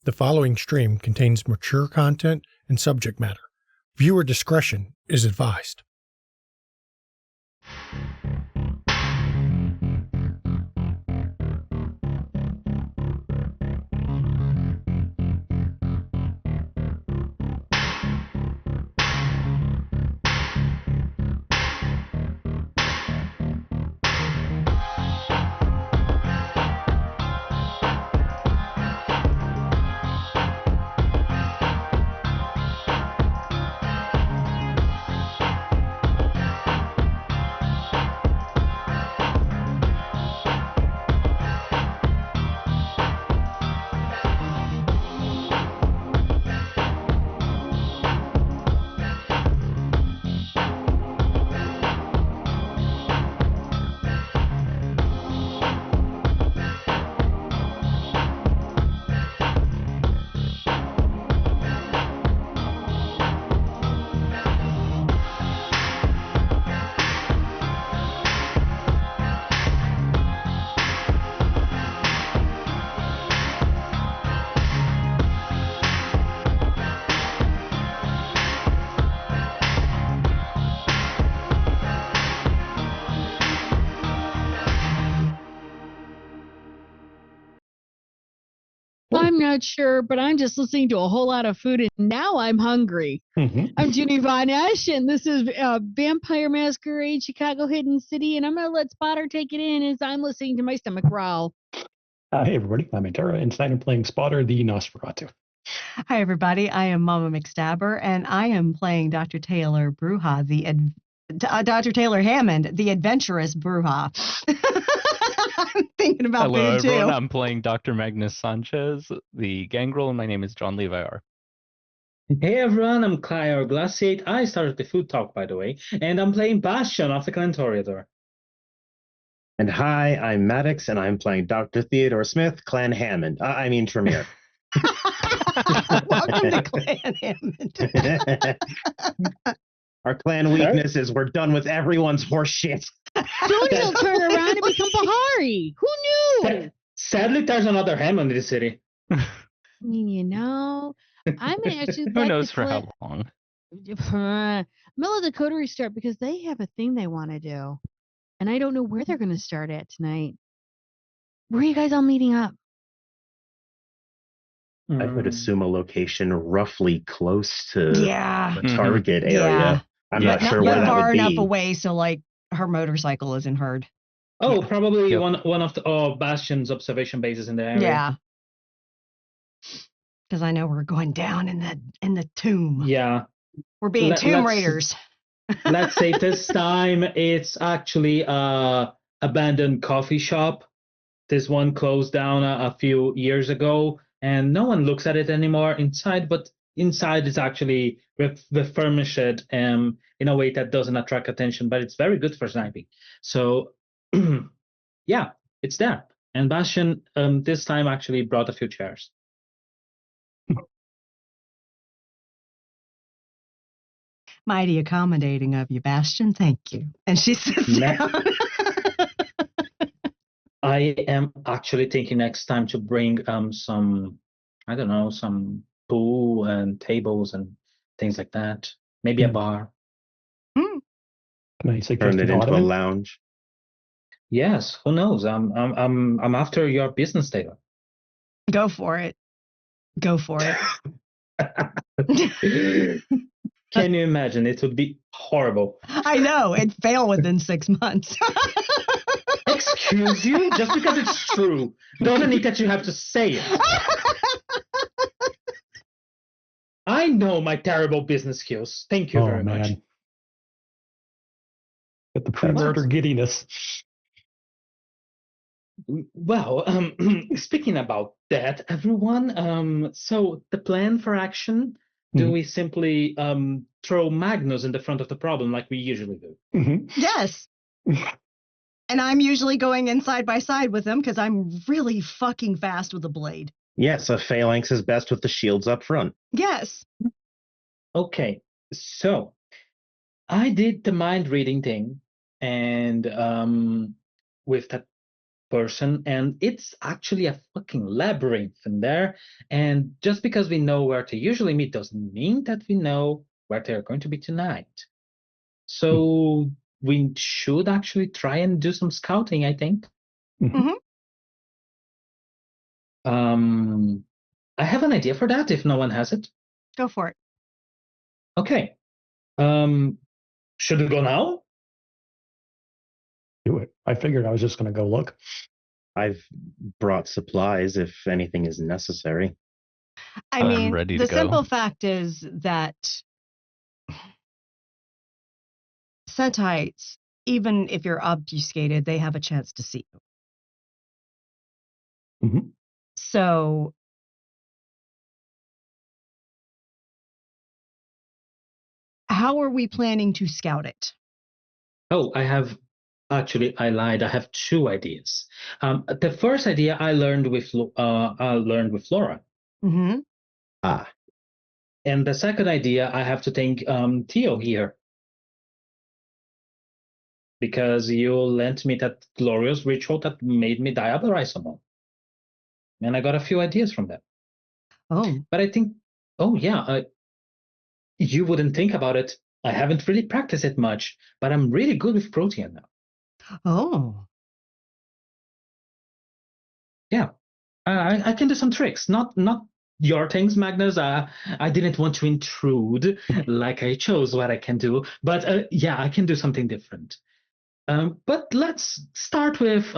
The following stream contains mature content and subject matter. Viewer discretion is advised. I'm not sure, but I'm just listening to a whole lot of food, and now I'm hungry. I'm Judy Von Esch, and this is Vampire Masquerade, Chicago Hidden City, and I'm going to let Spotter take it in as I'm listening to my stomach growl. Hey, everybody. I'm Antara, and tonight I'm playing Spotter the Nosferatu. Hi, everybody. I am Mama McStabber, and I am playing Dr. Taylor Bruja, Dr. Taylor Hammond, the adventurous Bruja. I'm thinking about Hello, food, too. everyone. I'm playing Dr. Magnus Sanchez, the gangrel, and my name is John Levi. Hey everyone, I'm Kyle Glaciate. I started the food talk, by the way, and I'm playing Bastion of the Clan Toreador. And hi, I'm Maddox, and I'm playing Dr. Theodore Smith, Clan Hammond. Tremere. Welcome to Clan Hammond. Our clan weakness is we're done with everyone's horse shit. Soon he'll turn around and become Bahari. Who knew? Sadly, there's another Hammond in the city. I mean, you know, I'm going to actually Who knows for how long? I'm going to let the coterie start because they have a thing they want to do. And I don't know where they're going to start at tonight. Where are you guys all meeting up? I would assume a location roughly close to the target area. Yeah. I'm not sure where that far would be. enough away so, like, her motorcycle isn't heard. Oh, probably one of the Bastion's observation bases in the area. Yeah. Because I know we're going down in the tomb. Yeah. We're being tomb raiders. Let's say this time it's actually a abandoned coffee shop. This one closed down a few years ago, and no one looks at it anymore inside, but inside is actually refurnished in a way that doesn't attract attention, but it's very good for sniping. So, yeah, it's there. And Bastion this time actually brought a few chairs. Mighty accommodating of you, Bastion. Thank you. And she sits down. I am actually thinking next time to bring some, I don't know, some pool and tables and things like that. Maybe a bar. Can I suggest Turn it into a lounge? Yes, who knows? I'm after your business, Taylor. Go for it. Go for it. Can you imagine? It would be horrible. I know. It'd fail within 6 months. Excuse you? Just because it's true doesn't mean that you have to say it. I know my terrible business skills. Thank you very much. Get the pre-order giddiness. Well, speaking about that, everyone, so the plan for action, do we simply throw Magnus in the front of the problem like we usually do? Yes. And I'm usually going in side by side with them because I'm really fucking fast with a blade. Yes, a phalanx is best with the shields up front. Yes. Okay, so I did the mind reading thing, and with that person, and it's actually a fucking labyrinth in there. And just because we know where to usually meet doesn't mean that we know where they're going to be tonight. So we should actually try and do some scouting, I think. Mhm. I have an idea for that if no one has it. Go for it. Okay. Should we go now? Do it. I figured I was just going to go look. I've brought supplies if anything is necessary. I I'm mean, ready the to go. simple fact is that Centites, even if you're obfuscated, they have a chance to see you. Mhm. So how are we planning to scout it? Oh, I lied. I have two ideas. The first idea I learned with Laura. Mm-hmm. Ah, And the second idea, I have to thank Theo here. Because you lent me that glorious ritual that made me diabolize someone. And I got a few ideas from that. Oh. But I think, you wouldn't think about it. I haven't really practiced it much, but I'm really good with Protean now. Oh. Yeah, I can do some tricks. Not your things, Magnus. I didn't want to intrude, like I chose what I can do. But yeah, I can do something different. But let's start with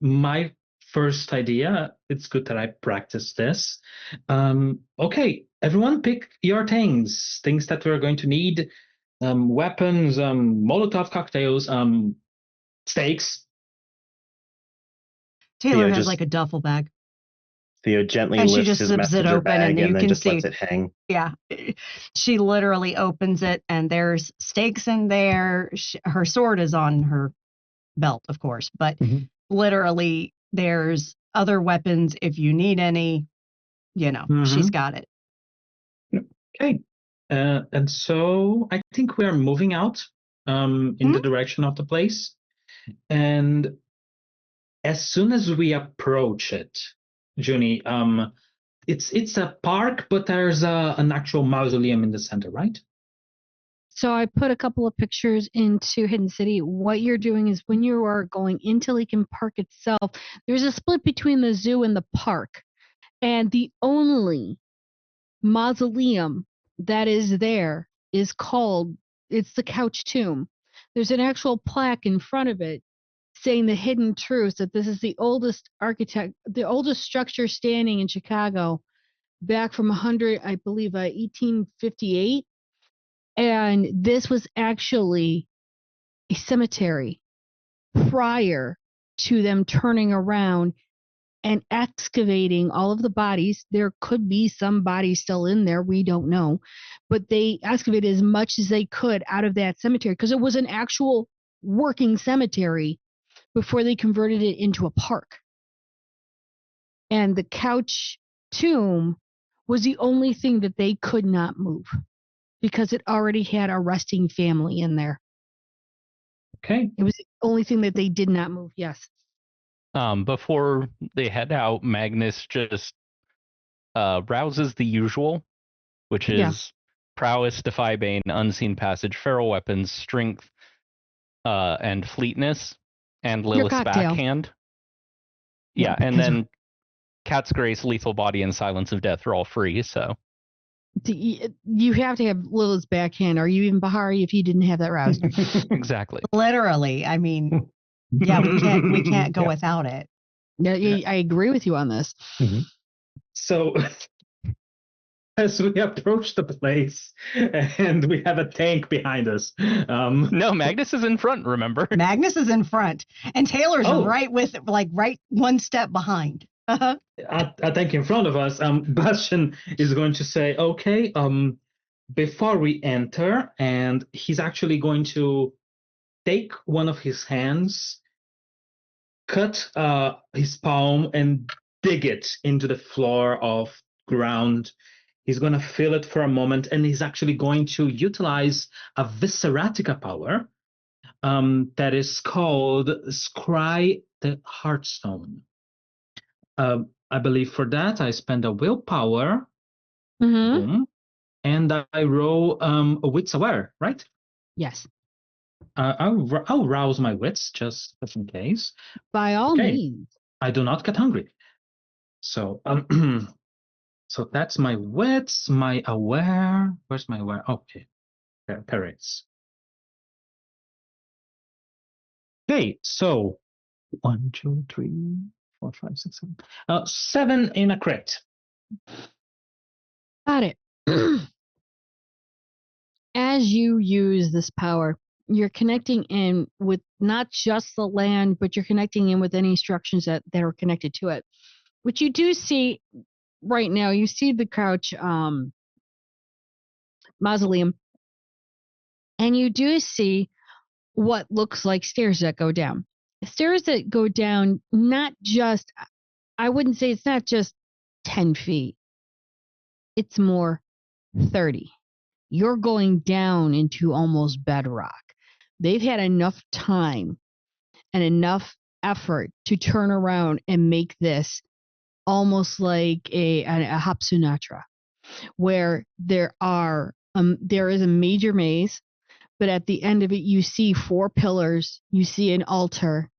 my first idea. It's good that I practice this. Okay, everyone pick your things that we're going to need. Weapons, Molotov cocktails, stakes. Taylor Theo has just- like a duffel bag. Theo gently And she lifts just his zips it messenger open and bag you and then can just lets see- it hang. Yeah. She literally opens it and there's stakes in there. Her sword is on her belt, of course, but Mhm. literally there's other weapons if you need any. You know, she's got it. Okay. And so I think we are moving out in the direction of the place. And as soon as we approach it, Junie, it's a park, but there's an actual mausoleum in the center, right? So I put a couple of pictures into Hidden City. What you're doing is when you are going into Lincoln Park itself, there's a split between the zoo and the park. And the only mausoleum that is there is it's the Couch Tomb. There's an actual plaque in front of it saying the hidden truth that this is the oldest structure standing in Chicago back from 1858. And this was actually a cemetery prior to them turning around and excavating all of the bodies. There could be some bodies still in there. We don't know. But they excavated as much as they could out of that cemetery because it was an actual working cemetery before they converted it into a park. And the Couch Tomb was the only thing that they could not move because it already had a resting family in there. Okay. It was the only thing that they did not move. Yes. Before they head out, Magnus just rouses the usual, which is prowess, defy bane, unseen passage, feral weapons, strength, and fleetness, and Lilith's cocktail. backhand. Yeah, and then Cat's Grace, lethal body, and silence of death are all free. So you have to have Lilith's backhand. Are you even Bahari if you didn't have that roused? exactly. Literally. I mean, yeah, we can't go without it. Yeah, I agree with you on this. Mhm. So as we approach the place and we have a tank behind us. No, Magnus is in front, remember? Magnus is in front and Taylor's Oh. right one step behind. Uh-huh. A tank in front of us. Bastian is going to say, okay, before we enter, and he's actually going to take one of his hands, cut his palm, and dig it into the floor of ground. He's going to feel it for a moment, and he's actually going to utilize a Visceratica power that is called Scry the Heartstone. I believe for that I spend a willpower, Mm-hmm. boom, and I roll a wits aware, right? Yes. I'll rouse my wits just in case. By all Okay. means. I do not get hungry. So so that's my wits, my aware. Where's my aware? Okay, there it is. Okay, so 1, 2, 3, 4, 5, 6, 7. 7 in a crit. Got it. As you use this power, you're connecting in with not just the land, but you're connecting in with any structures that are connected to it. Which you do see right now. You see the Crouch mausoleum, and you do see what looks like stairs that go down. Stairs that go down, not just, I wouldn't say it's not just 10 feet, it's more 30. You're going down into almost bedrock. They've had enough time and enough effort to turn around and make this almost like a Hapsunatra, where there is a major maze, but at the end of it, you see 4 pillars, you see an altar,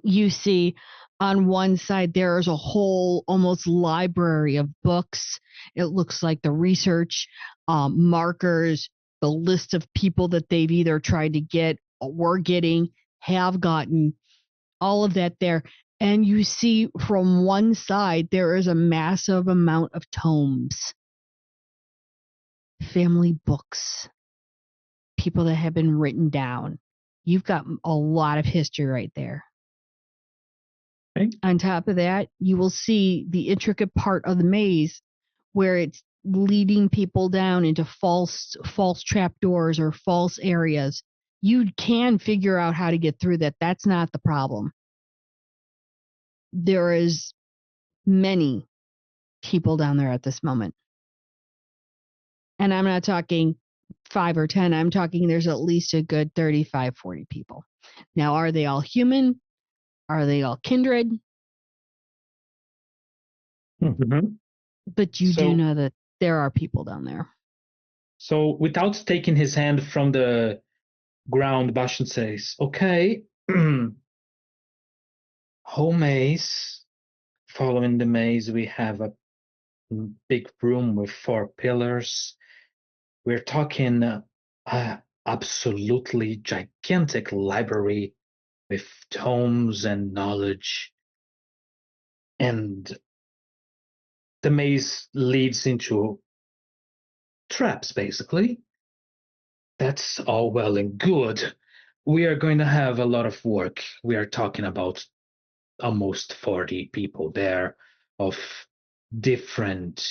you see on one side there is a whole almost library of books. It looks like the research markers, the list of people that they've either tried to get or were getting, have gotten, all of that there. And you see from one side there is a massive amount of tomes, family books, people that have been written down. You've got a lot of history right there. Okay. On top of that, you will see the intricate part of the maze where it's leading people down into false trapdoors or false areas. You can figure out how to get through that. That's not the problem. There is many people down there at this moment. And I'm not talking 5 or 10. I'm talking there's at least a good 35, 40 people. Now, are they all human? Are they all kindred? Mm-hmm. But you So- do know that there are people down there. So without taking his hand from the ground, Bashan says, okay, whole maze. Following the maze, we have a big room with 4 pillars. We're talking absolutely gigantic library with tomes and knowledge. And the maze leads into traps, basically. That's all well and good. We are going to have a lot of work. We are talking about almost 40 people there of different.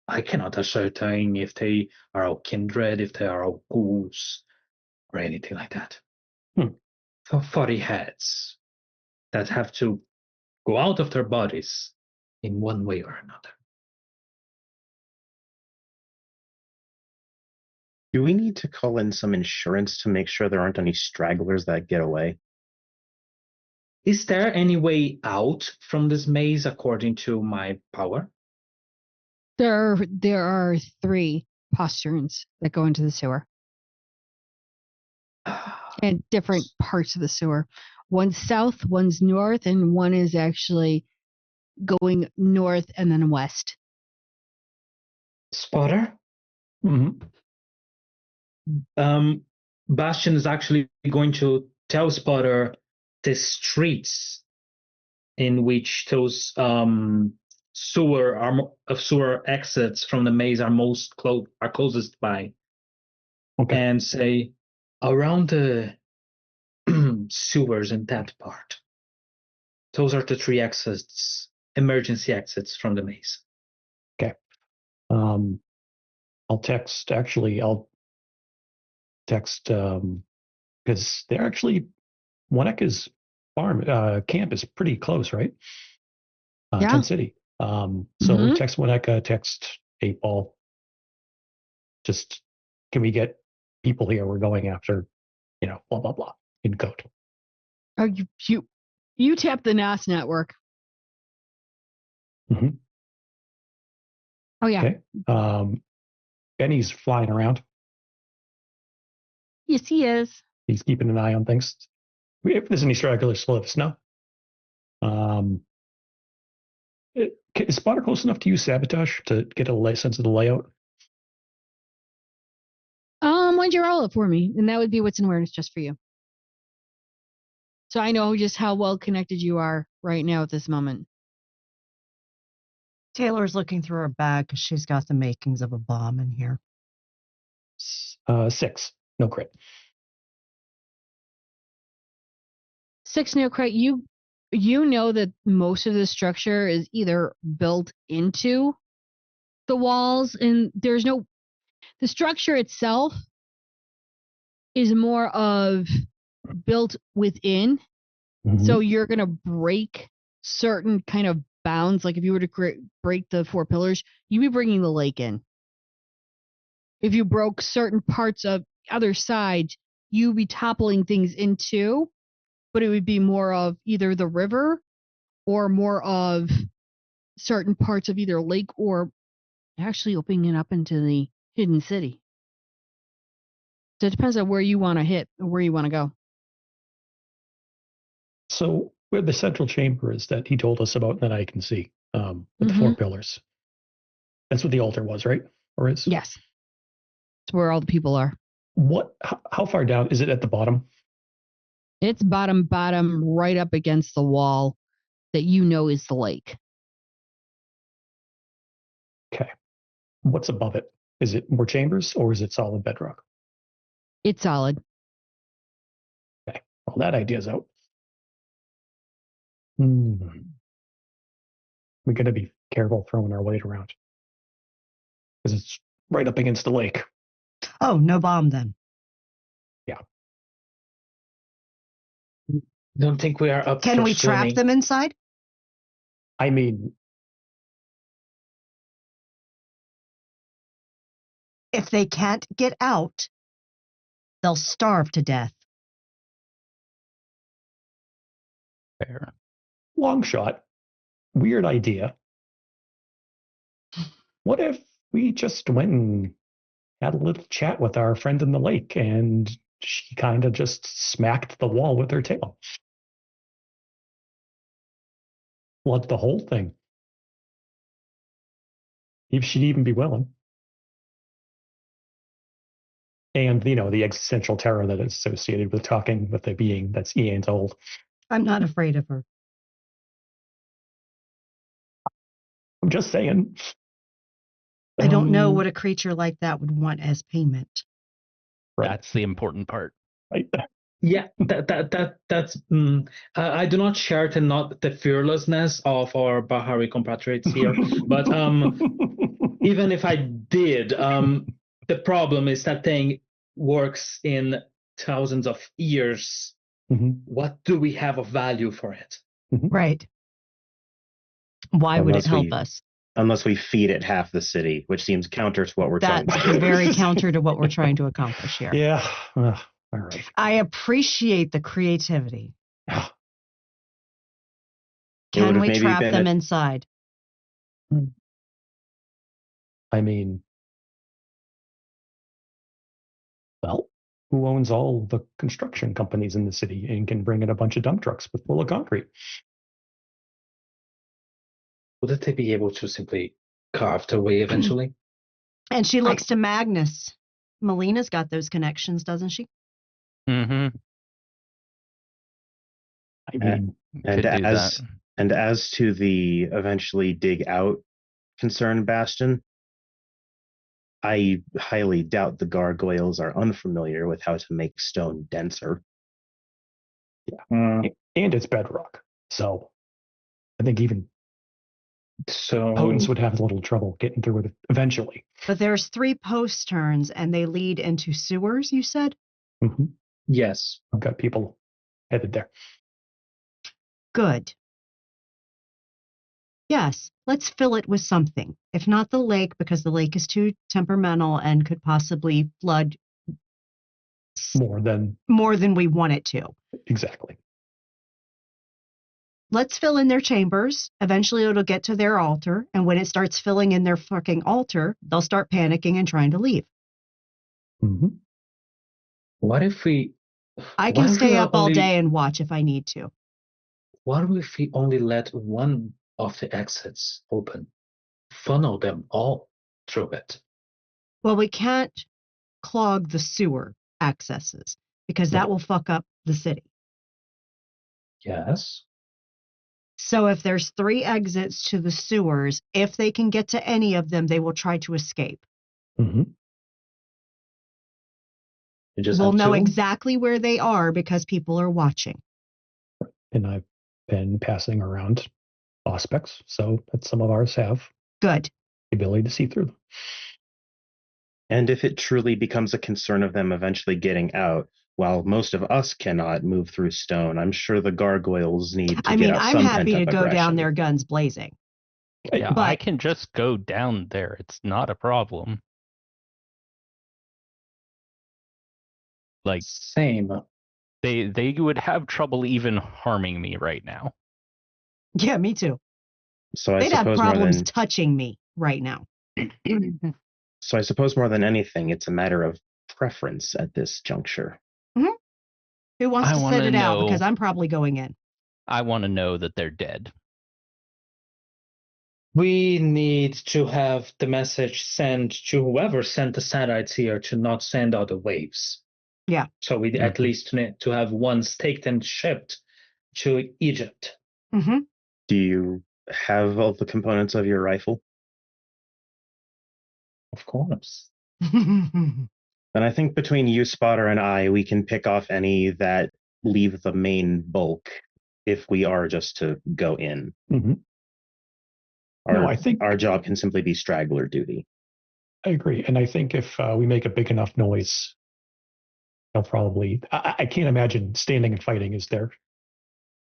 I cannot ascertain if they are all kindred, if they are all ghouls, or anything like that. So 40 heads that have to go out of their bodies in one way or another. Do we need to call in some insurance to make sure there aren't any stragglers that get away? Is there any way out from this maze according to my power? There are 3 postunes that go into the sewer and different parts of the sewer. One's south, one's north, and one is actually going north and then west. Spotter? Mm-hmm. Bastion is actually going to tell Spotter the streets in which those sewer exits from the maze are closest by, Okay. and say around the sewers in that part. Those are the 3 exits, emergency exits from the maze. I'll text because they're actually Waneka's farm camp is pretty close, right? Yeah. Tent City. So Mhm. text Waneka, text 8-Ball. Just can we get people here? We're going after, blah blah blah in code. Oh, you tap the NAS network. Mhm. Oh yeah. Okay. Benny's flying around. Yes, he is. He's keeping an eye on things. If there's any stragglers, let us know. Is Spotter close enough to use sabotage to get a sense of the layout? Why'd you roll it for me? And that would be what's in awareness just for you. So I know just how well connected you are right now at this moment. Taylor's looking through her bag because she's got the makings of a bomb in here. 6. No crit. 6 no crit. You know that most of the structure is either built into the walls, and the structure itself is more of built within. Mhm. So you're going to break certain kind of bounds. Like if you were to break the 4 pillars, you'd be bringing the lake in. If you broke certain parts of other sides, you'd be toppling things into, but it would be more of either the river or more of certain parts of either lake or actually opening it up into the hidden city. So it depends on where you want to hit or where you want to go. So where the central chamber is that he told us about that I can see, with the 4 pillars. That's what the altar was, right? Or is? Yes. It's where all the people are. How far down is it at the bottom? It's bottom right up against the wall that you know is the lake. Okay. What's above it? Is it more chambers or is it solid bedrock? It's solid. Okay. Well, that idea's out. We got to be careful throwing our weight around because it's right up against the lake. Oh, no bomb then. Yeah. Don't think we are up Can for we trap swimming. them inside? I mean, If they can't get out, they'll starve to death. Fair. long shot, weird idea. What if we just went and had a little chat with our friend in the lake and she kind of just smacked the wall with her tail? Flood the whole thing. If she'd even be willing. And, the existential terror that is associated with talking with a being that's eons old. I'm not afraid of her. I'm just saying. I don't know what a creature like that would want as payment. Right. That's the important part. Right. Yeah, that's. I do not share the fearlessness of our Bahari compatriots here, but even if I did, the problem is that thing works in thousands of years. What do we have of value for it? Right. Why would it help us? Unless we feed it half the city, which seems counter to what we're trying to do. That's very counter to what we're trying to accomplish here. Yeah. All right. I appreciate the creativity. It Can would've we maybe trap been them inside? I mean, well, who owns all the construction companies in the city and can bring in a bunch of dump trucks full of concrete? Wouldn't they be able to simply carve their way eventually? And she looks to Magnus. Melina's got those connections, doesn't she? Mm-hmm. I mean, and as to the eventually dig out concern, Bastion, I highly doubt the gargoyles are unfamiliar with how to make stone denser. Yeah. And it's bedrock. So I think even Potence would have a little trouble getting through it eventually. But there's 3 post turns and they lead into sewers, you said? Mm-hmm. Yes. I've got people headed there. Good. Yes, let's fill it with something. If not the lake, because the lake is too temperamental and could possibly flood More than we want it to. Exactly. let's fill in their chambers. Eventually it'll get to their altar. And when it starts filling in their fucking altar, they'll start panicking and trying to leave. Mm-hmm. What if we? I what can if we stay are up all only- day and watch if I need to. What if we only let one of the exits open? Funnel them all through it. Well, we can't clog the sewer accesses because that will fuck up the city. Yes. So if there's 3 exits to the sewers, if they can get to any of them, they will try to escape. Mm-hmm. You just We'll have know two? exactly where they are because people are watching. And I've been passing around aspects so that some of ours have Good. the ability to see through them. And if it truly becomes a concern of them eventually getting out, while most of us cannot move through stone, I'm sure the gargoyles need to I get mean, out I'm some happy to pent-up go down aggression. there guns blazing. Yeah, I But- can just go down there. It's not a problem. Like Same. they would have trouble even harming me right now. Yeah, me too. So I They'd have suppose more problems than touching me right now. so I suppose more than anything, it's a matter of preference at this juncture. Who wants I to wanna sit it out? know- Because I'm probably going in. I want to know that they're dead. We need to have the message sent to whoever sent the satellites here to not send out the waves. Yeah. So we at least need to have one staked and shipped to Egypt. Mm-hmm. Do you have all the components of your rifle? Of course. Then I think between you, Spotter, and I, we can pick off any that leave the main bulk if we are just to go in. Mm-hmm. No, I think Our job can simply be straggler duty. I agree. And I think if we make a big enough noise, they'll probably. I can't imagine standing and fighting is their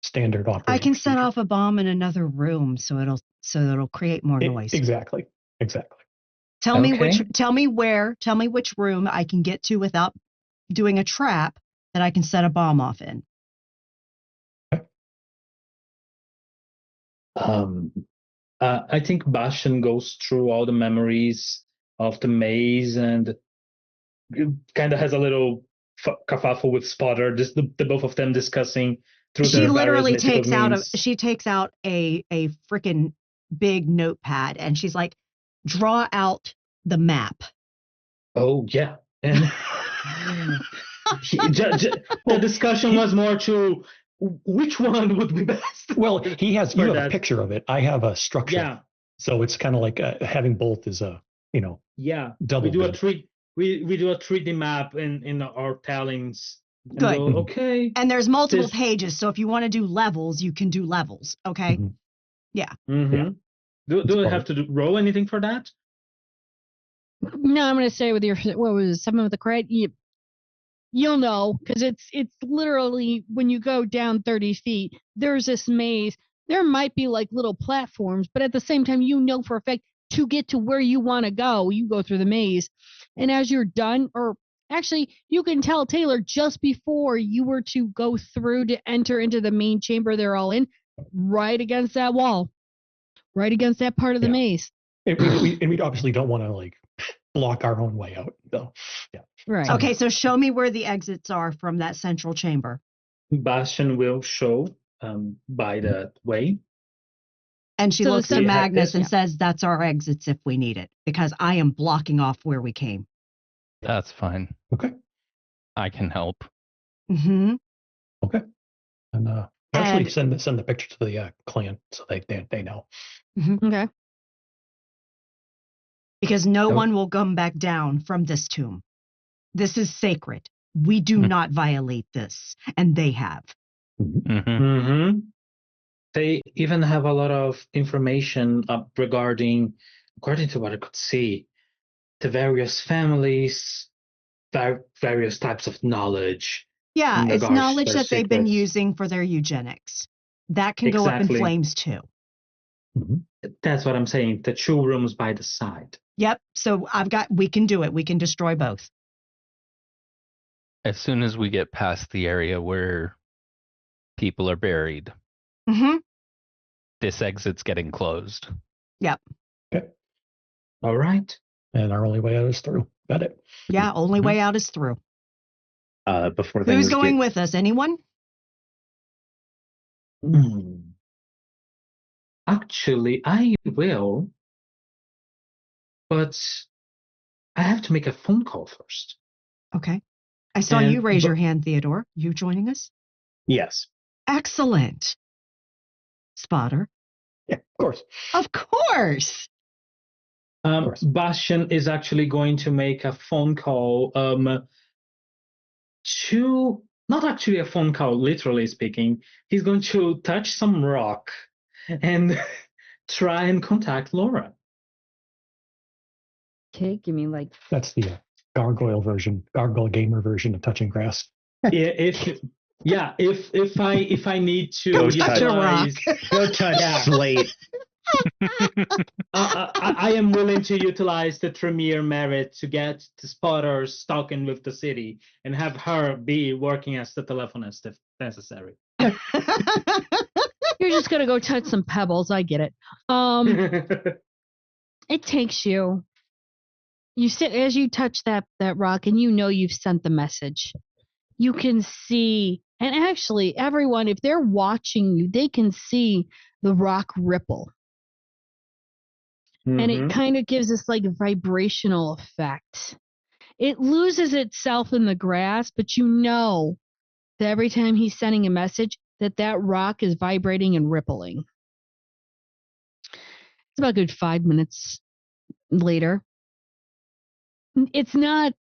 standard operating I can set procedure. off a bomb in another room so it'll create more noise. Exactly. Tell me Okay. tell me which room I can get to without doing a trap that I can set a bomb off in. I think Bastion goes through all the memories of the maze and kind of has a little kerfuffle with Spotter. Just the both of them discussing through She their literally various mythical takes out a freaking big notepad and she's like, draw out the map. Oh yeah, and the discussion was more to which one would be best. Well, you have For a that. picture of it. I have a structure. Yeah, So it's kind of like having both is a yeah. double We do good. we do a 3D map in our tellings. And Good. go, okay. And there's multiple This- pages, so if you want to do levels, you can do levels. Okay. Mhm. Mm-hmm. Yeah. Do It's we part have of- to roll anything for that? No, I'm going to say with your what was it, something with the credit. You'll know because it's literally when you go down 30 feet, there's this maze. There might be like little platforms, but at the same time, you know for a fact to get to where you want to go, you go through the maze. And as you're done, or actually, you can tell Taylor just before you were to go through to enter into the main chamber they're all in, right against that wall, right against that part of the Yeah. maze. And we obviously don't want to like block our own way out. So yeah. Right. Okay, so show me where the exits are from that central chamber. Bastion will show by the way. And she So the looks at sun- Magnus and yeah. says, that's our exits if we need it, because I am blocking off where we came. That's fine. Okay. I can help. Mm-hmm. And actually And- send the picture to the clan so they know. Okay. Because no Okay. one will come back down from this tomb. This is sacred. We do Hmm. not violate this, and they have. hmm Mm-hmm. They even have a lot of information regarding, according to what I could see, the various families, various types of knowledge. Yeah, In it's regards to knowledge their that they've been secrets. using for their eugenics. That can go up in Exactly. flames too. Mhm. That's what I'm saying. The 2 rooms by the side. Yep. So we can do it. We can destroy both. As soon as we get past the area where people are buried, Mm-hmm. This exit's getting closed. Yep. Okay. All right. And our only way out is through. Got it. Yeah, only way out is through. Before Who's things going get with us? Anyone? Actually, I will, but I have to make a phone call first. Okay. I saw you And- raise but- your hand, Theodore. You joining us? yes. Excellent. Spotter. Yeah, of course. Of course. course. Bastian is actually going to make a phone call to, not actually a phone call, literally speaking. He's going to touch some rock and try and contact Laura. Okay, give me like That's the gargoyle gamer version of touching grass. If I need to Go touch a rock. utilize, Go touch Yeah. slate. I am willing to utilize the Tremere merit to get the spotter stuck in with the city and have her be working as the telephonist if necessary. you're just gonna go touch some pebbles. I get it. It takes you. You sit as you touch that rock, and you know you've sent the message. You can see, and actually, everyone, if they're watching you, they can see the rock ripple, and it kind of gives this like vibrational effect. It loses itself in the grass, but you know that every time he's sending a message, that rock is vibrating and rippling. It's about a good 5 minutes later. It's not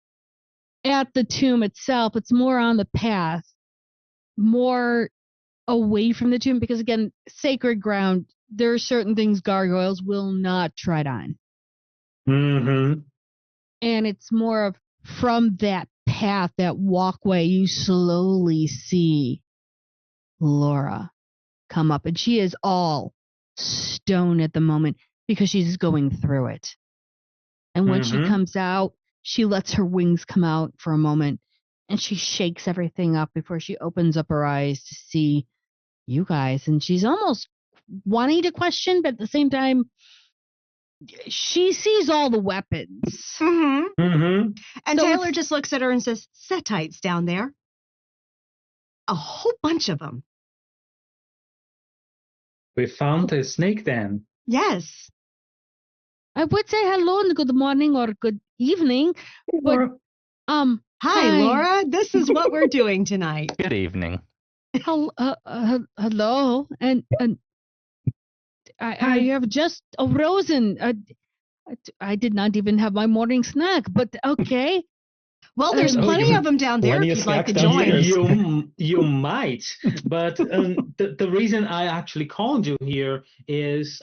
at the tomb itself, it's more on the path, more away from the tomb, because again, sacred ground, there are certain things gargoyles will not tread on. Mm-hmm. And it's more of from that path, that walkway, you slowly see Laura come up, and she is all stone at the moment because she's going through it. And when she comes out, she lets her wings come out for a moment, and she shakes everything up before she opens up her eyes to see you guys. And she's almost wanting to question, but at the same time, she sees all the weapons. Mm-hmm. Mm-hmm. And So Taylor just looks at her and says, Setites down there. A whole bunch of them. We found a snake then. Yes. I would say hello and good morning or good evening, but Hi, Hi. Laura. This is what we're doing tonight. Good evening. hello, and I have just arisen. I did not even have my morning snack, but okay. Well, there's Oh, plenty you- of them down there plenty if of you'd like to snacks join. downstairs. You might, but the reason I actually called you here is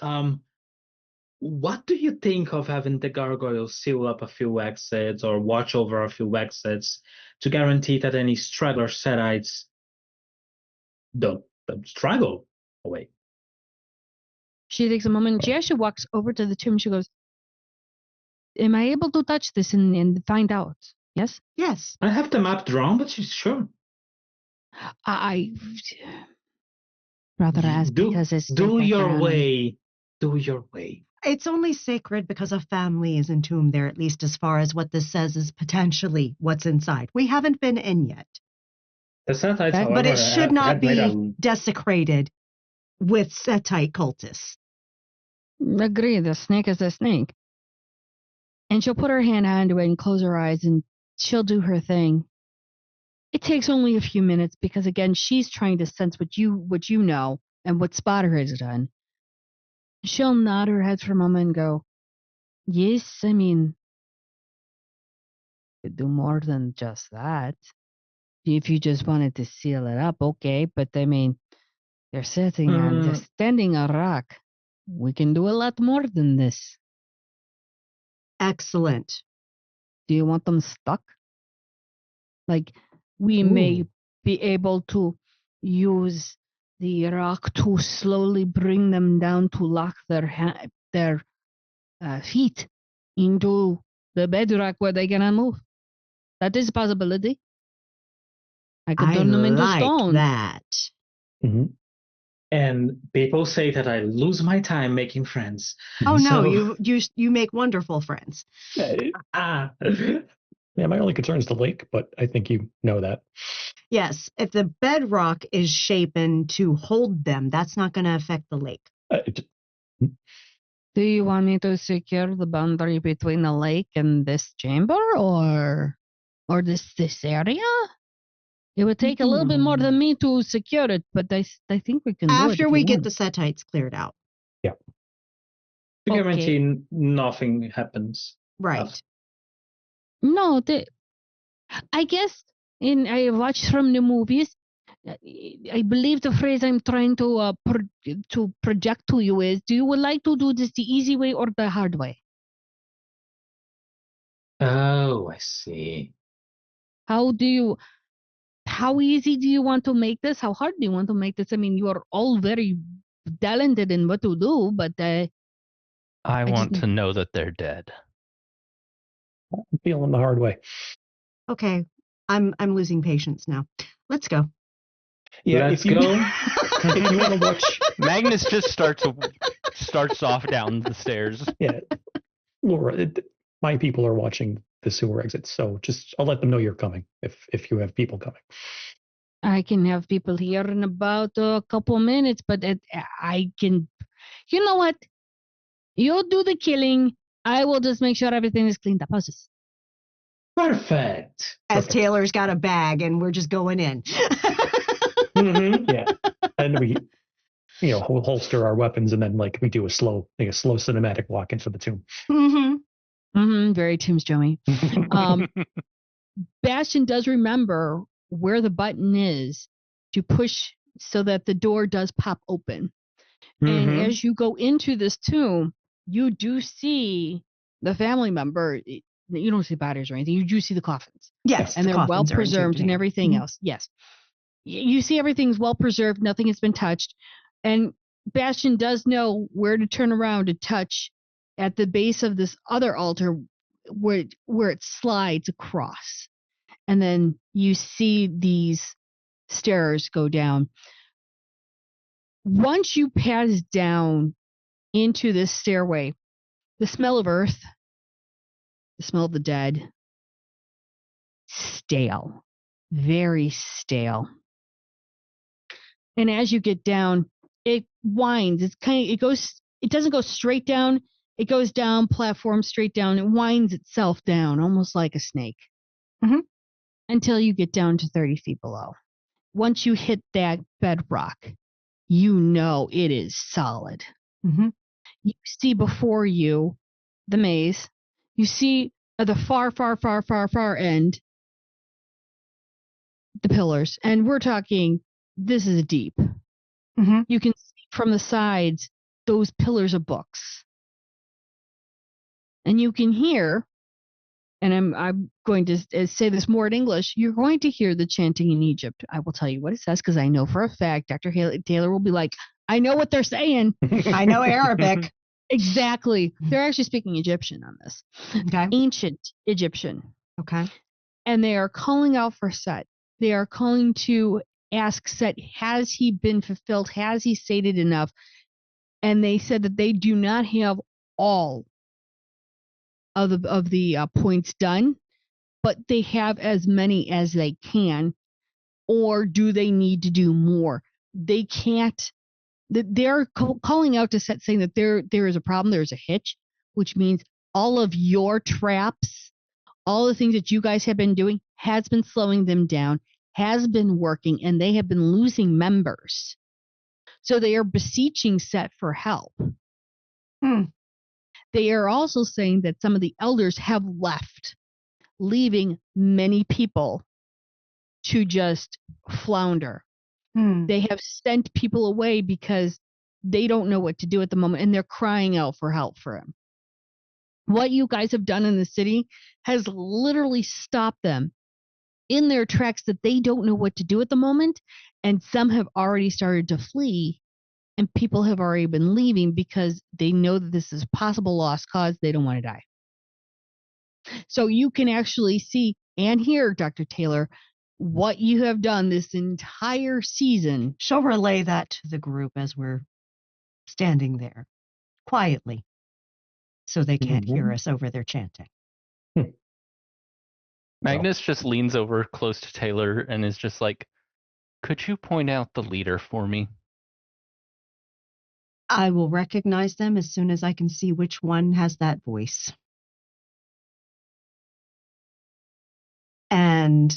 what do you think of having the gargoyles seal up a few exits or watch over a few exits to guarantee that any straggler setites don't straggle away? She takes a moment. She actually walks over to the tomb. She goes, "Am I able to touch this and find out?" Yes. Yes. I have the map drawn, but she's sure. I rather ask because it's Do sacred your ground. way. Do your way. It's only sacred because a family is entombed there, at least as far as what this says is potentially what's inside. We haven't been in yet. The setites, however, But it should had not made be desecrated with Setite cultists. Agree. The snake is a snake. And she'll put her hand onto it and close her eyes, and she'll do her thing. It takes only a few minutes because, again, she's trying to sense what you know and what Spotter has done. She'll nod her head for a moment and go, "Yes, I mean, could do more than just that. If you just wanted to seal it up, okay. But I mean, they're standing a rock. We can do a lot more than this. Excellent. Do you want them stuck? Like, we may be able to use the rock to slowly bring them down to lock their feet into the bedrock where they cannot move. That is a possibility. I could turn them into like stone. that. Mm-hmm. And people say that I lose my time making friends. Oh no, So- you make wonderful friends. Yeah, my only concern is the lake, but I think you know that. Yes, if the bedrock is shapen to hold them, that's not going to affect the lake. Do you want me to secure the boundary between the lake and this chamber, or this area? It would take a little bit more than me to secure it, but I think we can do it. After we get the setites cleared out. Yeah. To guarantee nothing happens. Right. No, I guess I watched from the movies. I believe the phrase I'm trying to project to you is: do you would like to do this the easy way or the hard way? Oh, I see. How easy do you want to make this? How hard do you want to make this? I mean, you are all very talented in what to do, but I want to know that they're dead. I'm feeling the hard way. Okay. I'm losing patience now. Let's go. Yeah, Let's if you, go. If you want to watch, Magnus just starts off down the stairs. yeah, Laura, my people are watching the sewer exits, so I'll let them know you're coming if you have people coming. I can have people here in about a couple of minutes, but I can. You know what? You'll do the killing. I will just make sure everything is cleaned up. How's this? Perfect. As Taylor's got a bag and we're just going in. Yeah, and we, holster our weapons, and then we do a slow cinematic walk into the tomb. Very Tim's Joey. Bastion does remember where the button is to push so that the door does pop open. And as you go into this tomb, you do see the family member. You don't see bodies or anything. You do see the coffins. Yes. And they're well preserved and everything else. Yes. You see everything's well preserved. Nothing has been touched. And Bastion does know where to turn around to touch at the base of this other altar where it slides across. And then you see these stairs go down. Once you pass down into this stairway, the smell of earth, the smell of the dead, stale, very stale. And as you get down, it winds. It doesn't go straight down. It goes down platform straight down. It winds itself down almost like a snake until you get down to 30 feet below. Once you hit that bedrock, you know it is solid. You see before you the maze. You see at the far, far, far, far, far end the pillars. And we're talking, this is deep. You can see from the sides those pillars of books. And you can hear, and I'm going to say this more in English, you're going to hear the chanting in Egypt. I will tell you what it says because I know for a fact Dr. Taylor will be like, I know what they're saying. I know Arabic. Exactly. They're actually speaking Egyptian on this. Okay. Ancient Egyptian. Okay. And they are calling out for Set. They are calling to ask Set, has he been fulfilled? Has he sated enough? And they said that they do not have all of the points done, but they have as many as they can. Or do they need to do more? They can't. They're calling out to Set, saying that there is a problem, there's a hitch, which means all of your traps, all the things that you guys have been doing has been slowing them down, has been working, and they have been losing members. So they are beseeching Set for help. They are also saying that some of the elders have left, leaving many people to just flounder. They have sent people away because they don't know what to do at the moment, and they're crying out for help for him. What you guys have done in the city has literally stopped them in their tracks that they don't know what to do at the moment, and some have already started to flee, and people have already been leaving because they know that this is a possible lost cause. They don't want to die. So you can actually see and hear, Dr. Taylor, what you have done this entire season. She'll relay that to the group as we're standing there quietly so they can't hear us over their chanting. Magnus just leans over close to Taylor and is just like, could you point out the leader for me? I will recognize them as soon as I can see which one has that voice. And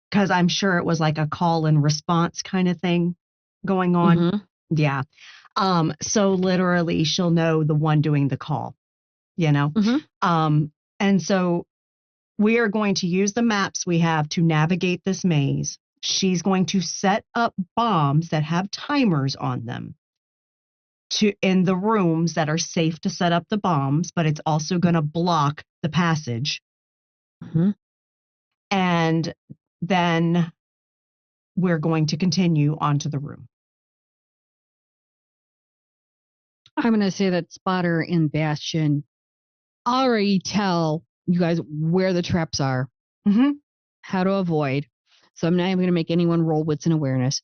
because I'm sure it was like a call and response kind of thing going on. Mm-hmm. Yeah. So literally she'll know the one doing the call, you know? Mm-hmm. And so we are going to use the maps we have to navigate this maze. She's going to set up bombs that have timers on them in the rooms that are safe to set up the bombs, but it's also going to block the passage. Mm-hmm. And then we're going to continue onto the room. I'm going to say that Spotter and Bastion already tell you guys where the traps are, how to avoid. So I'm not even going to make anyone roll wits and awareness.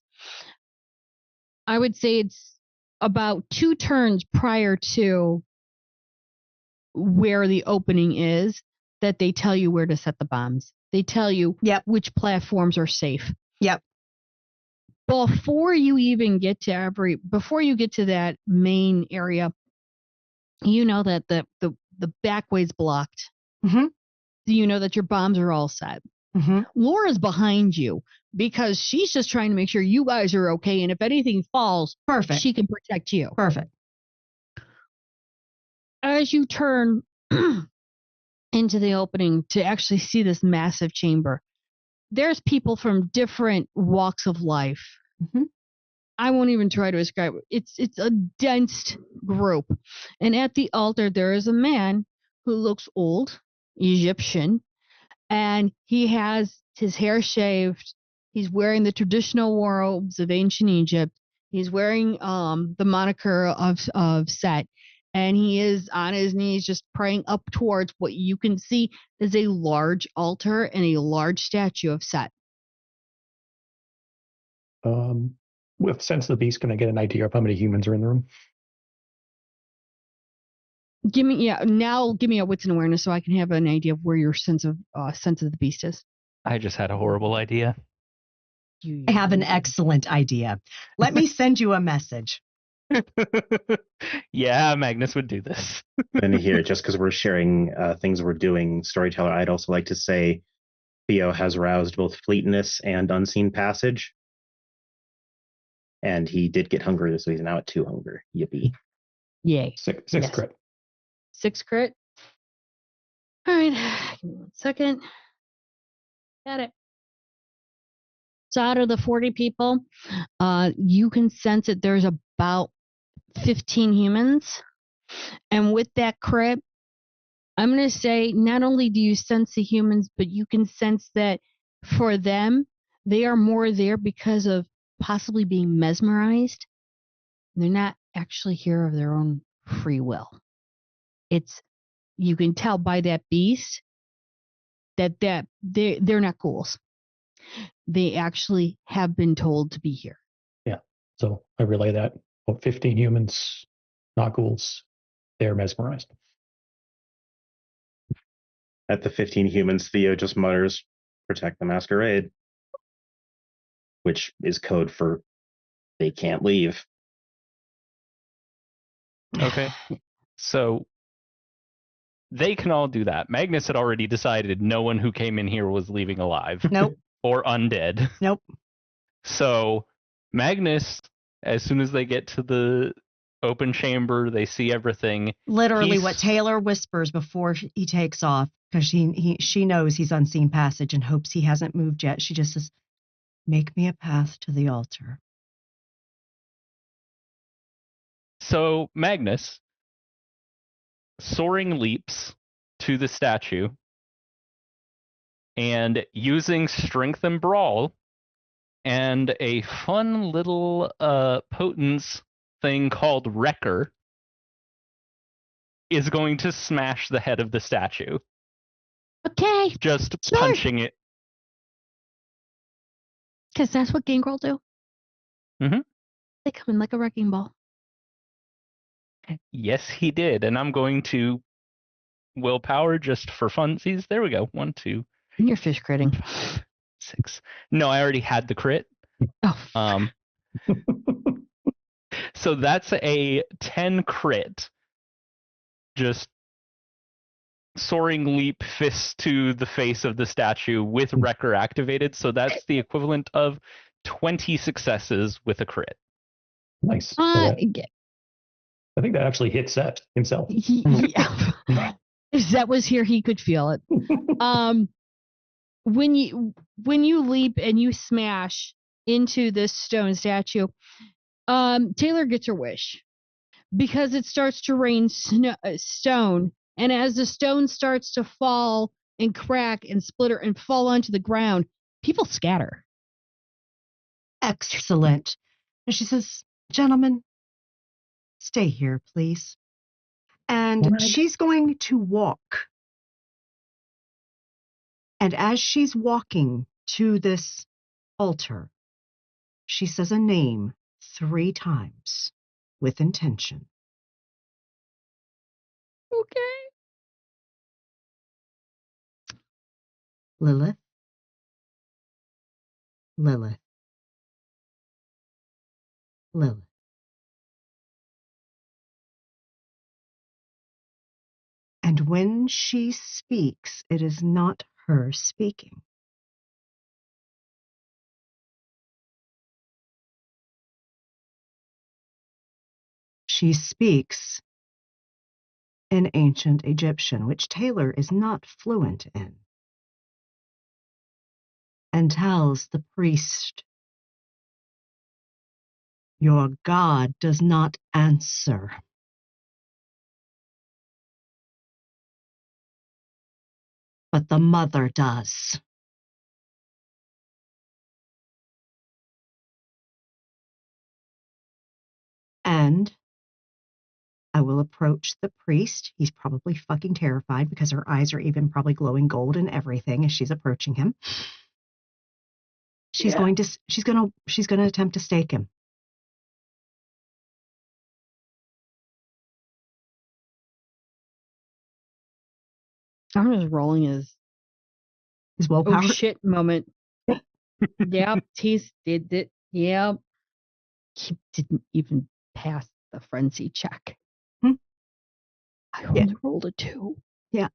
I would say it's about 2 turns prior to where the opening is that they tell you where to set the bombs. They tell you which platforms are safe. Yep. Before you even get to before you get to that main area, you know that the back way's blocked. You know that your bombs are all set. Laura's behind you because she's just trying to make sure you guys are okay, and if anything falls, perfect, she can protect you. Perfect. As you turn into the opening to actually see this massive chamber, there's people from different walks of life. I won't even try to describe it. It's a dense group. And at the altar, there is a man who looks old, Egyptian, and he has his hair shaved. He's wearing the traditional robes of ancient Egypt. He's wearing the moniker of Set. And he is on his knees just praying up towards what you can see is a large altar and a large statue of Set. With Sense of the Beast, can I get an idea of how many humans are in the room? Give me a wits and awareness so I can have an idea of where your sense of the beast is. I just had a horrible idea. I have an excellent idea. Let me send you a message. Yeah, Magnus would do this. And here, just because we're sharing things we're doing, storyteller, I'd also like to say Theo has roused both fleetness and unseen passage. And he did get hungry, so he's now at 2 hunger. Yippee. Yay. 6 crit. 6 crit. All right. Give me 1 second. Got it. So out of the 40 people, you can sense that there's about 15 humans. And with that crit, I'm going to say not only do you sense the humans, but you can sense that for them, they are more there because of possibly being mesmerized. They're not actually here of their own free will. You can tell by that beast that they're not ghouls. They actually have been told to be here. Yeah. So I relay that. Well, 15 humans, not ghouls. They're mesmerized. At the 15 humans, Theo just mutters, "Protect the Masquerade," which is code for they can't leave. Okay. So they can all do that. Magnus had already decided no one who came in here was leaving alive. Nope. Or undead. Nope. So Magnus, as soon as they get to the open chamber, they see everything. Literally what Taylor whispers before he takes off, because she knows he's unseen passage and hopes he hasn't moved yet. She just says, "Make me a path to the altar." So Magnus soaring leaps to the statue and using strength and brawl and a fun little potence thing called Wrecker is going to smash the head of the statue. Okay. Just Sure. punching it. Because that's what gangrel do. Mhm. They come in like a wrecking ball. Yes, he did. And I'm going to willpower just for funsies. There we go. 1, 2, And you're fish critting. 5, 6. No, I already had the crit. Oh. So that's a 10 crit. Just soaring leap fist to the face of the statue with Wrecker activated. So that's the equivalent of 20 successes with a crit. Nice. Yeah. I think that actually hit Seth himself. Yeah. If Zet was here, he could feel it. When you leap and you smash into this stone statue, Taylor gets her wish because it starts to rain stone, and as the stone starts to fall and crack and splitter and fall onto the ground, people scatter. Excellent. And she says, "Gentlemen, stay here, please." And Right. she's going to walk. And as she's walking to this altar, she says a name 3 times with intention. Okay. Lilith, Lilith, Lilith. And when she speaks, it is not her speaking. She speaks in ancient Egyptian, which Taylor is not fluent in, and tells the priest, "Your God does not answer. But the mother does." And I will approach the priest. He's probably fucking terrified because her eyes are even probably glowing gold and everything as she's approaching him. She's going to attempt to stake him. I'm just rolling his willpower. Oh shit moment. Yep, he did it. Yep. He didn't even pass the frenzy check. I only rolled a 2. Yeah.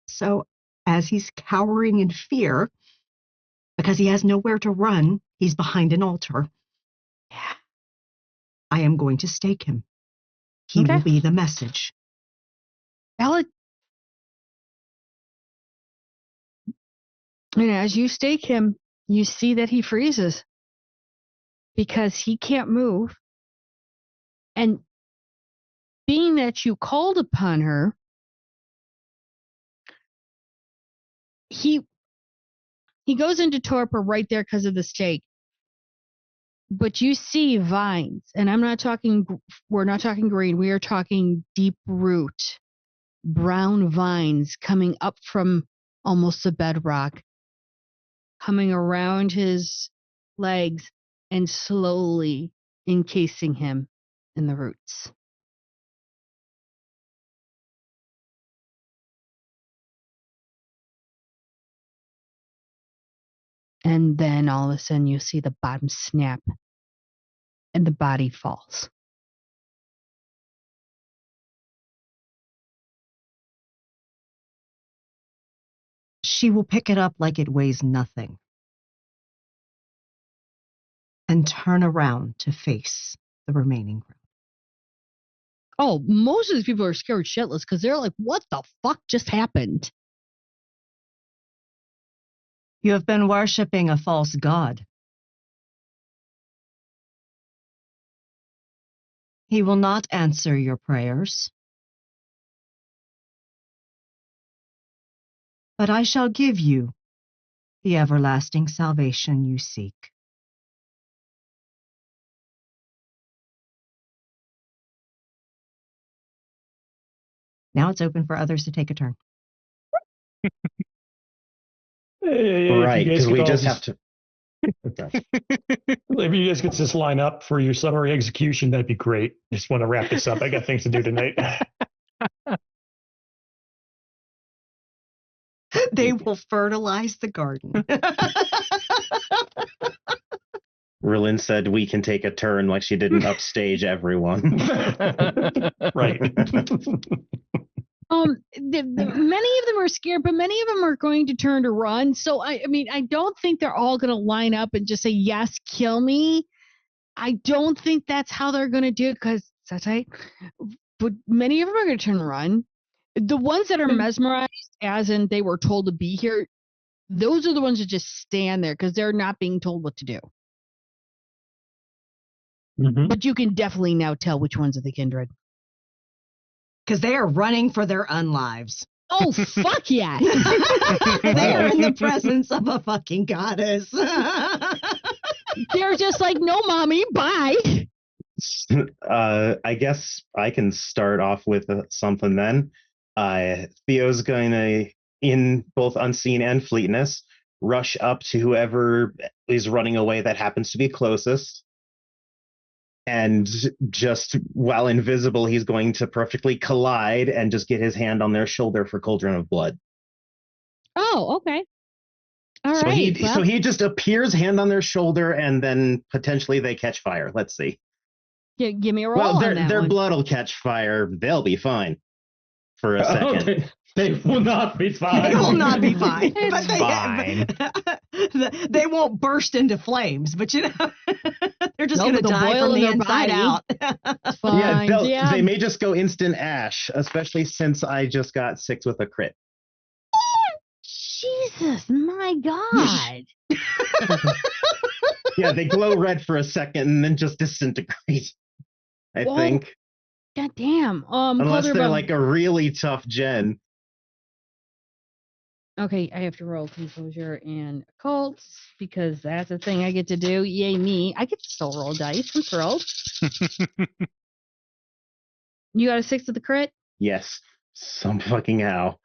So as he's cowering in fear, because he has nowhere to run, he's behind an altar. Yeah. I am going to stake him. He will be the message. Valid. And as you stake him, you see that he freezes because he can't move. And being that you called upon her, he goes into torpor right there because of the stake. But you see vines, and we're not talking green, we are talking deep root, brown vines coming up from almost the bedrock, coming around his legs and slowly encasing him in the roots. And then all of a sudden you see the bottom snap and the body falls. She will pick it up like it weighs nothing and turn around to face the remaining crowd. Oh, most of these people are scared shitless because they're like, what the fuck just happened? You have been worshiping a false god. He will not answer your prayers. But I shall give you the everlasting salvation you seek. Now it's open for others to take a turn. Right, because we just have to. Okay. If you guys could just line up for your summary execution, that'd be great. Just want to wrap this up. I got things to do tonight. They will fertilize the garden. Rillin said we can take a turn like she didn't upstage everyone. Right. Many of them are scared, but many of them are going to turn to run. So I mean, I don't think they're all going to line up and just say, yes, kill me. I don't think that's how they're going to do it because that's right. But many of them are going to turn and run. The ones that are mesmerized, as in they were told to be here, those are the ones that just stand there because they're not being told what to do. Mm-hmm. But you can definitely now tell which ones are the kindred. Because they are running for their unlives. Oh, fuck yes. They are in the presence of a fucking goddess. They're just like, no, mommy, bye. I guess I can start off with something then. Theo's going to, in both Unseen and Fleetness, rush up to whoever is running away that happens to be closest. And just while invisible, he's going to perfectly collide and just get his hand on their shoulder for Cauldron of Blood. Oh, okay. All so right. So he just appears, hand on their shoulder, and then potentially they catch fire. Let's see. Give me a roll. Well, on that their one. blood will catch fire. They'll be fine for a second. They will not be fine. They will not be fine. It's fine. They won't burst into flames, but you know, they're just No, going to but they'll die boil from in the their inside body. out. Fine. Yeah, they may just go instant ash, especially since I just got 6 with a crit. Jesus, my God. Yeah, they glow red for a second and then just disintegrate. I Whoa. think. God damn. Unless they're like a really tough gen. Okay, I have to roll composure and occults because that's a thing I get to do. Yay me. I get to still roll dice. I'm thrilled. You got a 6 with the crit? Yes. Some fucking how.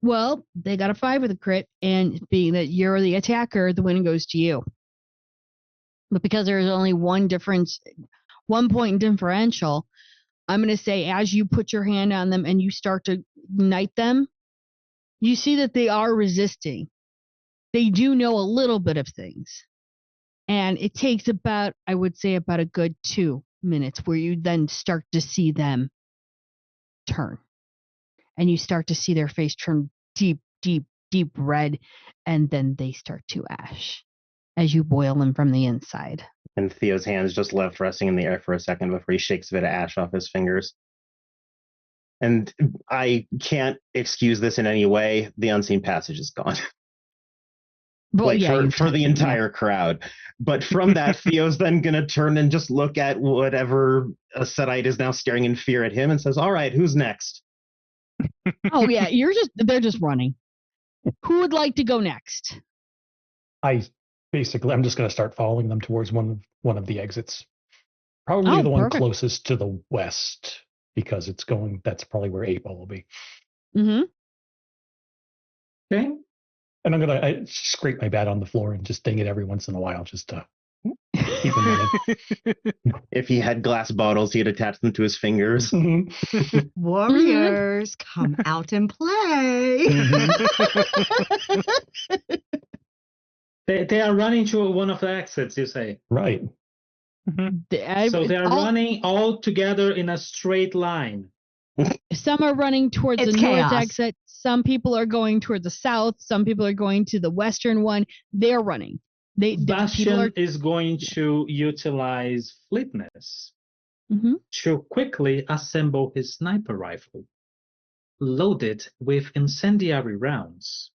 Well, they got a 5 with a crit, and being that you're the attacker, the win goes to you. But because there's only one point differential, I'm going to say as you put your hand on them and you start to ignite them, you see that they are resisting. They do know a little bit of things. And it takes about a good 2 minutes where you then start to see them turn. And you start to see their face turn deep, deep, deep red. And then they start to ash as you boil them from the inside. And Theo's hand is just left resting in the air for a second before he shakes a bit of ash off his fingers. And I can't excuse this in any way. The unseen passage is gone. Well, like yeah, for the entire crowd. But from that, Theo's then going to turn and just look at whatever Setite is now staring in fear at him and says, all right, who's next? Oh, yeah, they're just running. Who would like to go next? I'm just going to start following them towards one of the exits. Probably the one closest to the west, because that's probably where 8-Ball will be. Mm-hmm. Okay. And I'm going to scrape my bat on the floor and just ding it every once in a while just to keep him in. If he had glass bottles, he'd attach them to his fingers. Warriors, come out and play. They are running to one of the exits, you say? Right. So they are running all together in a straight line. Some are running towards It's the chaos. north exit. Some people are going toward the south. Some people are going to the western one. They're running. Bastion is going to utilize fleetness to quickly assemble his sniper rifle, load it with incendiary rounds,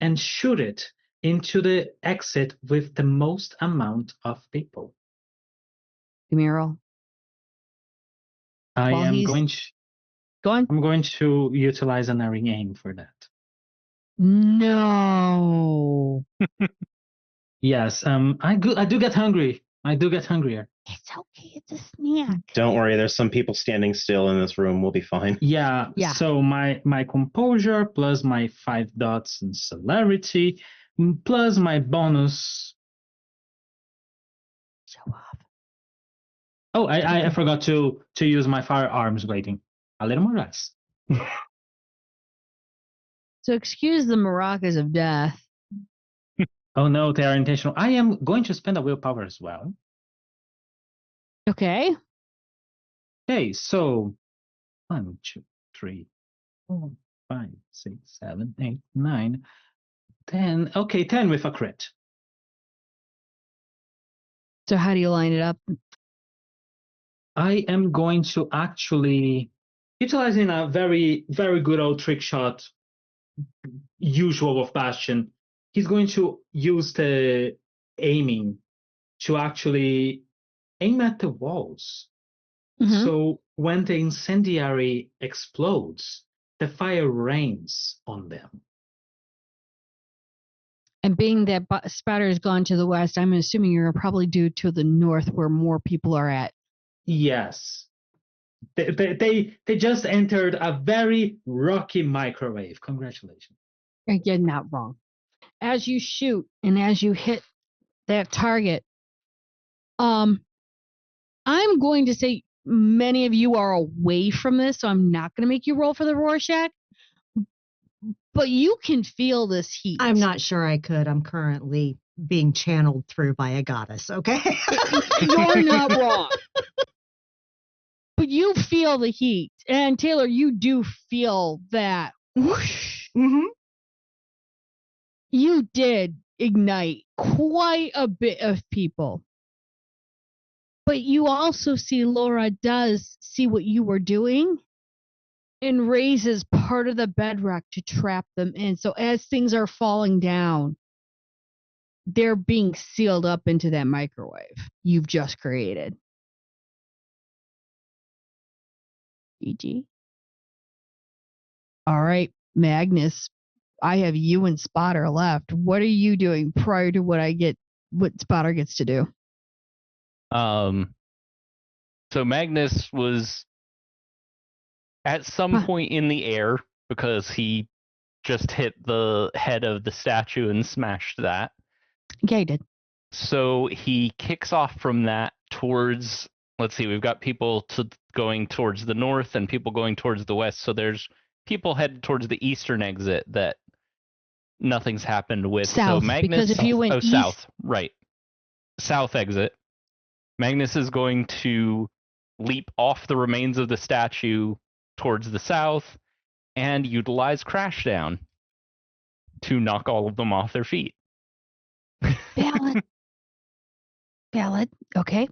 and shoot it into the exit with the most amount of people. Give me a roll. I'm going to utilize an unerring aim for that. No. Yes, I do get hungry. I do get hungrier. It's okay. It's a snack. Don't worry, there's some people standing still in this room. We'll be fine. Yeah. So my composure plus my 5 dots in celerity plus my bonus. Show off. Oh, I forgot to use my firearms rating. A little more less. So excuse the maracas of death. Oh no, they are intentional. I am going to spend a willpower as well. Okay. Okay, so 1, 2, 3, 4, 5, 6, 7, 8, 9, 10. Okay, 10 with a crit. So how do you line it up? I am going to actually, utilizing a very, very good old trick shot, usual of Bastion, he's going to use the aiming to actually aim at the walls. Mhm. So when the incendiary explodes, the fire rains on them. And being that Spatter has gone to the west, I'm assuming you're probably due to the north where more people are at. Yes. They just entered a very rocky microwave. Congratulations. You're not wrong. As you shoot and as you hit that target, I'm going to say many of you are away from this, so I'm not going to make you roll for the Rorschach. But you can feel this heat. I'm not sure I could. I'm currently being channeled through by a goddess, okay? You're not wrong. But you feel the heat. And Taylor, you do feel that whoosh. Mm-hmm. You did ignite quite a bit of people. But you also see Laura does see what you were doing and raises part of the bedrock to trap them in. So as things are falling down, they're being sealed up into that microwave you've just created. GG. All right, Magnus, I have you and Spotter left. What are you doing prior to what Spotter gets to do? So Magnus was at some point in the air because he just hit the head of the statue and smashed that. Yeah, he did. So he kicks off from that towards, let's see, we've got people going towards the north and people going towards the west. So there's people headed towards the eastern exit that nothing's happened with. South, so Magnus, because if you went east, south, right. South exit. Magnus is going to leap off the remains of the statue towards the south and utilize Crashdown to knock all of them off their feet. Valid. Valid. Okay.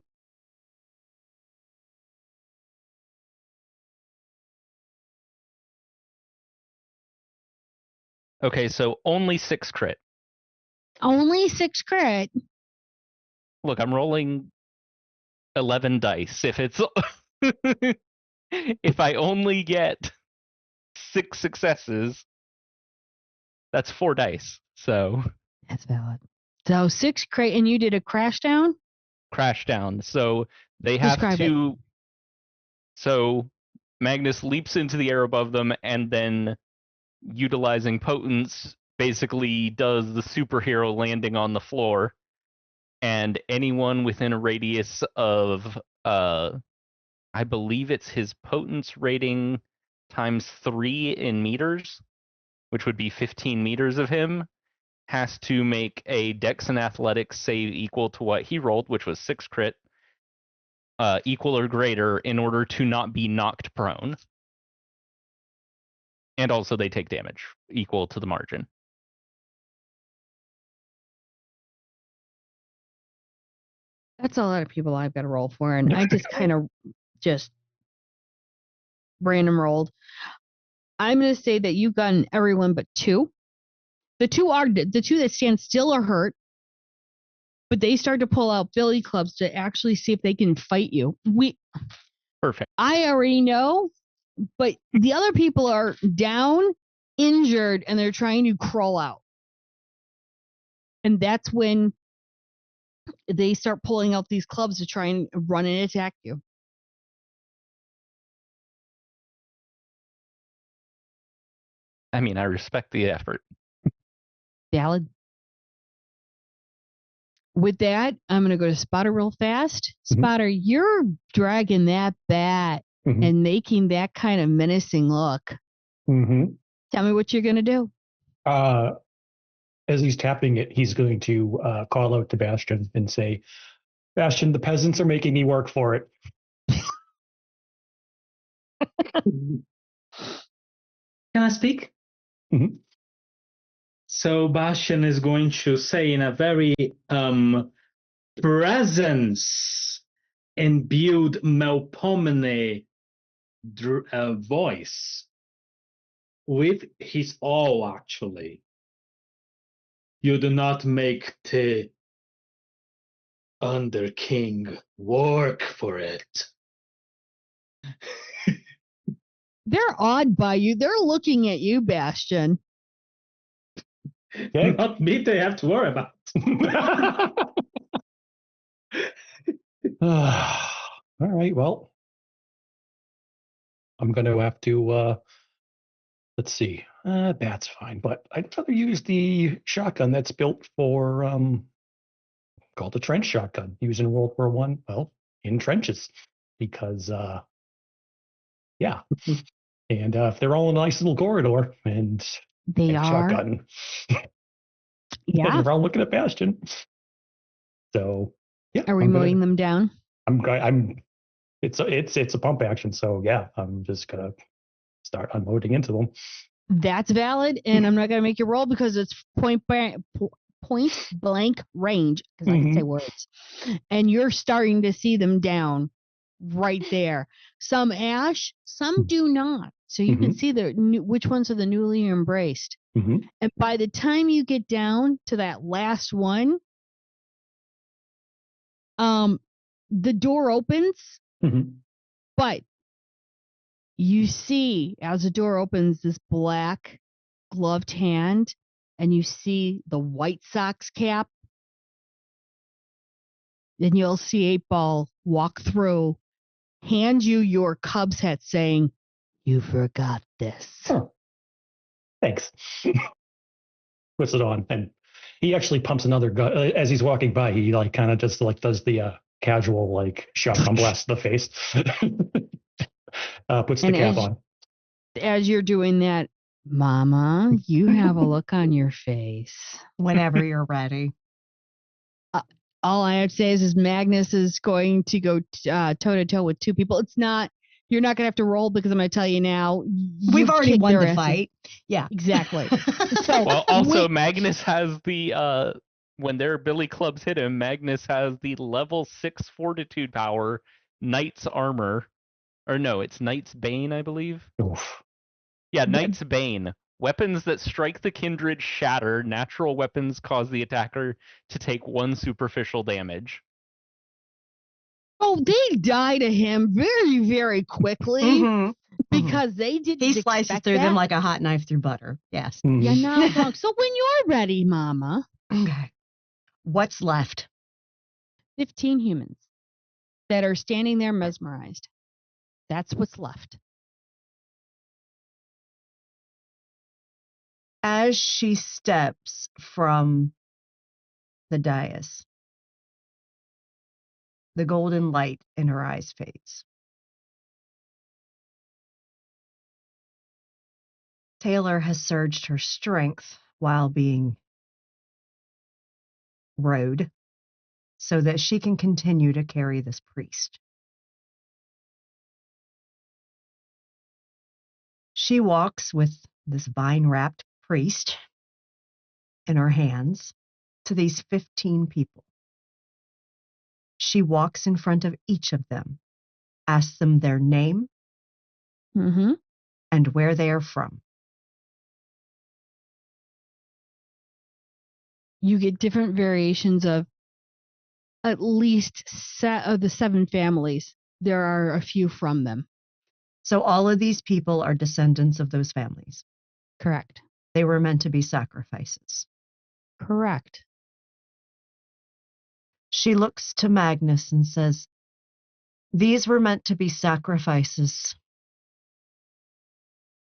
Okay, so only 6 crit. Only 6 crit. Look, I'm rolling 11 dice. If it's if I only get 6 successes, that's 4 dice. So that's valid. So 6 crit, and you did a Crashdown? Crashdown. So they have Describe to. it. So Magnus leaps into the air above them and then, utilizing Potence, basically does the superhero landing on the floor, and anyone within a radius of I believe it's his Potence rating times 3 in meters, which would be 15 meters of him, has to make a Dex and Athletics save equal to what he rolled, which was 6 crit, equal or greater, in order to not be knocked prone. And also they take damage equal to the margin. That's a lot of people I've got to roll for, and I just kind of just random rolled. I'm going to say that you've gotten everyone but 2. The 2 that stand still are hurt, but they start to pull out billy clubs to actually see if they can fight you. Perfect. I already know, but the other people are down, injured, and they're trying to crawl out. And that's when they start pulling out these clubs to try and run and attack you. I mean, I respect the effort. Valid. With that, I'm going to go to Spotter real fast. Spotter, you're dragging that bat and making that kind of menacing look. Tell me what you're going to do. As he's tapping it, he's going to call out to Bastion and say, Bastion, the peasants are making me work for it. Can I speak? So Bastion is going to say in a very presence-imbued Melpomene voice, with his all actually. You do not make the Under King work for it. They're awed by you. They're looking at you, Bastion. Okay. Not me they have to worry about. All right, well, I'm going to have to, let's see, that's fine, but I'd rather use the shotgun that's built for, called the trench shotgun, used in World War I, well, in trenches, because, yeah, and if they're all in a nice little corridor, and they are shotgun, yeah, we're all looking at Bastion. So, yeah, are we mowing them down? It's a pump action, so yeah, I'm just gonna start unloading into them. That's valid, and I'm not gonna make you roll because it's point blank range, because I can say words, and you're starting to see them down right there. Some ash, some do not. So you can see which ones are the newly embraced. And by the time you get down to that last one, the door opens, but you see as the door opens this black gloved hand, and you see the White Sox cap. Then you'll see 8-Ball walk through, hand you your Cubs hat saying, "You forgot this." Oh, thanks. Puts it on, and he actually pumps another gun as he's walking by. He like kind of just like does the casual like shotgun blast to the face. Puts the cap on. As you're doing that, Mama, you have a look on your face. Whenever you're ready. All I have to say is Magnus is going to go toe-to-toe with two people. You're not going to have to roll, because I'm going to tell you now. We've already won the fight. Yeah. Exactly. So, well, also, Magnus has the, when their billy clubs hit him, Magnus has the level 6 fortitude power, Knight's Armor. Or no, it's Knight's Bane, I believe. Oof. Yeah, Knight's Bane. Weapons that strike the kindred shatter. Natural weapons cause the attacker to take 1 superficial damage. Oh, they die to him very, very quickly because they didn't. He slices through them like a hot knife through butter. Yes. You're not wrong. So when you're ready, Mama. Okay. What's left? 15 humans that are standing there mesmerized. That's what's left. As she steps from the dais, the golden light in her eyes fades. Taylor has surged her strength while being rode so that she can continue to carry this priest. She walks with this vine-wrapped priest in her hands to these 15 people. She walks in front of each of them, asks them their name and where they are from. You get different variations of at least of the 7 families. There are a few from them. So all of these people are descendants of those families. Correct. They were meant to be sacrifices. Correct. She looks to Magnus and says, "These were meant to be sacrifices.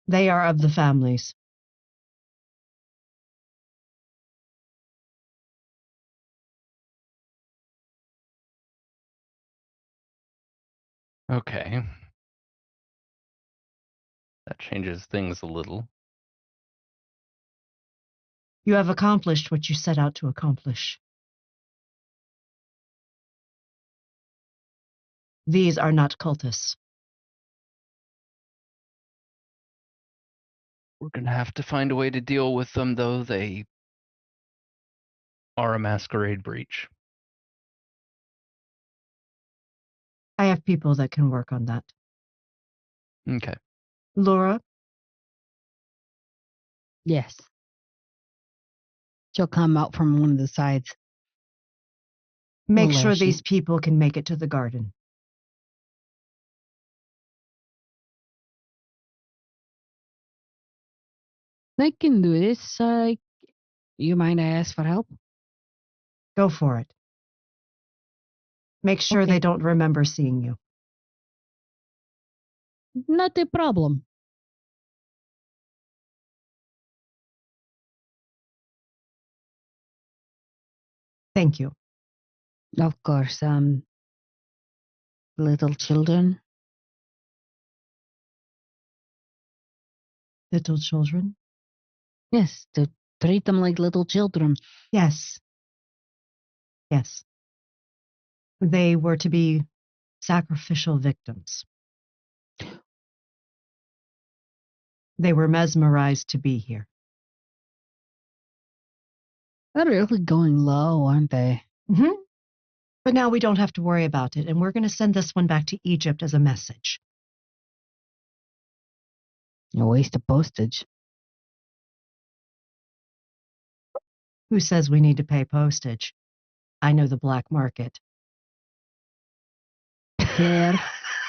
They are of the families." Okay. That changes things a little. You have accomplished what you set out to accomplish. These are not cultists. We're going to have to find a way to deal with them, though. They are a masquerade breach. I have people that can work on that. Okay. Laura, Yes. She'll come out from one of the sides. make Well, sure Ashley. these people can make it to the garden. I can do this. You mind I ask for help? Go for it. Make sure Okay. they don't remember seeing you. Not a problem. Thank you. Of course. Little children. Little children? Yes, to treat them like little children. Yes. Yes. They were to be sacrificial victims. They were mesmerized to be here. They're really going low, aren't they? Mm-hmm. But now we don't have to worry about it, and we're going to send this one back to Egypt as a message. A waste of postage. Who says we need to pay postage? I know the black market. Claire.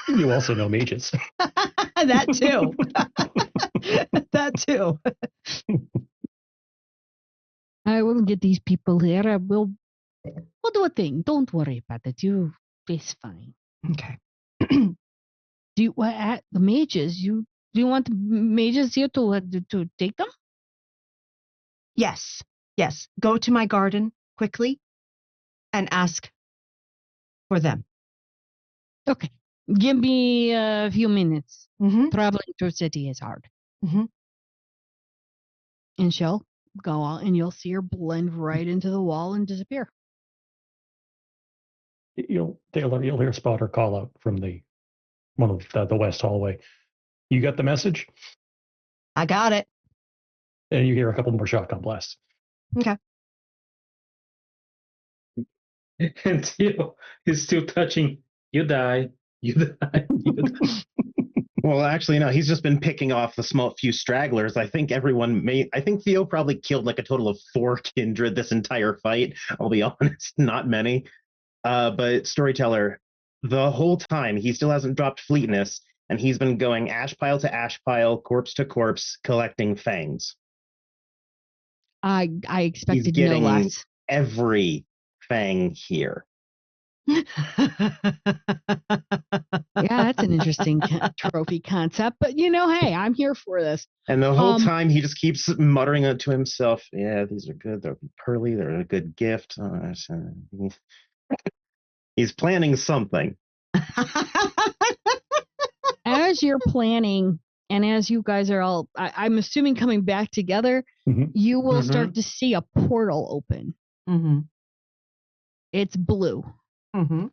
You also know mages. That too. That too. I will get these people here. We'll do a thing. Don't worry about it. It's fine. Okay. Do you at the mages? Do you want the mages here to take them? Yes. Yes. Go to my garden quickly and ask for them. Okay. Give me a few minutes. Mm-hmm. Traveling through city is hard. Mm-hmm. And she'll go on, and you'll see her blend right into the wall and disappear. Taylor, you'll hear Spotter call out from one of the west hallway. You got the message? I got it. And you hear a couple more shotgun blasts. Okay. And Theo is still touching. You die. You die. You die. Well, actually, no. He's just been picking off the few stragglers. I think Theo probably killed like a total of 4 kindred this entire fight. I'll be honest, not many. But Storyteller, the whole time he still hasn't dropped fleetness, and he's been going ash pile to ash pile, corpse to corpse, collecting fangs. I expected He's getting no less. every fang here. Yeah, that's an interesting trophy concept. But hey, I'm here for this. And the whole time he just keeps muttering it to himself. Yeah, these are good. They're pearly. They're a good gift. He's planning something. As you're planning, and as you guys are all, I'm assuming, coming back together, you will start to see a portal open. Mm-hmm. It's blue. Mm-hmm.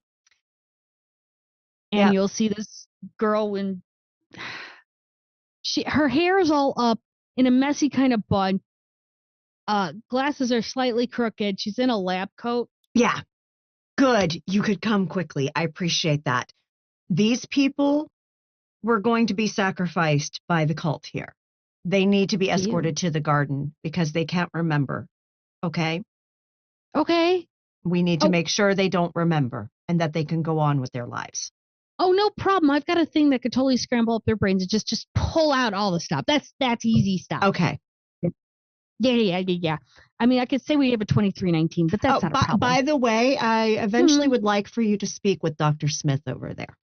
And you'll see this girl in her hair is all up in a messy kind of bun. Glasses are slightly crooked. She's in a lab coat. Yeah. Good. You could come quickly. I appreciate that. These people were going to be sacrificed by the cult here. They need to be escorted to the garden because they can't remember. Okay? Okay. We need to make sure they don't remember and that they can go on with their lives. Oh, no problem. I've got a thing that could totally scramble up their brains and just pull out all the stuff. That's easy stuff. Okay. Yeah. I mean, I could say we have a 2319, but that's not a problem. By the way, I eventually would like for you to speak with Dr. Smith over there.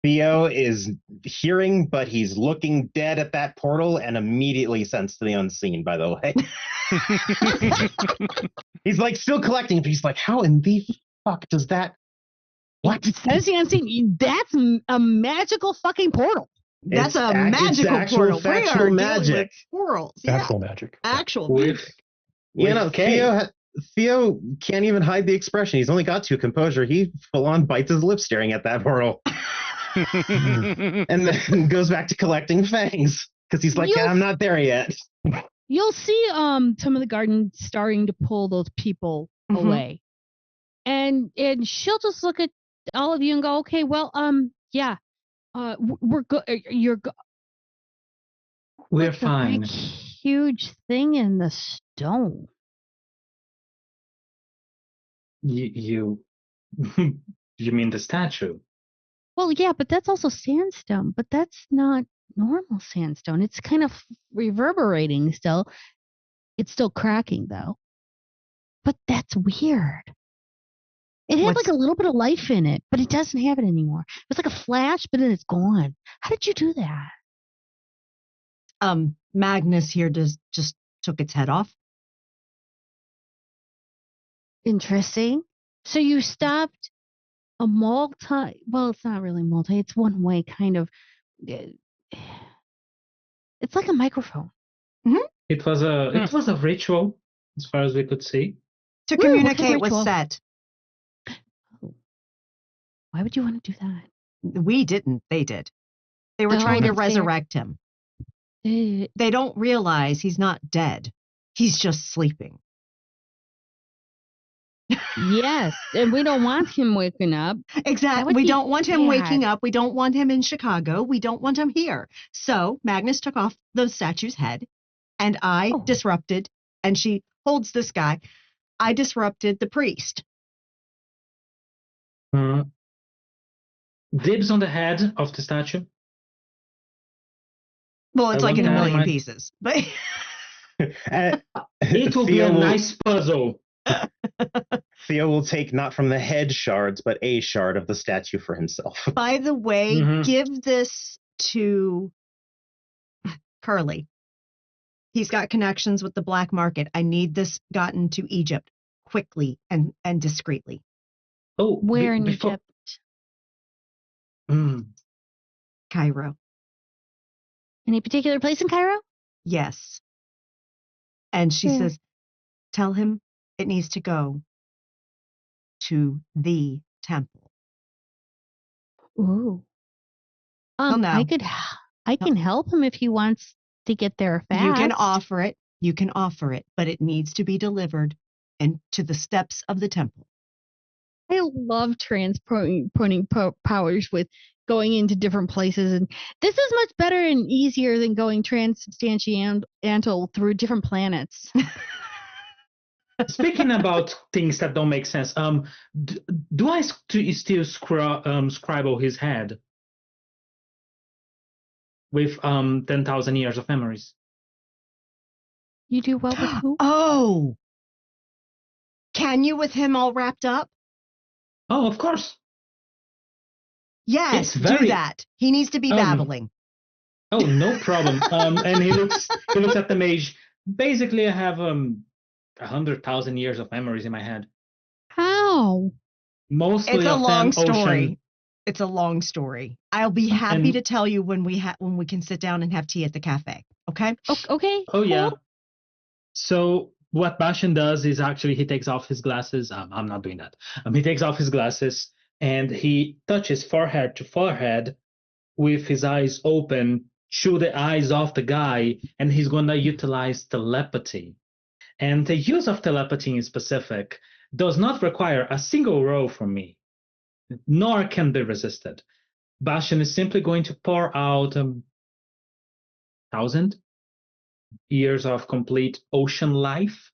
Theo is hearing, but he's looking dead at that portal and immediately sends to the unseen, by the way. He's like still collecting, but he's like, how in the fuck does that? What? Says the unseen. That's a magical fucking portal. That's It's a it's magical actual portal. We factual are magic. dealing with portals. Actual magic. Actual With, magic. You know, with K. Theo can't even hide the expression. He's only got 2 composure. He full on bites his lip staring at that portal. And then goes back to collecting fangs because he's like, yeah, I'm not there yet. You'll see some of the garden starting to pull those people away, and she'll just look at all of you and go, okay, well, yeah, we're good. We're Like fine. The big, huge thing in the stone. You you mean the statue? Well, yeah, but that's also sandstone. But that's not normal sandstone. It's kind of reverberating still. It's still cracking though. But that's weird. It had like a little bit of life in it, but it doesn't have it anymore. It's like a flash, but then it's gone. How did you do that? Magnus here just took its head off. Interesting. So you stopped a well, it's not really multi, it's one way kind of. It's like a microphone. It was a ritual, as far as we could see. To communicate with Set. Why would you want to do that? We didn't. They did. They were trying to resurrect him. They don't realize he's not dead. He's just sleeping. Yes, and we don't want him waking up. Exactly. We don't want him waking up. We don't want him in Chicago. We don't want him here. So Magnus took off the statue's head, and I disrupted, and she holds this guy. I disrupted the priest. Dibs on the head of the statue. Well, it's like in a million pieces, but it will be a nice puzzle. Theo will take not from the head shards, but a shard of the statue for himself. By the way, give this to Curly. He's got connections with the black market. I need this gotten to Egypt quickly and discreetly. Oh, where in Egypt? Cairo. Any particular place in Cairo? Yes. And she says, tell him it needs to go to the temple. Ooh. No. I can help him if he wants to get there fast. You can offer it, but it needs to be delivered and to the steps of the temple. I love transporting powers with going into different places, and this is much better and easier than going transubstantial through different planets. Speaking about things that don't make sense, do I still scribble his head with 10,000 years of memories? You do what with who? Oh, can you with him all wrapped up? Oh, of course. Yes, do that. He needs to be babbling. Oh, no problem. And he looks at the mage. Basically, I have 100,000 years of memories in my head. How? Mostly it's a long story. Ocean. It's a long story. I'll be happy to tell you when we can sit down and have tea at the cafe. Okay? Okay. Oh, yeah. So what Bashan does is actually he takes off his glasses. I'm not doing that. He takes off his glasses and he touches forehead to forehead with his eyes open to the eyes of the guy, and he's going to utilize telepathy. And the use of telepathy in specific does not require a single roll from me, nor can be resisted. Bashan is simply going to pour out 1,000 years of complete ocean life.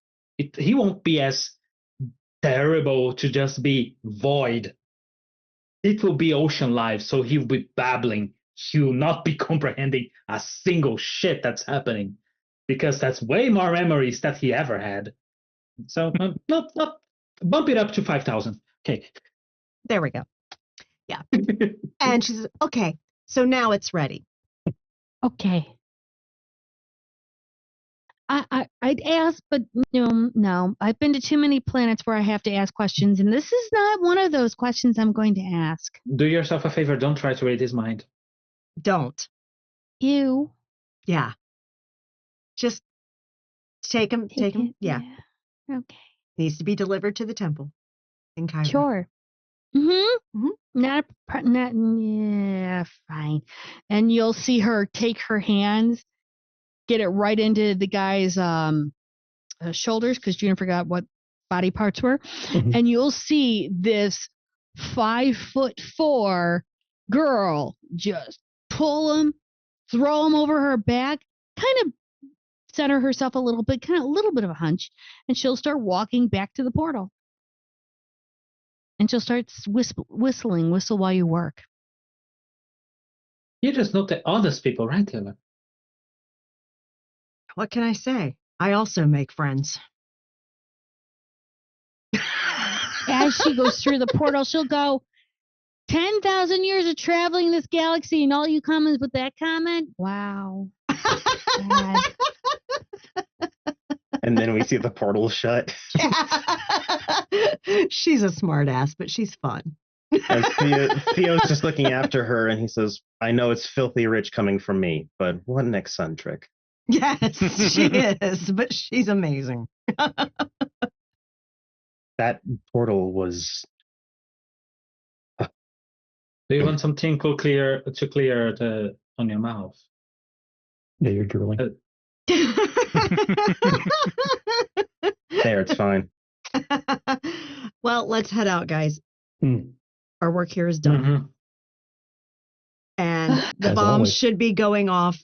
He won't be as terrible to just be void. It will be ocean life, so he'll be babbling. He'll not be comprehending a single shit that's happening. because that's way more memories that he ever had. So, no, bump it up to 5,000. Okay. There we go. Yeah. And she says, okay, so now it's ready. Okay. I'd ask, but no. I've been to too many planets where I have to ask questions, and this is not one of those questions I'm going to ask. Do yourself a favor. Don't try to read his mind. Don't. You. Yeah. Just take him. Yeah. Okay. Needs to be delivered to the temple in Cairo. Sure. Not yeah, fine. And you'll see her take her hands, get it right into the guy's shoulders, because Juna forgot what body parts were. And you'll see this 5'4" girl just pull him, throw him over her back, kind of center herself a little bit, kind of a little bit of a hunch, and she'll start walking back to the portal. And she'll start whistling, whistle while you work. You just know the oddest people, right, Taylor? What can I say? I also make friends. As she goes through the portal, she'll go, 10,000 years of traveling this galaxy, and all you comments with that comment? Wow. And then we see the portal shut. She's a smart ass, but she's fun. And Theo's just looking after her, and he says, I know it's filthy rich coming from me, but what an eccentric. Yes, she is, but she's amazing. That portal was... Do you want some tinkle clear on your mouth? Yeah, you're drooling. There, it's fine. Well, let's head out, guys. Mm. Our work here is done. And the As bombs always. should be going off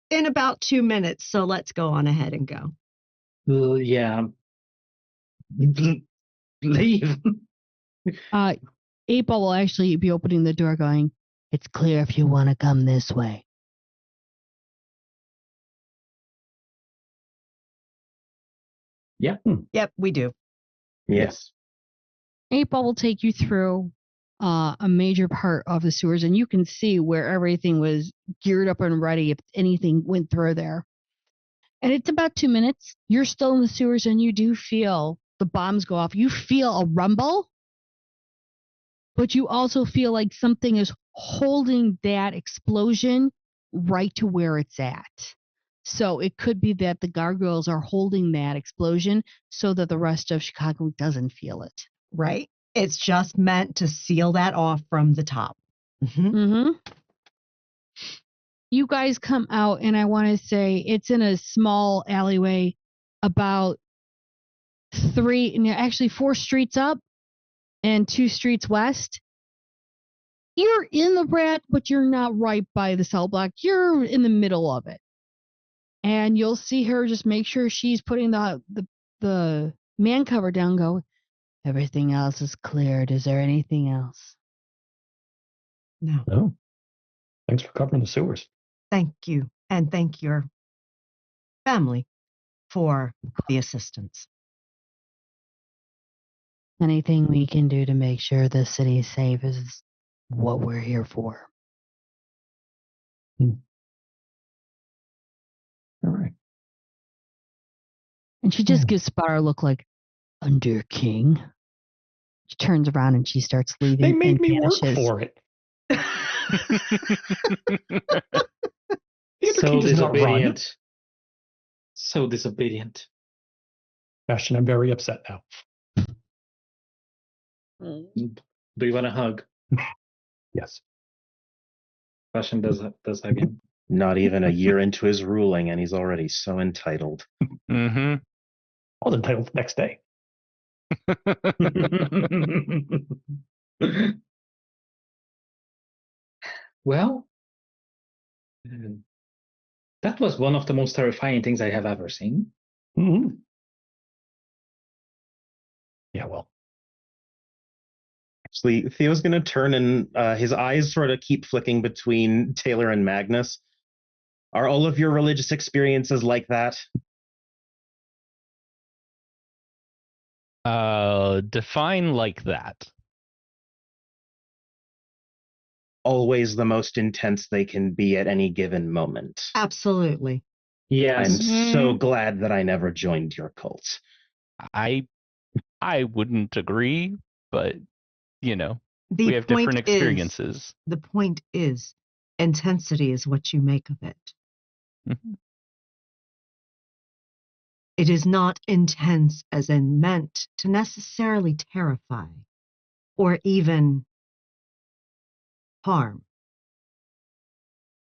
in about 2 minutes, so let's go on ahead and go. Yeah. Leave. April will actually be opening the door going, it's clear if you want to come this way. Yeah. Yep, we do. Yes. April will take you through a major part of the sewers, and you can see where everything was geared up and ready if anything went through there. And it's about 2 minutes. You're still in the sewers, and you do feel the bombs go off. You feel a rumble, but you also feel like something is holding that explosion right to where it's at. So it could be that the gargoyles are holding that explosion so that the rest of Chicago doesn't feel it. Right. It's just meant to seal that off from the top. You guys come out, and I want to say it's in a small alleyway about 4 streets up and 2 streets west. You're in the rat, but you're not right by the cell block. You're in the middle of it. And you'll see her just make sure she's putting the man cover down, go, everything else is cleared. Is there anything else? No. No. Thanks for covering the sewers. Thank you. And thank your family for the assistance. Anything we can do to make sure the city's safe is what we're here for. All right. And she just gives Spar a look like, under King. She turns around and she starts leaving. They made and me work vanishes. for it. So disobedient. So disobedient. Bastion, I'm very upset now. Do you want a hug? Yes. Bastion does hugging. Not even a year into his ruling, and he's already so entitled. Mm-hmm. I was entitled the next day. Well, that was one of the most terrifying things I have ever seen. Mm-hmm. Yeah, well. Actually, Theo's going to turn and his eyes sort of keep flicking between Taylor and Magnus. Are all of your religious experiences like that? Define like that. Always the most intense they can be at any given moment. Absolutely. Yes. I'm so glad that I never joined your cult. I wouldn't agree, but we have The different point is, experiences. the point is, intensity is what you make of it. Mhm. It is not intense as in meant to necessarily terrify or even harm.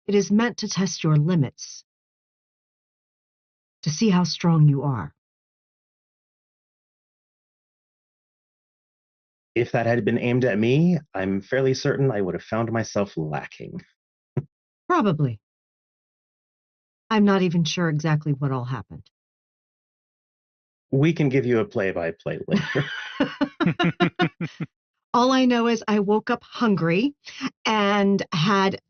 It is meant to test your limits, to see how strong you are. If that had been aimed at me, I'm fairly certain I would have found myself lacking. Probably. I'm not even sure exactly what all happened. We can give you a play-by-play later. All I know is I woke up hungry and had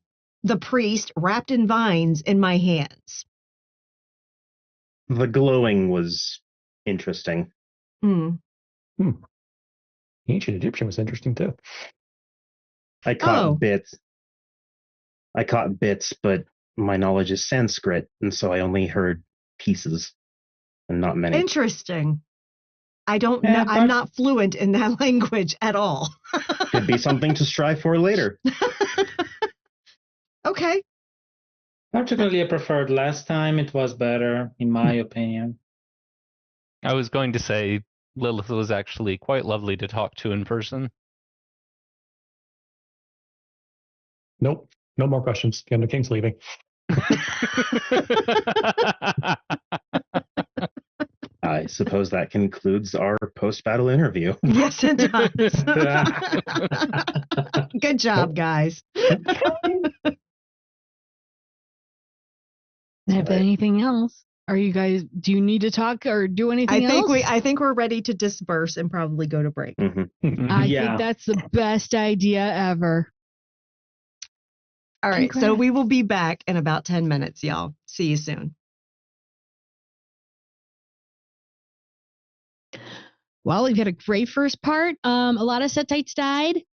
the priest wrapped in vines in my hands. The glowing was interesting. Hmm. Ancient Egyptian was interesting too. I caught Oh. bits, but my knowledge is Sanskrit, and so I only heard pieces and not many. Interesting. I don't know. Yeah, I'm but- not fluent in that language at all. Could be something to strive for later. Okay. Particularly, I preferred last time. It was better, in my opinion. I was going to say Lilith was actually quite lovely to talk to in person. Nope. No more questions. The king's leaving. I suppose that concludes our post-battle interview. Yes, it does. Good job, guys. Have anything else? Are you guys? Do you need to talk or do anything else? I think we're ready to disperse and probably go to break. Mm-hmm. I Yeah. think that's the best idea ever. All right, so Congrats. we will be back in about 10 minutes, y'all. See you soon. Well, we've had a great first part. A lot of Setites died.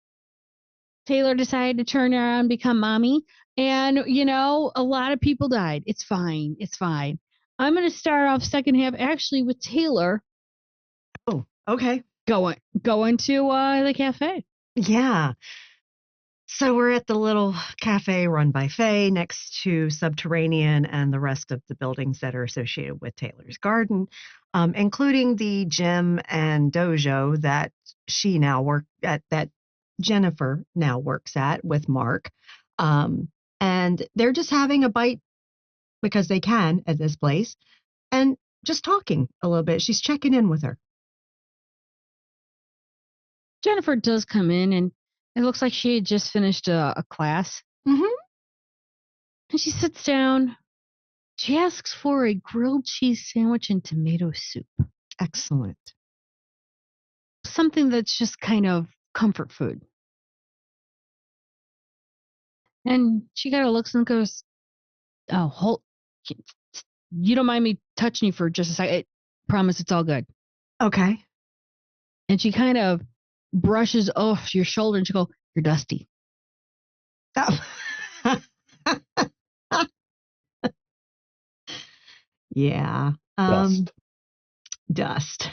Taylor decided to turn around and become mommy. And, a lot of people died. It's fine. It's fine. I'm going to start off second half actually with Taylor Oh, okay. going to the cafe. Yeah. So we're at the little cafe run by Faye next to Subterranean and the rest of the buildings that are associated with Taylor's Garden, including the gym and dojo that she now work at, that Jennifer now works at with Mark. And they're just having a bite because they can at this place and just talking a little bit. She's checking in with her. Jennifer does come in, and it looks like she had just finished a class. Mm-hmm. And she sits down. She asks for a grilled cheese sandwich and tomato soup. Excellent. Something that's just kind of comfort food. And she kind of looks and goes, "Oh, you don't mind me touching you for just a second? Promise it's all good." Okay. And she kind of brushes off your shoulder and she goes, "You're dusty." Oh. Yeah. Dust.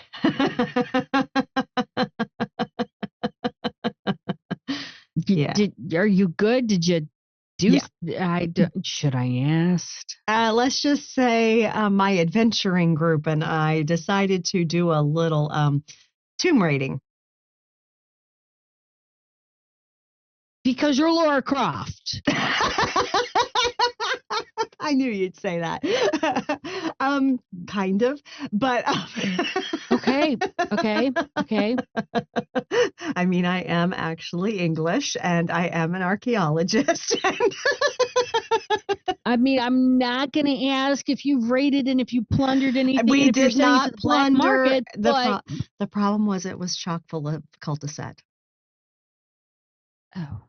Yeah. Are you good? Did you do? Yeah. Should I ask? Let's just say my adventuring group and I decided to do a little tomb raiding. Because you're Laura Croft. I knew you'd say that. Kind of, but Okay. I mean, I am actually English, and I am an archaeologist. I mean, I'm not going to ask if you've raided and if you plundered anything. We and if you're did selling to not the black plunder. market, but The problem was it was chock full of cultiset, oh,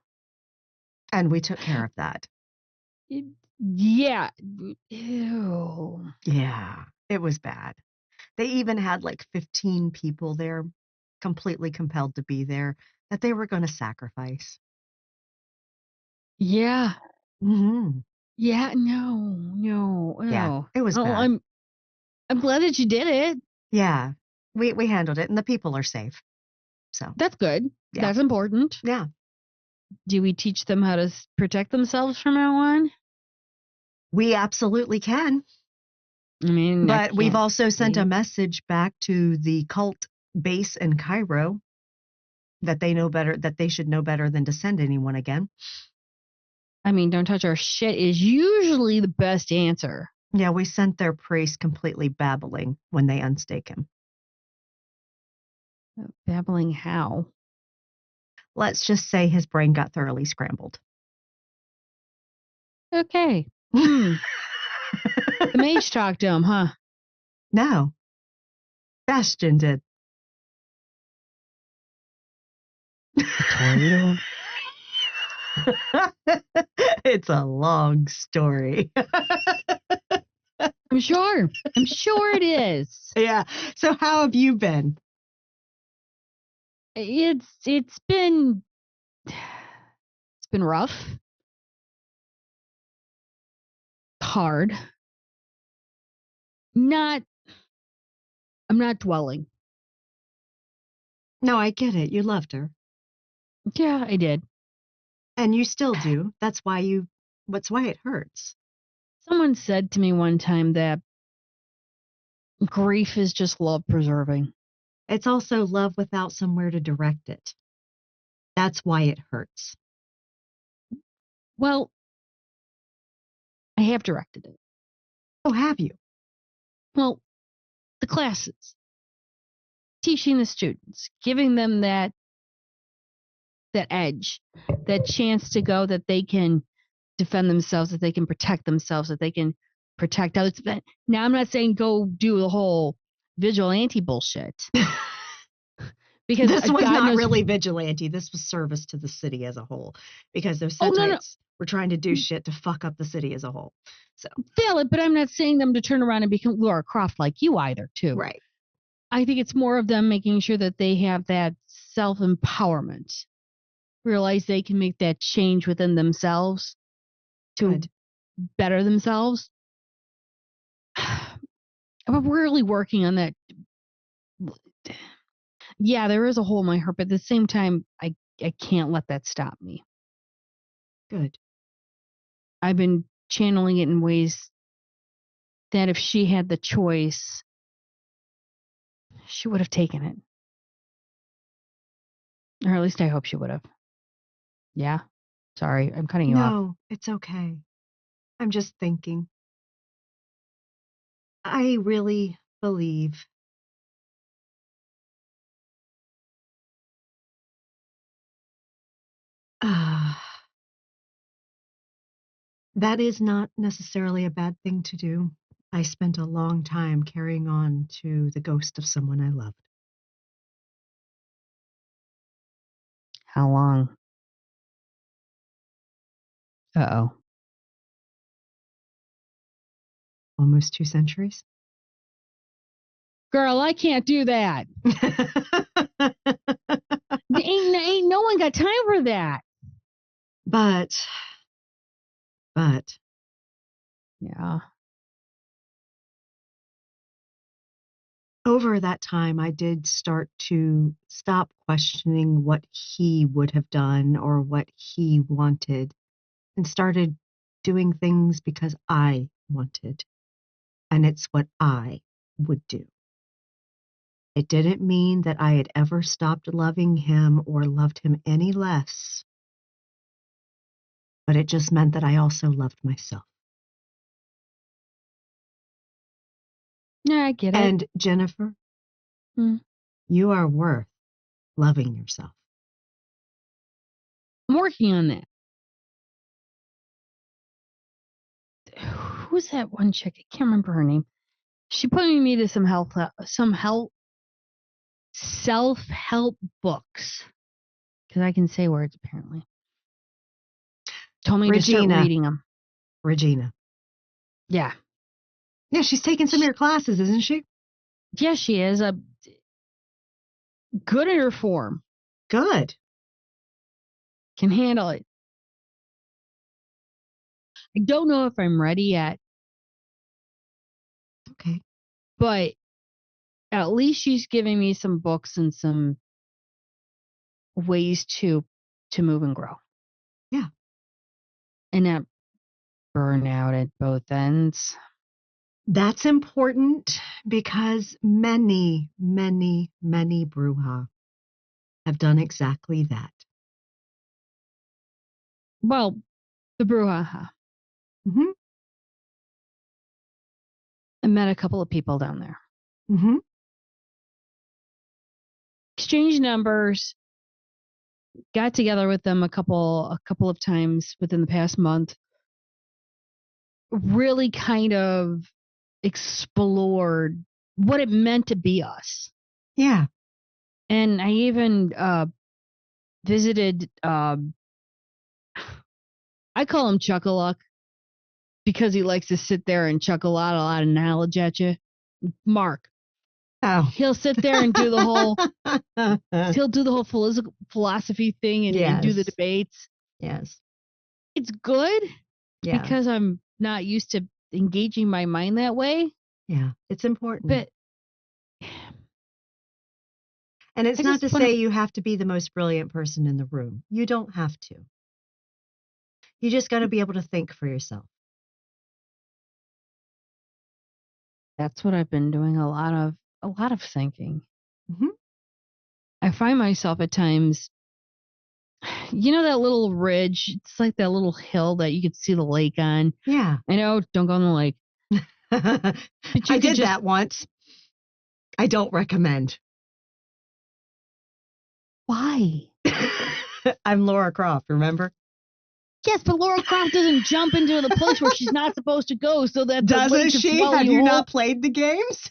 and we took care of that. Yeah. Ew. Yeah, it was bad. They even had like 15 people there, completely compelled to be there, that they were going to sacrifice. Yeah. Mm-hmm. Yeah. No. Yeah, Oh. it was Well, bad. I'm glad that you did it. Yeah, we handled it, and the people are safe. So That's good. Yeah. That's important. yeah, Do we teach them how to protect themselves from now on? we absolutely can. I mean, I But we've can't also sent a see. message back to the cult base in Cairo that they know better, that they should know better than to send anyone again. I mean, don't touch our shit is usually the best answer. Yeah, we sent their priest completely babbling when they unstake him. Babbling how? Let's just say his brain got thoroughly scrambled. Okay. The mage talked to him, huh? No, Bastion did. Tornado? It's a long story. I'm sure. I'm sure it is. Yeah. So how have you been? It's been rough. Hard. I'm not dwelling. No, I get it. You loved her. Yeah, I did. And you still do. That's why it hurts. Someone said to me one time that grief is just love preserving. It's also love without somewhere to direct it. That's why it hurts. Well, I have directed it. Oh, have you? Well, the classes. Teaching the students, giving them that edge, that chance to go that they can defend themselves, that they can protect themselves, that they can protect others. Now, I'm not saying go do the whole vigilante bullshit. Because This was God not knows, really vigilante. This was service to the city as a whole. Because those Oh, no. Setites were trying to do shit to fuck up the city as a whole. So Valid, but I'm not saying them to turn around and become Laura Croft like you either, too. right. I think it's more of them making sure that they have that self-empowerment. Realize they can make that change within themselves to Good. better themselves. I'm really working on that. Yeah, there is a hole in my heart, but at the same time, I can't let that stop me. Good. I've been channeling it in ways that if she had the choice, she would have taken it. Or at least I hope she would have. Yeah. Sorry, I'm cutting you off. No, it's okay. I'm just thinking. I really believe that is not necessarily a bad thing to do. I spent a long time carrying on to the ghost of someone I loved. How long? Uh-oh. Almost 2 centuries. Girl, I can't do that. Ain't no one got time for that. But Yeah. over that time, I did start to stop questioning what he would have done or what he wanted and started doing things because I wanted. And it's what I would do. It didn't mean that I had ever stopped loving him or loved him any less, but it just meant that I also loved myself. Yeah, I get it. And Jennifer, you are worth loving yourself. I'm working on that. Who's that one chick? I can't remember her name. She put me to some self-help books. Because I can say words, apparently. Told me to start Regina. reading them. Regina. Yeah. Yeah, she's taking some of your classes, isn't she? Yeah, she is. Good at her form. Good. Can handle it. I don't know if I'm ready yet, Okay. but at least she's giving me some books and some ways to move and grow. Yeah. And not burn out at both ends. That's important because many, many, many Bruja have done exactly that. Well, the brouhaha. Mm-hmm. I met a couple of people down there. Mm-hmm. Exchanged numbers. Got together with them a couple of times within the past month. Really kind of explored what it meant to be us. Yeah. And I even visited. I call him Chuck-a-Luck because he likes to sit there and chuckle out a lot of knowledge at you. Mark. Oh. He'll sit there and do the whole. He'll do the whole philosophy thing and do the debates. Yes. It's good because I'm not used to engaging my mind that way. Yeah, it's important. But and it's not to say you have to be the most brilliant person in the room. You don't have to. You just got to be able to think for yourself. That's what I've been doing a lot of thinking. Mm-hmm. I find myself at times, you know, that little ridge. It's like that little hill that you could see the lake on. Yeah. I know. Don't go on the lake. I did that once. I don't recommend. Why? I'm Laura Croft, remember? Yes, but Laura Croft doesn't jump into the place where she's not supposed to go so that doesn't she? Have you not played the games?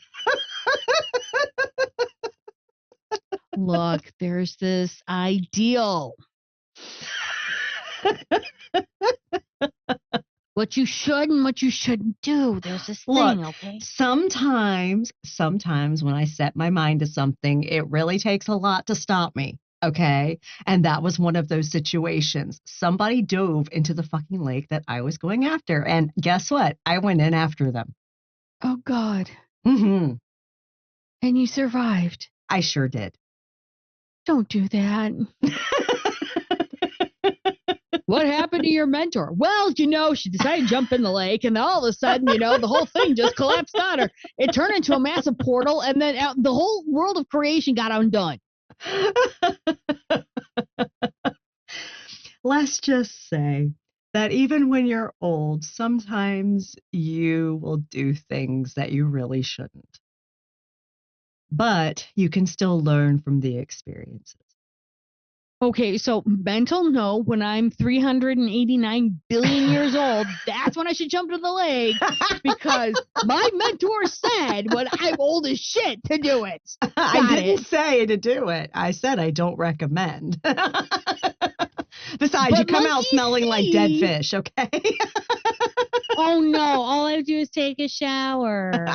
Look, there's this ideal. What you should and what you shouldn't do. There's this thing, okay? Sometimes when I set my mind to something, it really takes a lot to stop me. Okay. And that was one of those situations. Somebody dove into the fucking lake that I was going after. And guess what? I went in after them. Oh, God. Mm-hmm. And you survived. I sure did. Don't do that. What happened to your mentor? Well, you know, she decided to jump in the lake, and all of a sudden, you know, the whole thing just collapsed on her. It turned into a massive portal, and then the whole world of creation got undone. Let's just say that even when you're old, sometimes you will do things that you really shouldn't. But you can still learn from the experiences. Okay, so mental no, when I'm 389 billion years old, that's when I should jump into the lake because my mentor said when I'm old as shit to do it. I didn't say to do it. I said I don't recommend. Besides, you come out smelling like dead fish, okay? Oh, no. All I do is take a shower.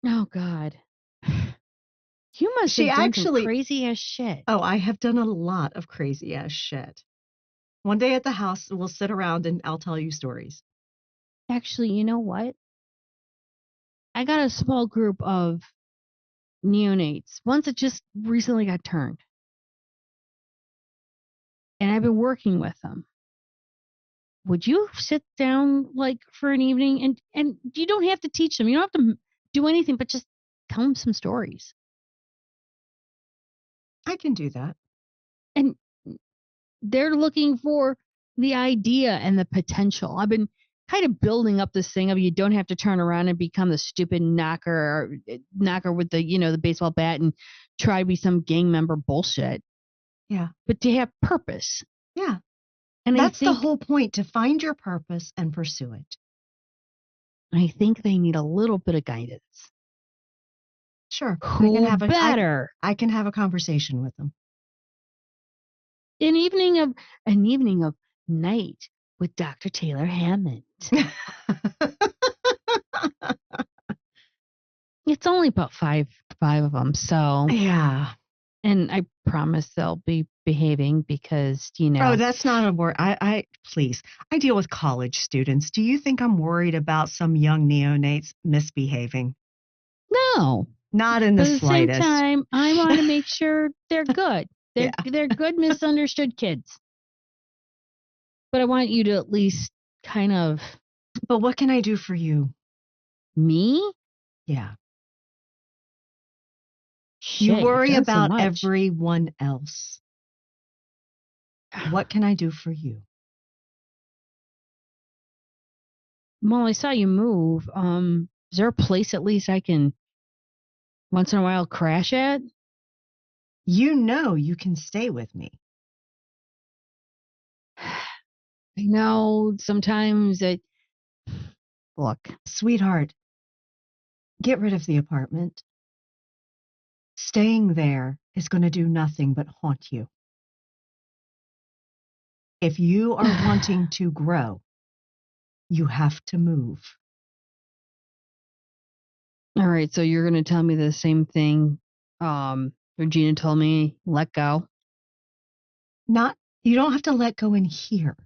Oh, God. You must have done some crazy ass shit. Oh, I have done a lot of crazy ass shit. One day at the house, we'll sit around and I'll tell you stories. Actually, you know what? I got a small group of neonates, ones that just recently got turned. And I've been working with them. Would you sit down like for an evening and you don't have to teach them. You don't have to do anything, but just tell them some stories. I can do that. And they're looking for the idea and the potential. I've been kind of building up this thing of you don't have to turn around and become the stupid knocker with the, you know, the baseball bat and try to be some gang member bullshit. Yeah. But to have purpose. Yeah. And that's the whole point, to find your purpose and pursue it. I think they need a little bit of guidance. Sure. Who better? I can have a conversation with them. An evening of Night with Dr. Taylor Hammond. It's only about five of them, so Yeah. and I promise they'll be behaving because Oh, that's not a word. Please. I deal with college students. Do you think I'm worried about some young neonates misbehaving? no. Not in But the at the same slightest. time, I want to make sure they're good. They're Yeah. they're good misunderstood kids. But I want you to at least kind of But what can I do for you? me? Yeah. Shit, You you've worry done so about much. everyone else. What can I do for you? Well, I saw you move. Is there a place at least I can once in a while crash at? You know you can stay with me. I know sometimes look. Sweetheart, get rid of the apartment. Staying there is going to do nothing but haunt you. If you are wanting to grow, you have to move. All right, so you're going to tell me the same thing Regina told me, let go. You don't have to let go in here.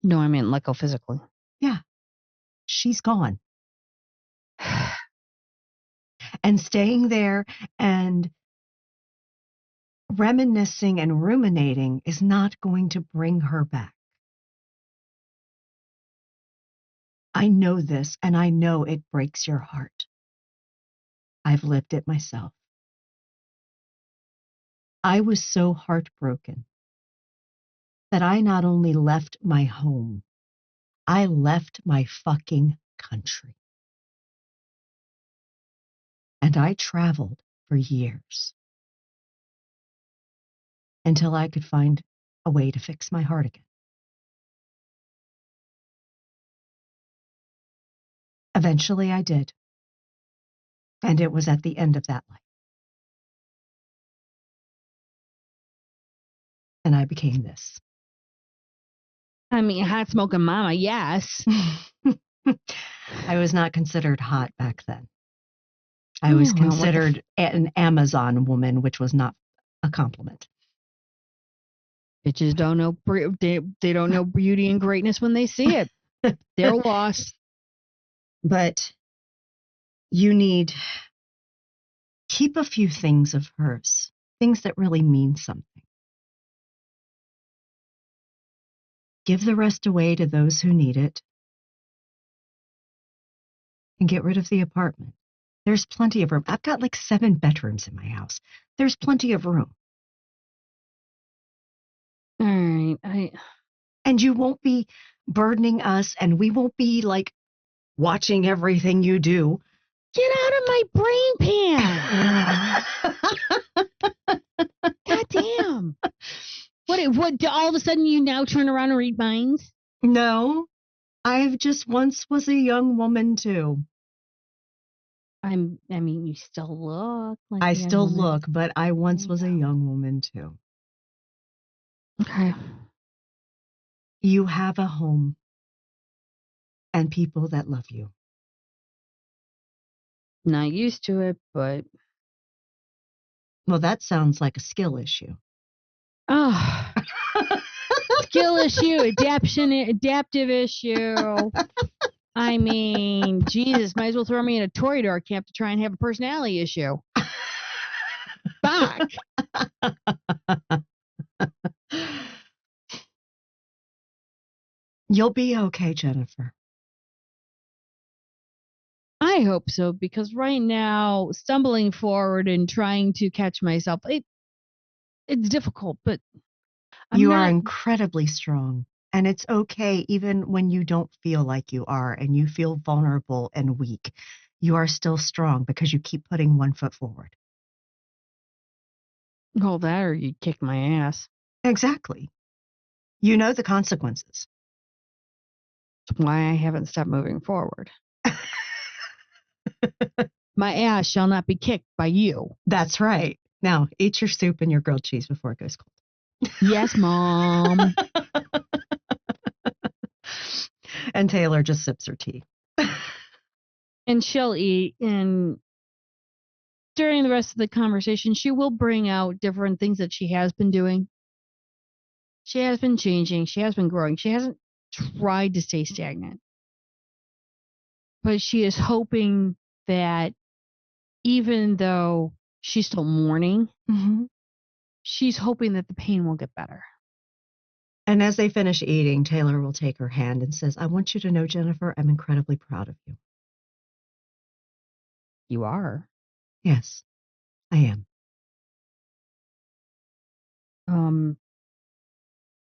No, I mean let go physically. Yeah. She's gone. And staying there and reminiscing and ruminating is not going to bring her back. I know this, and I know it breaks your heart. I've lived it myself. I was so heartbroken that I not only left my home, I left my fucking country. And I traveled for years until I could find a way to fix my heart again. Eventually I did. And it was at the end of that life. And I became this. I mean, hot smoking mama, yes. I was not considered hot back then. I was considered an Amazon woman, which was not a compliment. Bitches don't know they don't know beauty and greatness when they see it. They're lost. But keep a few things of hers, things that really mean something. Give the rest away to those who need it. And get rid of the apartment. There's plenty of room. I've got like 7 bedrooms in my house. There's plenty of room. All right. And you won't be burdening us, and we won't be like watching everything you do. Get out of my brain pan. God damn. What all of a sudden you now turn around and read minds? No. I've just once was a young woman too. I mean, you still look like I still look, but I once was a young woman too. Okay. You have a home and people that love you. Not used to it, but well, that sounds like a skill issue. Oh. Skill issue, adaptive issue. I mean, Jesus, might as well throw me in a Toreador camp to try and have a personality issue. Fuck. You'll be okay, Jennifer. I hope so, because right now, stumbling forward and trying to catch myself, it's difficult, but you are incredibly strong. And it's okay even when you don't feel like you are and you feel vulnerable and weak. You are still strong because you keep putting one foot forward. Oh, that or you kick my ass. Exactly. You know the consequences. That's why I haven't stopped moving forward. My ass shall not be kicked by you. That's right. Now, eat your soup and your grilled cheese before it goes cold. Yes, Mom. And Taylor just sips her tea. And she'll eat, and during the rest of the conversation, she will bring out different things that she has been doing. She has been changing. She has been growing. She hasn't tried to stay stagnant. But she is hoping that even though she's still mourning, she's hoping that the pain will get better. And as they finish eating, Taylor will take her hand and says, I want you to know, Jennifer, I'm incredibly proud of you. You are? Yes, I am.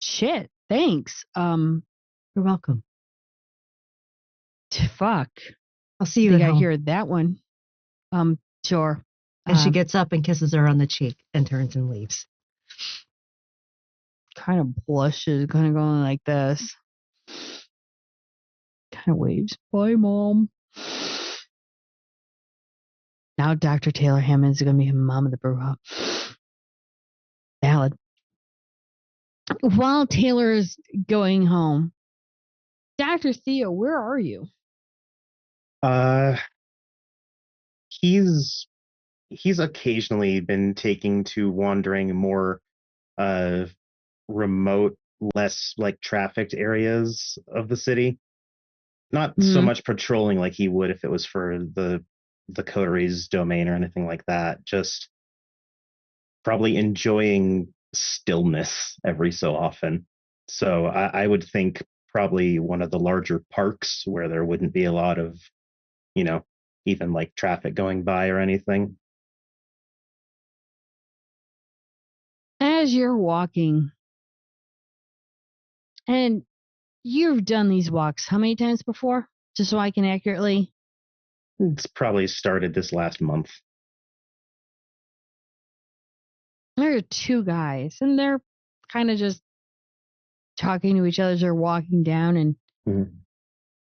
Shit, thanks. You're welcome. Fuck. I'll see you I think at I home. hear that one. Sure. And she gets up and kisses her on the cheek and turns and leaves. Kind of blushes, kind of going like this. Kind of waves. Bye, Mom. Now Dr. Taylor Hammond is going to be Mom of the Bruja. Valid. While Taylor's going home, Dr. Theo, where are you? He's occasionally been taking to wandering more remote, less like trafficked areas of the city. Not so much patrolling like he would if it was for the coteries domain or anything like that. Just probably enjoying stillness every so often. So I would think probably one of the larger parks where there wouldn't be a lot of, even like traffic going by or anything. As you're walking, and you've done these walks how many times before? Just so I can accurately. It's probably started this last month. There are two guys, and they're kind of just talking to each other as they're walking down, and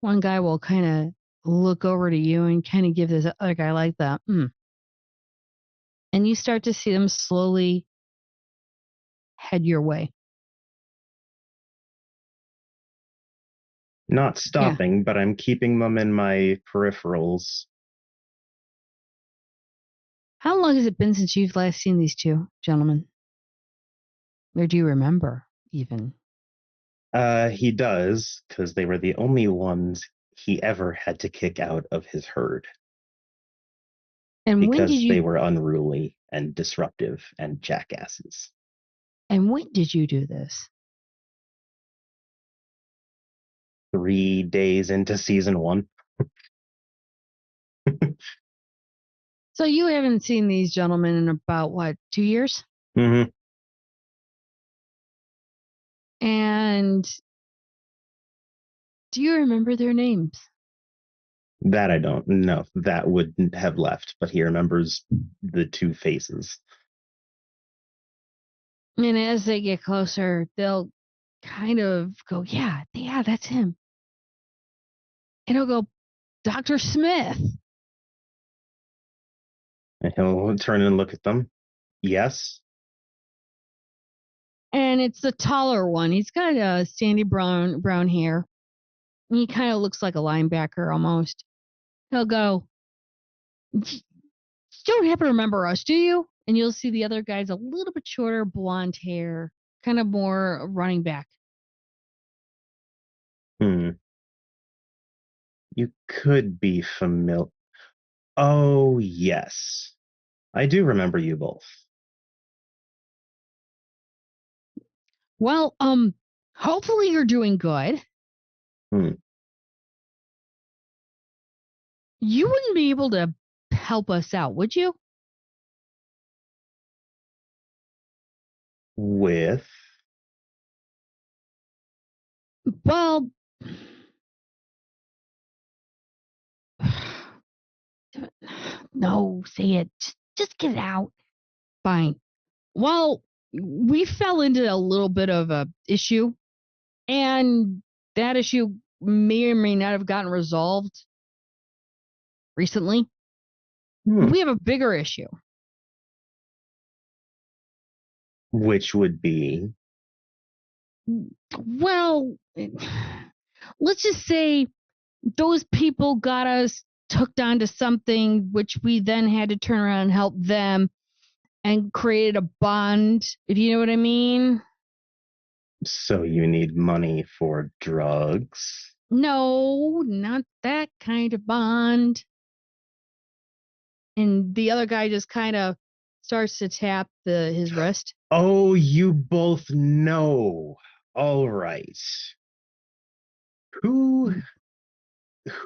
one guy will kind of look over to you and kind of give this other guy like that. And you start to see them slowly head your way. Not stopping, but I'm keeping them in my peripherals. How long has it been since you've last seen these two gentlemen? Or do you remember even? He does, because they were the only ones he ever had to kick out of his herd. And because they were unruly and disruptive and jackasses. And when did you do this? 3 days into season 1. So you haven't seen these gentlemen in about, 2 years? Mm-hmm. And do you remember their names? That I don't know. That wouldn't have left, but he remembers the two faces. And as they get closer, they'll kind of go, yeah, that's him. And he'll go, Dr. Smith. And he'll turn and look at them. Yes. And it's the taller one. He's got a sandy brown hair. He kind of looks like a linebacker almost. He'll go, you don't happen to remember us, do you? And you'll see the other guy's a little bit shorter, blonde hair, kind of more running back. You could be familiar. Oh, yes. I do remember you both. Well, hopefully you're doing good. You wouldn't be able to help us out, would you? With? Well, no, say it. Just get it out. Fine. Well, we fell into a little bit of a issue, and that issue may or may not have gotten resolved recently. We have a bigger issue. Which would be? Well, let's just say those people got us hooked onto something, which we then had to turn around and help them and created a bond, if you know what I mean. So you need money for drugs? No, not that kind of bond. And the other guy just kind of starts to tap his wrist. Oh, you both know. All right. Who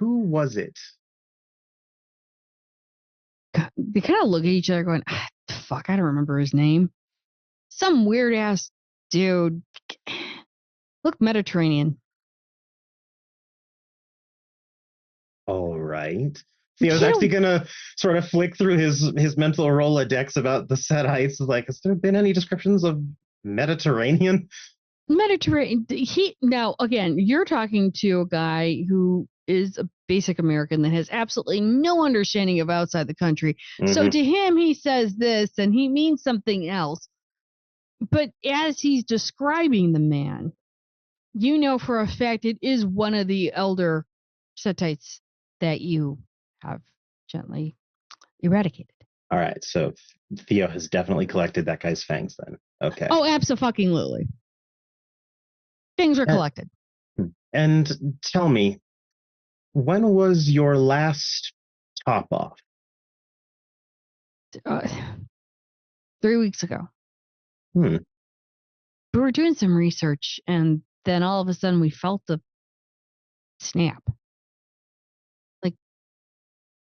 was it? They kind of look at each other going, fuck, I don't remember his name. Some weird ass dude. Look Mediterranean. All right. Theo's actually gonna sort of flick through his mental Rolodex about the Setites. Like, has there been any descriptions of Mediterranean? Mediterranean. Now again, you're talking to a guy who is a basic American that has absolutely no understanding of outside the country. So to him, he says this and he means something else. But as he's describing the man, you know for a fact it is one of the elder Setites that you have gently eradicated. All right, so Theo has definitely collected that guy's fangs then. Okay. Oh, abso-fucking-lutely. Things are collected. And tell me, when was your last top off? 3 weeks ago. We were doing some research, and then all of a sudden we felt the snap. Like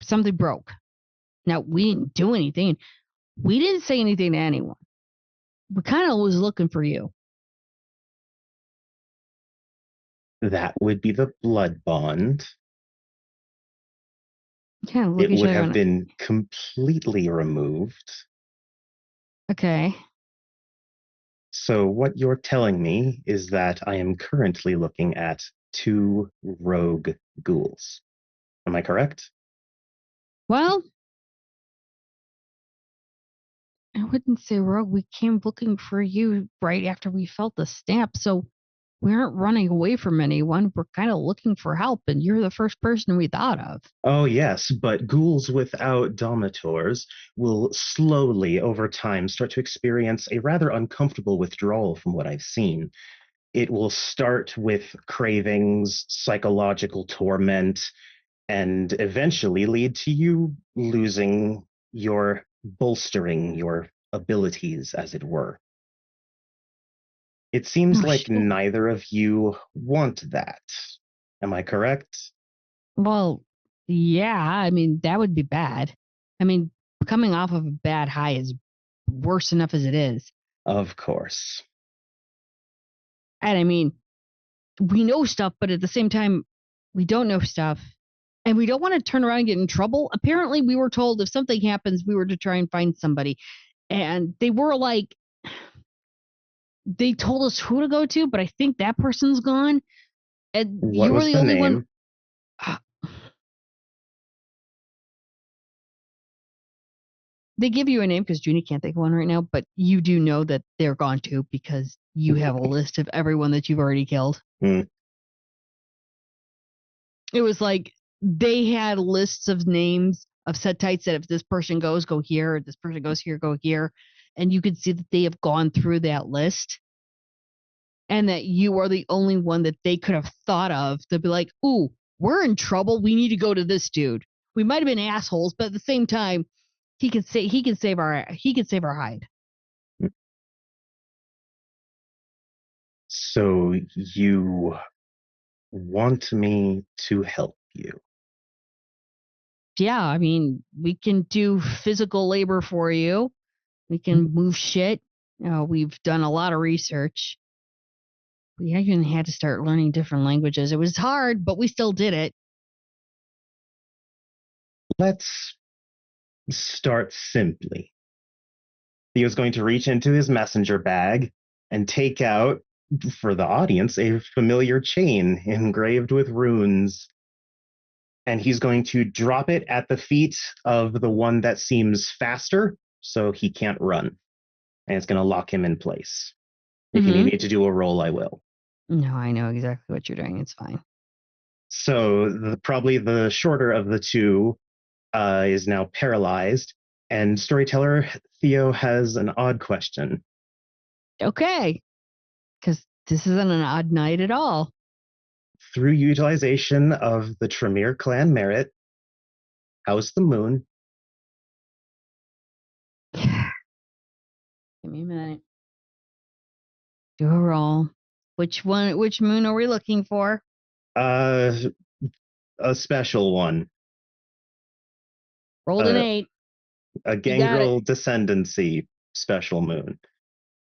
something broke. Now, we didn't do anything. We didn't say anything to anyone. We kind of was looking for you. That would be the blood bond. It would have been completely removed. Okay. So what you're telling me is that I am currently looking at 2 rogue ghouls. Am I correct? Well, I wouldn't say rogue. We came looking for you right after we felt the snap, so we aren't running away from anyone. We're kind of looking for help, and you're the first person we thought of. Oh, yes, but ghouls without domitors will slowly, over time, start to experience a rather uncomfortable withdrawal from what I've seen. It will start with cravings, psychological torment, and eventually lead to you bolstering your abilities, as it were. It seems like neither of you want that. Am I correct? Well, yeah, I mean, that would be bad. I mean, coming off of a bad high is worse enough as it is. Of course. And I mean, we know stuff, but at the same time, we don't know stuff. And we don't want to turn around and get in trouble. Apparently, we were told if something happens, we were to try and find somebody. And they were like, they told us who to go to, but I think that person's gone. And What you were was the the only name? one. They give you a name because Junie can't think of one right now, but you do know that they're gone too because you have a list of everyone that you've already killed. It was like they had lists of names of Setites that if this person goes, go here, or this person goes here, go here. And you could see that they have gone through that list and that you are the only one that they could have thought of to be like, ooh, we're in trouble. We need to go to this dude. We might have been assholes, but at the same time, he can save our hide. So you want me to help you? Yeah, I mean, we can do physical labor for you. We can move shit. We've done a lot of research. We even had to start learning different languages. It was hard, but we still did it. Let's start simply. Theo's going to reach into his messenger bag and take out, for the audience, a familiar chain engraved with runes. And he's going to drop it at the feet of the one that seems faster, so he can't run. And it's going to lock him in place. If you need me to do a roll, I will. No, I know exactly what you're doing. It's fine. So probably the shorter of the two is now paralyzed. And storyteller Theo has an odd question. Okay. Because this isn't an odd night at all. Through utilization of the Tremere clan merit, how's the moon? Give me a minute. Do a roll. Which moon are we looking for? A special one. Rolled an 8. A gangrel descendancy special moon,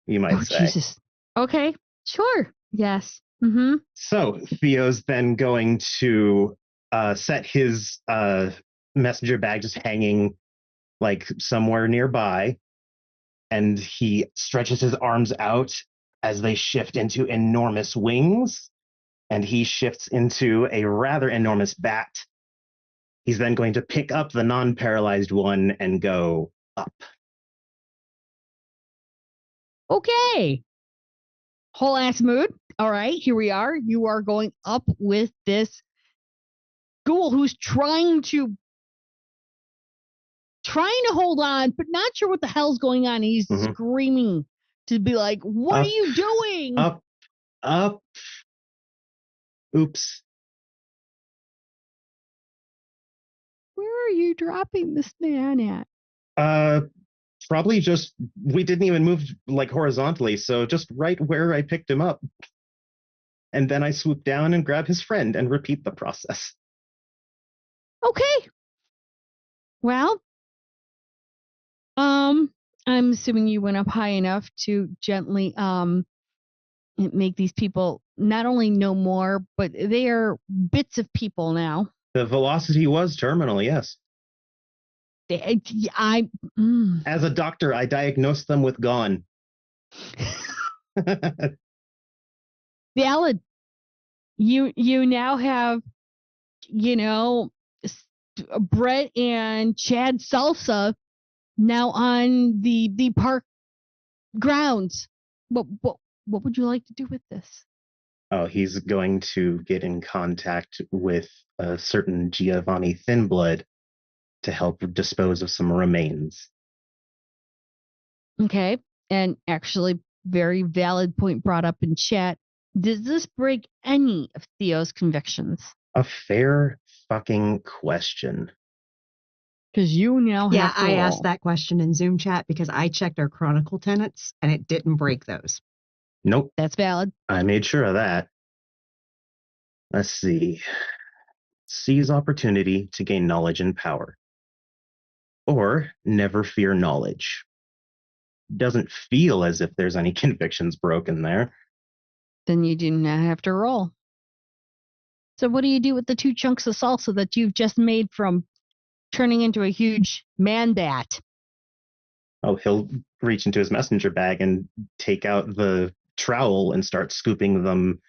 you might say. Jesus. Okay. Sure. Yes. Mm-hmm. So Theo's then going to set his messenger bag just hanging like somewhere nearby, and he stretches his arms out as they shift into enormous wings, and he shifts into a rather enormous bat. He's then going to pick up the non-paralyzed one and go up. Okay. Whole ass mood. All right, here we are. You are going up with this ghoul who's trying to hold on, but not sure what the hell's going on. He's screaming to be like, what are you doing? Up. Oops. Where are you dropping this man at? Probably just, we didn't even move like horizontally, so just right where I picked him up. And then I swoop down and grab his friend and repeat the process. Okay. Well, I'm assuming you went up high enough to gently make these people not only know more, but they are bits of people now. The velocity was terminal, yes. As a doctor, I diagnosed them with gone. Valid. You now have, Brett and Chad Salsa now on the park grounds. What would you like to do with this? Oh, he's going to get in contact with a certain Giovanni Thinblood to help dispose of some remains. Okay. And actually, very valid point brought up in chat. Does this break any of Theo's convictions? A fair fucking question. Because you now have to I asked that question in Zoom chat because I checked our Chronicle tenets and it didn't break those. Nope. That's valid. I made sure of that. Let's see. Seize opportunity to gain knowledge and power. Or never fear knowledge. Doesn't feel as if there's any convictions broken there. Then you do not have to roll. So what do you do with the 2 chunks of salsa that you've just made from turning into a huge man bat? Oh, he'll reach into his messenger bag and take out the trowel and start scooping them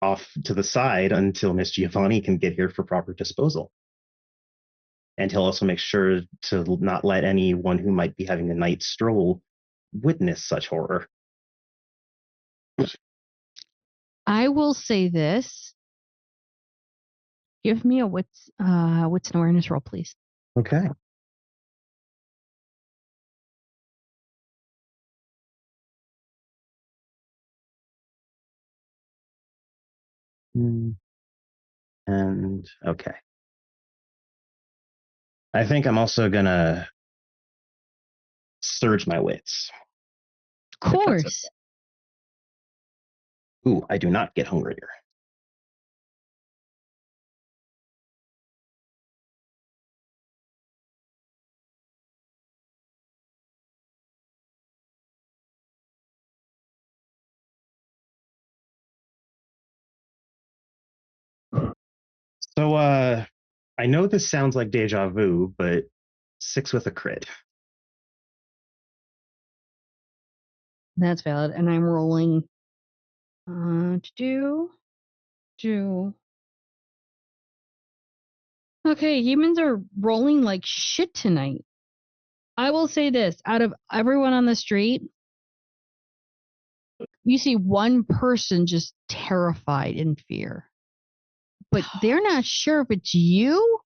off to the side until Miss Giovanni can get here for proper disposal. And he'll also make sure to not let anyone who might be having a night stroll witness such horror. I will say this. Give me a wits and awareness roll, please. Okay. And okay. I think I'm also gonna surge my wits. Of course. Ooh, I do not get hungrier. So, I know this sounds like deja vu, but 6 with a crit. That's valid. And I'm rolling Okay, humans are rolling like shit tonight. I will say this, out of everyone on the street, you see one person just terrified in fear. but they're not sure if it's you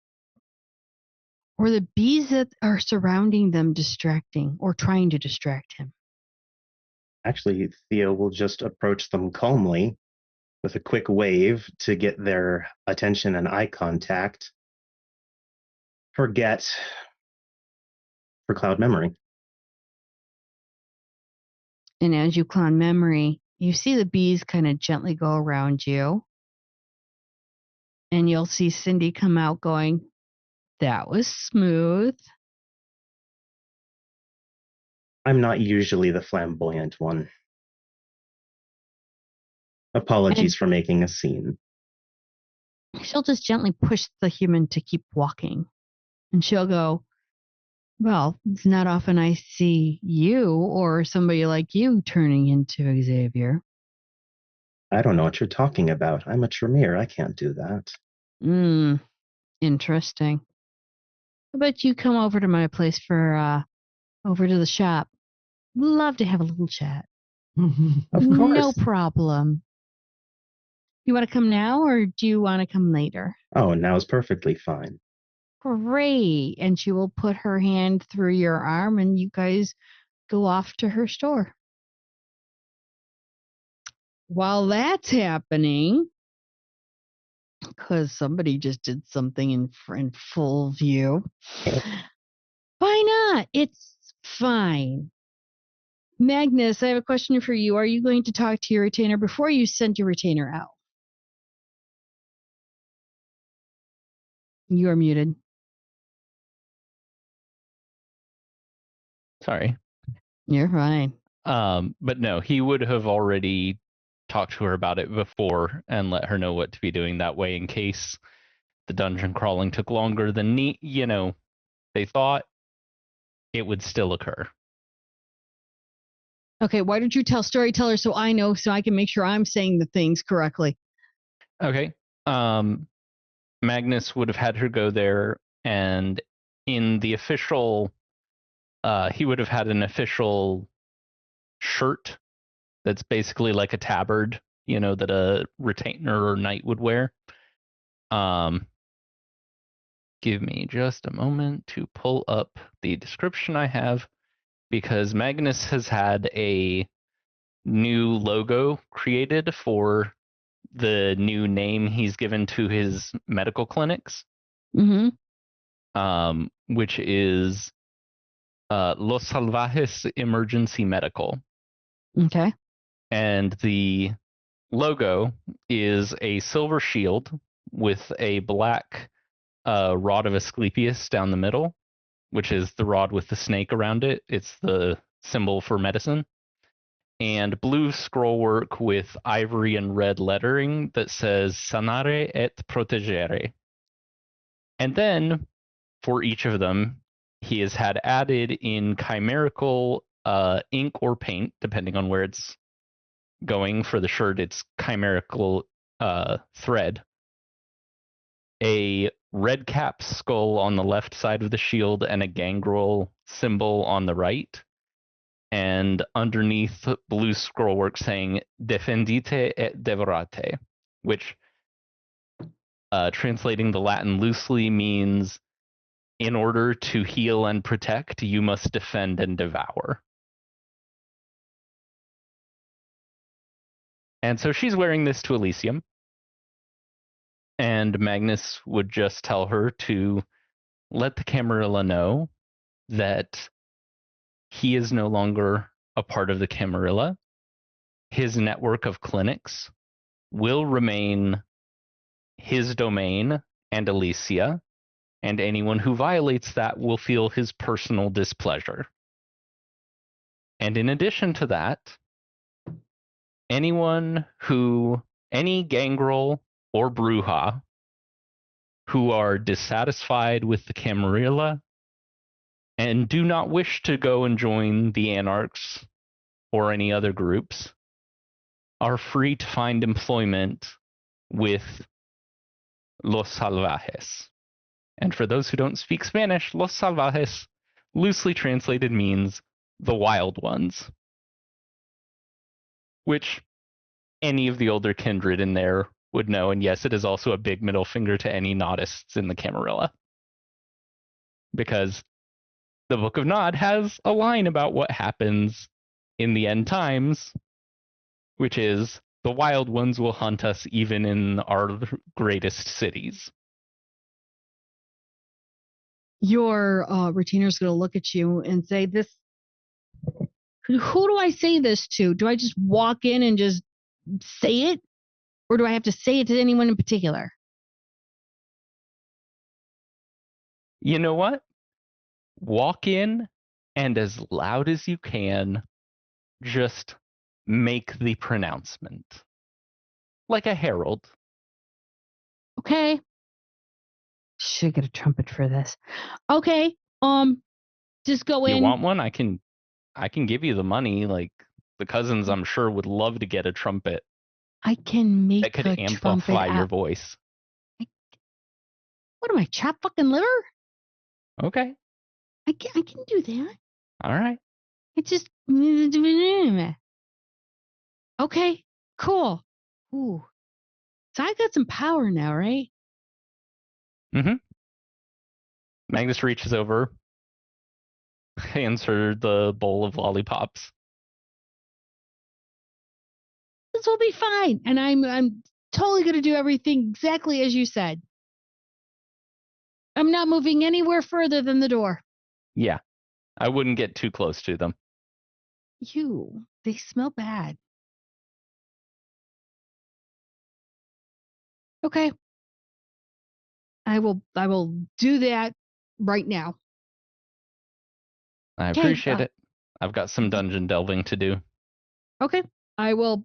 or the bees that are surrounding them distracting or trying to distract him. Actually, Theo will just approach them calmly with a quick wave to get their attention and eye contact. Forget for cloud memory. And as you clown memory, you see the bees kind of gently go around you. And you'll see Cindy come out going, that was smooth. I'm not usually the flamboyant one. Apologies for making a scene. She'll just gently push the human to keep walking. And she'll go, well, it's not often I see you or somebody like you turning into Xavier. I don't know what you're talking about. I'm a Tremere. I can't do that. Interesting. How about you come over to my place for, over to the shop? Love to have a little chat. Of course. No problem. You want to come now or do you want to come later? Oh, now is perfectly fine. Great. And she will put her hand through your arm and you guys go off to her store. While that's happening, because somebody just did something in full view, why not? It's fine. Magnus, I have a question for you. Are you going to talk to your retainer before you send your retainer out? You are muted. Sorry. You're fine. But no, he would have already talked to her about it before and let her know what to be doing that way in case the dungeon crawling took longer than they thought. It would still occur. Okay, why don't you tell storyteller so I know so I can make sure I'm saying the things correctly? Okay. Magnus would have had her go there, and in the official, he would have had an official shirt that's basically like a tabard, that a retainer or knight would wear. Give me just a moment to pull up the description I have, because Magnus has had a new logo created for the new name he's given to his medical clinics, which is Los Salvajes Emergency Medical. Okay. And the logo is a silver shield with a black rod of Asclepius down the middle, which is the rod with the snake around it. It's the symbol for medicine. And blue scrollwork with ivory and red lettering that says Sanare et Protegere. And then, for each of them, he has had added in chimerical ink or paint, depending on where it's going. For the shirt, it's chimerical thread. A red cap skull on the left side of the shield and a gangrel symbol on the right. And underneath, blue scrollwork saying Defendite et Devorate, which, translating the Latin loosely, means in order to heal and protect, you must defend and devour. And so she's wearing this to Elysium. And Magnus would just tell her to let the Camarilla know that he is no longer a part of the Camarilla. His network of clinics will remain his domain and Elysia, and anyone who violates that will feel his personal displeasure. And in addition to that, any gangrel or Bruja who are dissatisfied with the Camarilla and do not wish to go and join the Anarchs or any other groups are free to find employment with Los Salvajes. And for those who don't speak Spanish, Los Salvajes, loosely translated, means the wild ones, which any of the older kindred in there would know. And yes, it is also a big middle finger to any Nodists in the Camarilla. Because the Book of Nod has a line about what happens in the end times, which is the wild ones will hunt us even in our greatest cities. Your retainer's going to look at you and say, "This. Who do I say this to? Do I just walk in and just say it? Or do I have to say it to anyone in particular?" You know what? Walk in and as loud as you can, just make the pronouncement. Like a herald. Okay. Should get a trumpet for this. Okay. Just go in. You want one? I can give you the money. Like the cousins, I'm sure, would love to get a trumpet I can make that could a amplify trumpet your voice. What am I, chopped fucking liver? Okay. I can do that. All right. It's just okay. Cool. Ooh. So I got some power now, right? Mm-hmm. Magnus reaches over, hands her the bowl of lollipops. This will be fine, and I'm totally gonna do everything exactly as you said. I'm not moving anywhere further than the door. Yeah. I wouldn't get too close to them. They smell bad. Okay. I will do that right now. I appreciate it. I've got some dungeon delving to do. Okay. I will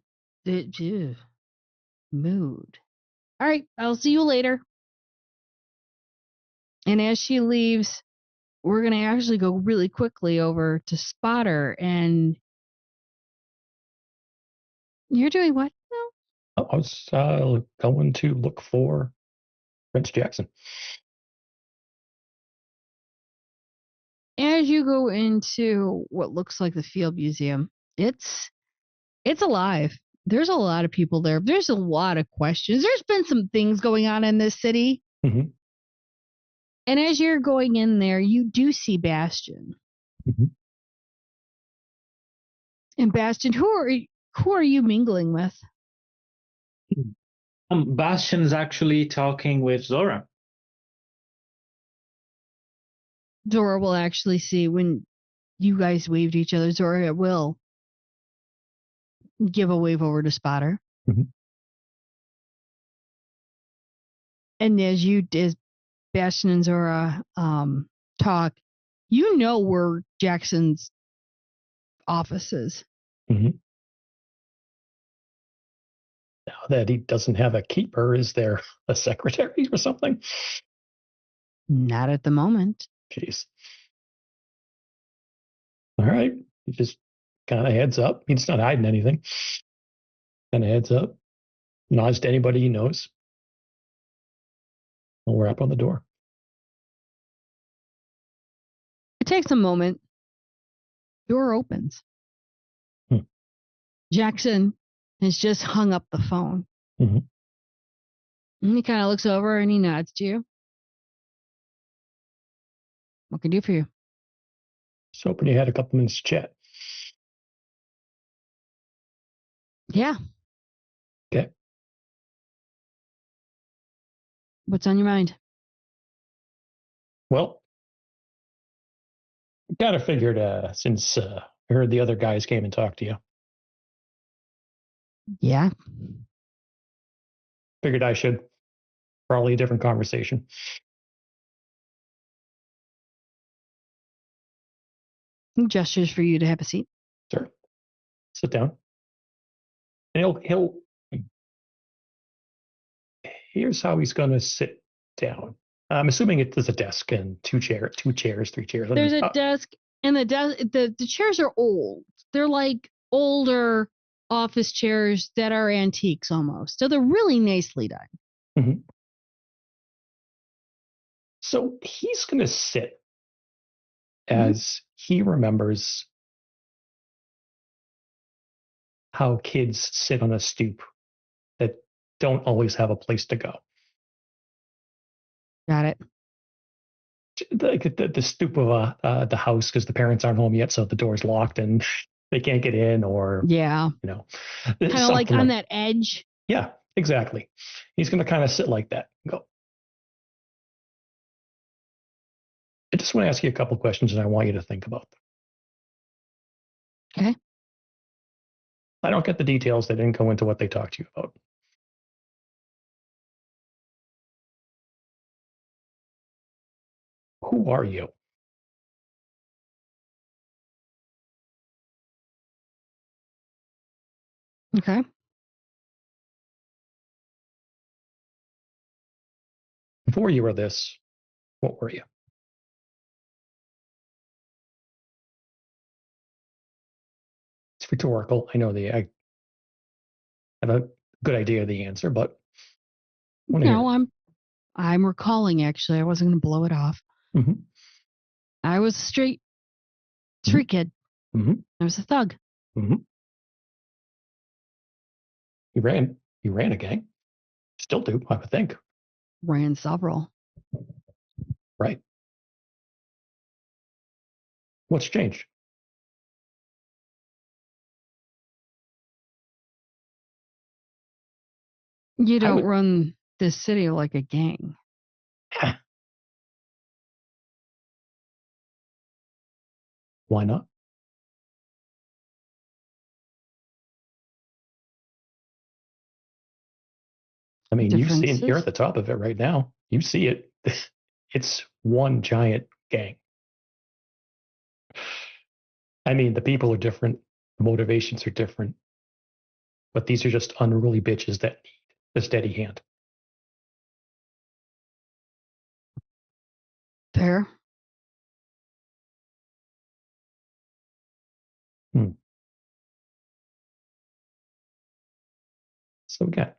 mood. All right, I'll see you later. And as she leaves, we're going to actually go really quickly over to Spotter. And you're doing what? No. I was going to look for Prince Jackson. As you go into what looks like the Field Museum, it's alive. There's a lot of people there. There's a lot of questions. There's been some things going on in this city. Mm-hmm. And as you're going in there, you do see Bastion. Mm-hmm. And Bastion, who are you mingling with? Bastion's actually talking with Zora. Zora will actually see when you guys wave to each other. Zora will give a wave over to Spotter. Mm-hmm. And as Bastion and Zora talk, you know where Jackson's office is. Mm-hmm. Now that he doesn't have a keeper, is there a secretary or something? Not at the moment. Jeez. All right. He just kind of heads up. He's not hiding anything. Kind of heads up. Nods to anybody he knows. And we're up on the door. It takes a moment. Door opens. Jackson has just hung up the phone. Mm-hmm. And he kind of looks over and he nods to you. What can I do for you? Just hoping you had a couple minutes to chat. Yeah. Okay. What's on your mind? Well, I kind of figured since I heard the other guys came and talked to you, Yeah. figured I should. Probably a different conversation. He gestures for you to have a seat. Sure. Sit down. And he'll here's how he's going to sit down. I'm assuming there's a desk and three chairs. There's a desk, and the chairs are old. They're like older office chairs that are antiques almost. So they're really nicely done. Mm-hmm. So he's going to sit as he remembers how kids sit on a stoop that don't always have a place to go. Got it. The stoop of the house because the parents aren't home yet, so the door's locked and they can't get in, or Yeah. kind Kind of like on that edge. Yeah, exactly. He's going to kind of sit like that and go. I just want to ask you a couple questions, and I want you to think about them. Okay. I don't get the details. They didn't go into what they talked to you about. Who are you? Okay. Before you were this, what were you? It's rhetorical. I know I have a good idea of the answer, but No, I'm recalling actually. I wasn't going to blow it off. Mm-hmm. I was a street kid. Mm-hmm. I was a thug. Mm-hmm. You ran a gang. Still do, I would think. Ran several. Right. What's changed? You don't run this city like a gang. Why not? I mean, you see it. You're at the top of it right now. You see it. It's one giant gang. I mean, the people are different. The motivations are different. But these are just unruly bitches that need a steady hand. Fair. So again,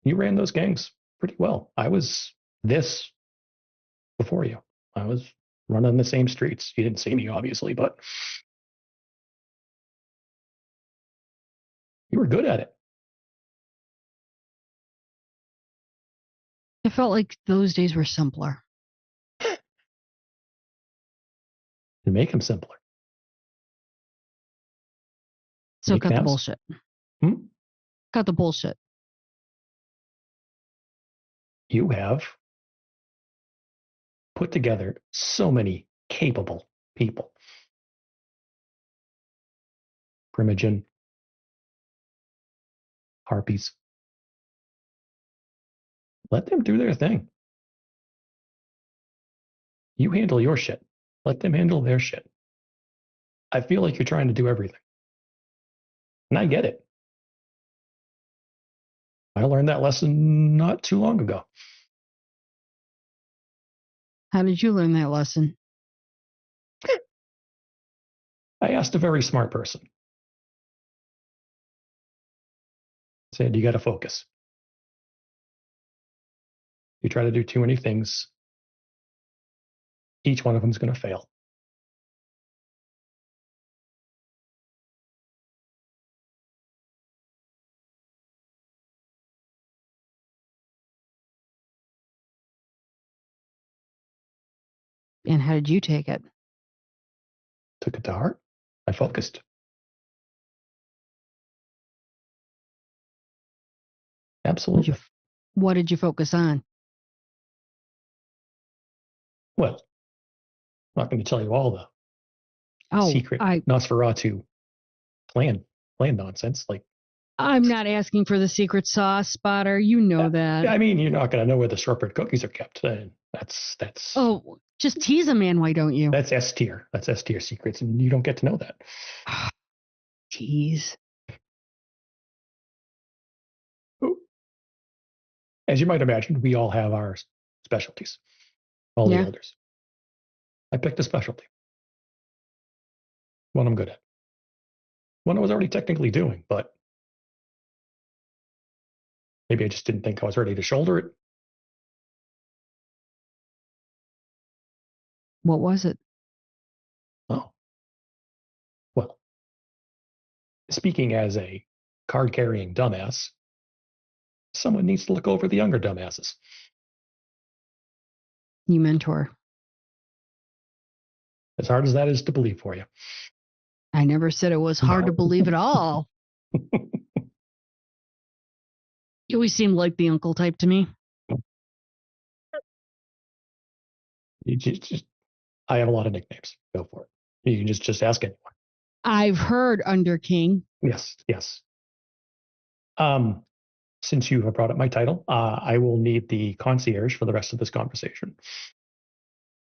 you ran those gangs pretty well. I was this before you. I was running the same streets. You didn't see me, obviously, but you were good at it. I felt like those days were simpler. And make them simpler. So cut the bullshit. Cut the bullshit. You have put together so many capable people. Primogen, Harpies. Let them do their thing. You handle your shit. Let them handle their shit. I feel like you're trying to do everything. And I get it. I learned that lesson not too long ago. How did you learn that lesson? I asked a very smart person. I said, you got to focus. You try to do too many things, each one of them is going to fail. And how did you take it? Took it to heart. I focused. Absolutely. What did you focus on? Well, I'm not going to tell you all the secret Nosferatu plan nonsense. Like, I'm not asking for the secret sauce, Spotter. You know that. I mean, you're not going to know where the shortbread cookies are kept. That's. Oh, just tease a man, why don't you? That's S tier. That's S tier secrets, and you don't get to know that. Tease. As you might imagine, we all have our specialties. All the elders. I picked a specialty. One I'm good at. One I was already technically doing, but maybe I just didn't think I was ready to shoulder it. What was it? Oh. Well, speaking as a card-carrying dumbass, Someone needs to look over the younger dumbasses. You mentor. As hard as that is to believe for you. I never said it was hard to believe at all. You always seemed like the uncle type to me. I have a lot of nicknames. Go for it. You can just ask anyone. I've heard Under King. Yes. Since you have brought up my title, I will need the concierge for the rest of this conversation.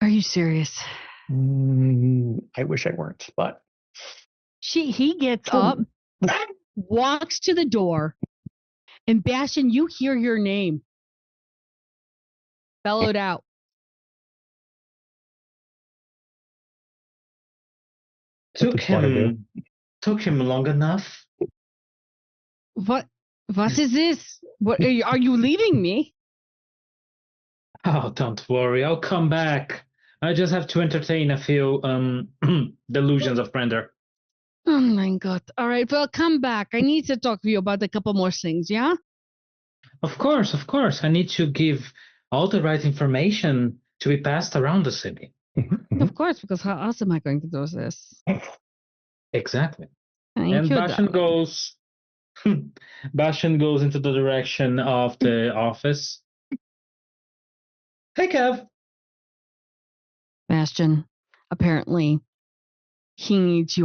Are you serious? I wish I weren't, but He gets up, walks to the door, and Bastion, you hear your name bellowed out. Took him long enough. What is this? What are you leaving me? Oh, don't worry. I'll come back. I just have to entertain a few delusions of grandeur. Oh my God. All right. Well, come back. I need to talk to you about a couple more things, yeah? Of course. I need to give all the right information to be passed around the city. Of course, because how else am I going to do this? Exactly. Thank And you, Bastion goes into the direction of the office. Hey, Kev. Bastion, apparently he needs his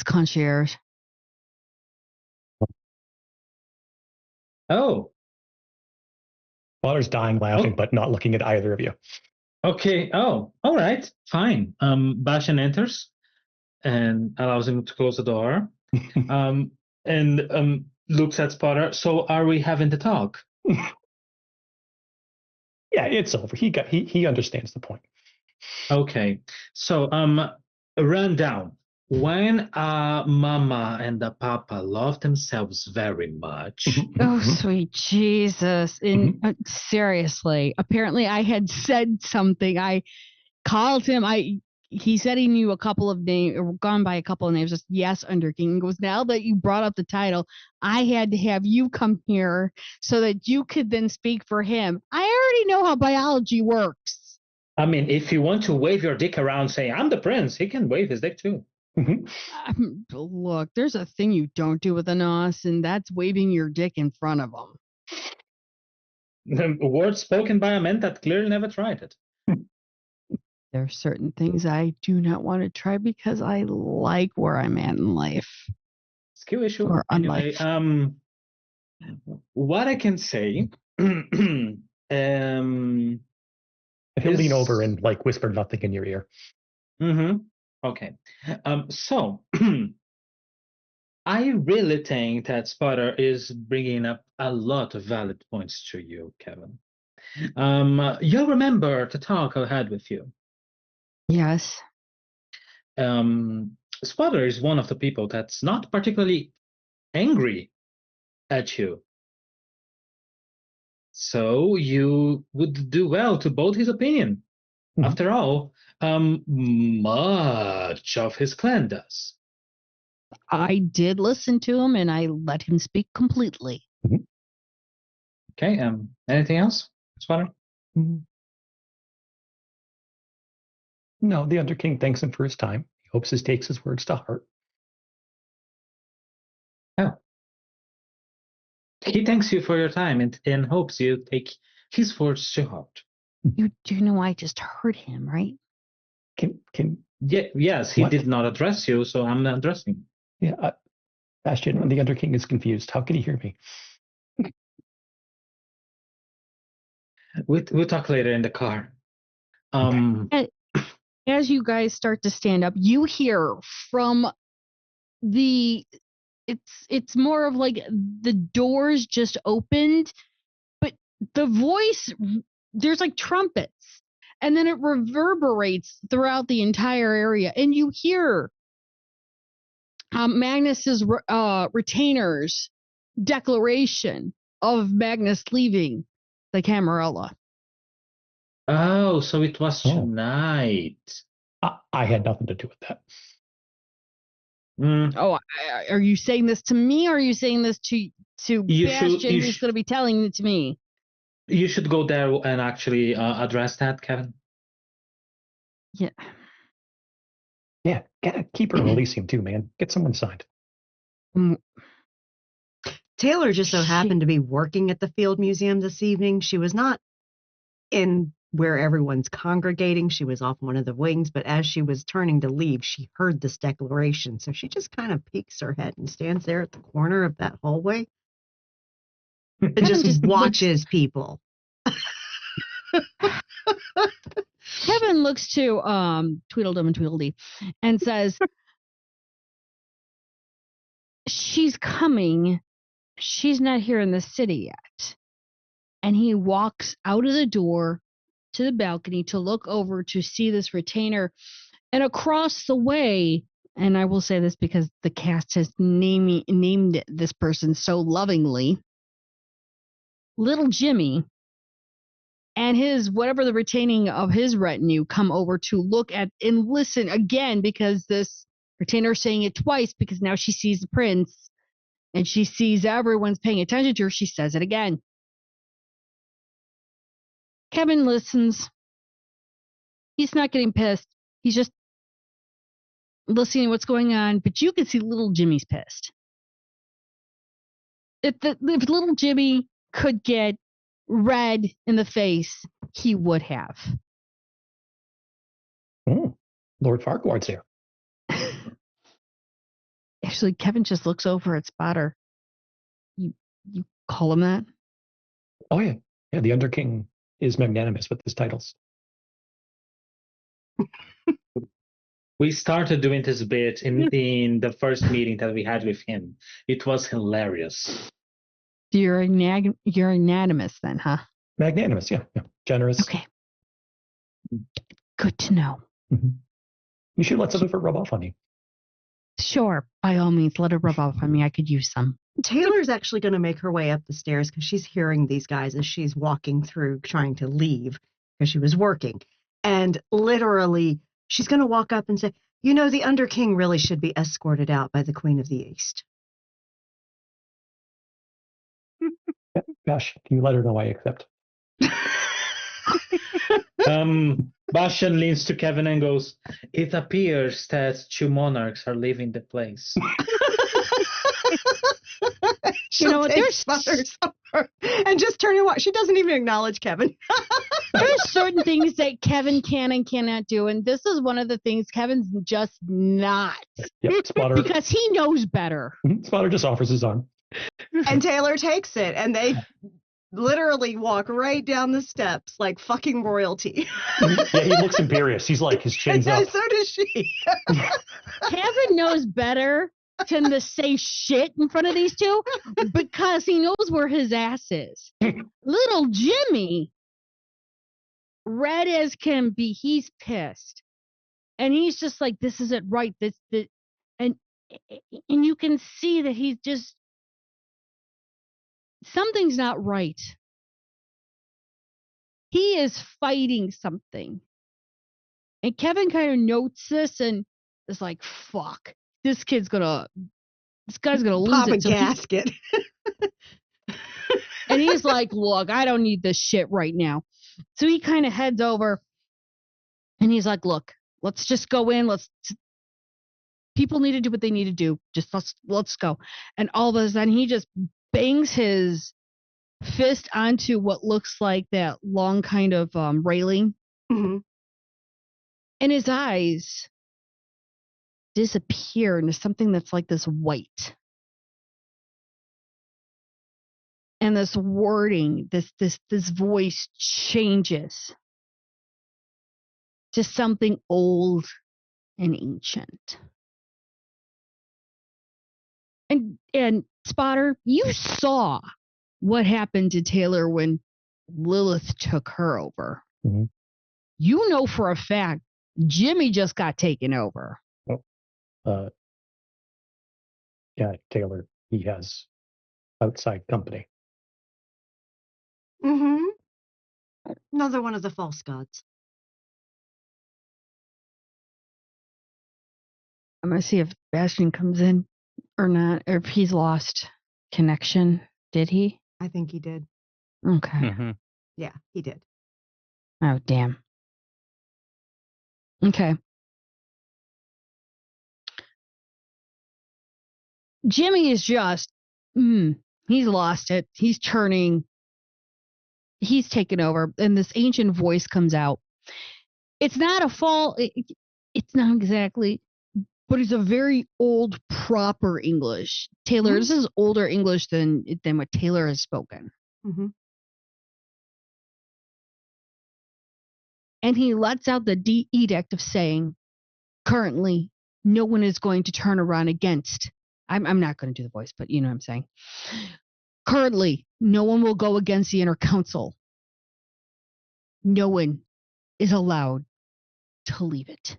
concierge. Oh. Father's dying laughing, but not looking at either of you. Okay. Oh, all right. Fine. Bastion enters and allows him to close the door. And looks at Spotter. So are we having the talk? Yeah, it's over. He understands the point. Okay. So rundown. When Mama and the Papa love themselves very much. Oh, sweet Jesus. And seriously, apparently I had said something. I called him. He said he knew a couple of names, or gone by a couple of names. Just yes, Under King. He goes, now that you brought up the title, I had to have you come here so that you could then speak for him. I already know how biology works. I mean, if you want to wave your dick around saying, I'm the prince, he can wave his dick too. Look, there's a thing you don't do with an os, and that's waving your dick in front of them. Words spoken by a man that clearly never tried it. There are certain things I do not want to try because I like where I'm at in life. Skill issue. Or anyway, what I can say, He'll lean over and whisper nothing in your ear. Okay. So I really think that Spotter is bringing up a lot of valid points to you, Kevin. You'll remember the talk I had with you. Yes. Spotter is one of the people that's not particularly angry at you. So you would do well to vote his opinion. After all, much of his clan does. I did listen to him and I let him speak completely. Okay, anything else, Spotter? No, the Under King thanks him for his time. He hopes he takes his words to heart. Oh. He thanks you for your time and hopes you take his words to heart. You do know I just heard him, right? Yes, he did not address you, so I'm not addressing. Yeah, Bastion, the Under King is confused. How can he hear me? We'll talk later in the car. As you guys start to stand up, you hear from it's more of like the doors just opened, but the voice, there's like trumpets, and then it reverberates throughout the entire area, and you hear Magnus's retainers' declaration of Magnus leaving the Camarilla. Oh, so it was tonight. I had nothing to do with that. Oh, are you saying this to me, or are you saying this to to You Bastion, should- who's going to be telling it to me. You should go there and actually address that, Kevin. Yeah. Yeah, keep her and release him too, man. Get someone signed. Taylor just so She- happened to be working at the Field Museum this evening. She was not in where everyone's congregating. She was off one of the wings, but as she was turning to leave, she heard this declaration. So she just kind of peeks her head and stands there at the corner of that hallway and just just watches people. Kevin looks to Tweedledum and Tweedledee and says, she's coming. She's not here in the city yet. And he walks out of the door to the balcony to look over to see this retainer. And across the way, and I will say this because the cast has named this person so lovingly, little Jimmy and his whatever the retaining of his retinue come over to look at and listen again, because this retainer is saying it twice because now she sees the prince and she sees everyone's paying attention to her. She says it again. Kevin listens. He's not getting pissed. He's just listening to what's going on, but you can see little Jimmy's pissed. If little Jimmy could get red in the face, he would have. Lord Farquaad's here. Actually, Kevin just looks over at Spotter. You call him that? Oh yeah. Yeah, the Underking is magnanimous with his titles. We started doing this bit in the first meeting that we had with him. It was hilarious. You're unanimous then, huh? Magnanimous, yeah. Generous. Okay. Good to know. Mm-hmm. You should let some of it rub off on you. Sure, by all means, let it rub off on me. I could use some. Taylor's actually going to make her way up the stairs because she's hearing these guys as she's walking through trying to leave because she was working. And literally, she's going to walk up and say, you know, the Underking really should be escorted out by the Queen of the East. Gosh, can you let her know I accept? Bastion leans to Kevin and goes, it appears that 2 monarchs are leaving the place. She'll know what, take there's- Sputter's over and just turn and watch. She doesn't even acknowledge Kevin. There's certain things that Kevin can and cannot do, and this is one of the things Kevin's just not. Yep, Spotter. Because he knows better. Spotter just offers his arm. And Taylor takes it, and they literally walk right down the steps like fucking royalty. Yeah, he looks imperious. He's like, his chin's up. So does she. Kevin knows better than to say shit in front of these two because he knows where his ass is. Little Jimmy, red as can be, he's pissed. And he's just like, this isn't right. And you can see that he's just, something's not right. He is fighting something. And Kevin kind of notes this and is like, fuck, this guy's gonna lose Pop it. a So gasket. and he's like, look, I don't need this shit right now. So he kind of heads over and he's like, look, let's just go in. People need to do what they need to do. Just let's go. And all of a sudden he just bangs his fist onto what looks like that long kind of railing. Mm-hmm. And his eyes disappear into something that's like this white. And this wording, this voice changes to something old and ancient. And Spotter, you saw what happened to Taylor when Lilith took her over. Mm-hmm. You know for a fact Jimmy just got taken over. Yeah, Taylor, he has outside company. Mm-hmm. Another one of the false gods. I'm going to see if Bastion comes in or not, or if he's lost connection. Did he? I think he did. Okay. Mhm. Yeah, he did. Oh, damn. Okay. Jimmy is just, he's lost it. He's turning. He's taken over. And this ancient voice comes out. It's not a fall. It's not exactly, but it's a very old, proper English. Taylor, this is older English than what Taylor has spoken. Mm-hmm. And he lets out the edict of saying, currently, no one is going to turn around against. I'm not going to do the voice, but you know what I'm saying. Currently, no one will go against the inner council. No one is allowed to leave it.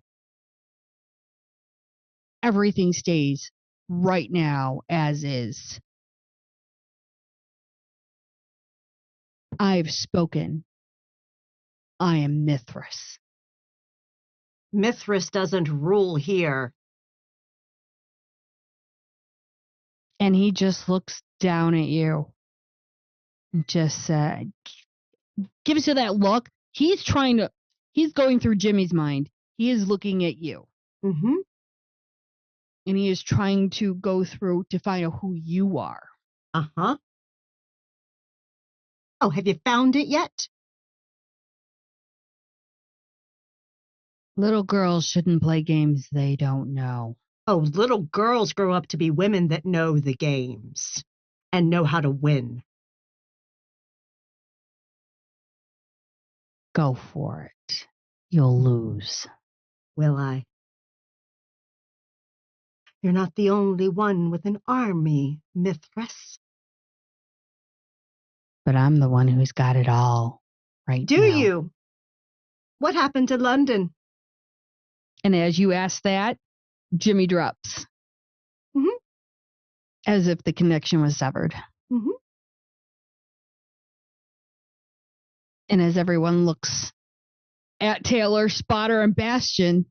Everything stays right now as is. I've spoken. I am Mithras. Mithras doesn't rule here. And he just looks down at you. Just gives you that look. He's going through Jimmy's mind. He is looking at you. Mm-hmm. And he is trying to go through to find out who you are. Uh-huh. Oh, have you found it yet? Little girls shouldn't play games they don't know. Oh, little girls grow up to be women that know the games and know how to win. Go for it. You'll lose. Will I? You're not the only one with an army, Mithras. But I'm the one who's got it all right Do now. you? What happened to London? And as you ask that, Jimmy drops. Mm-hmm. As if the connection was severed. Mm-hmm. And as everyone looks at Taylor, Spotter, and Bastion,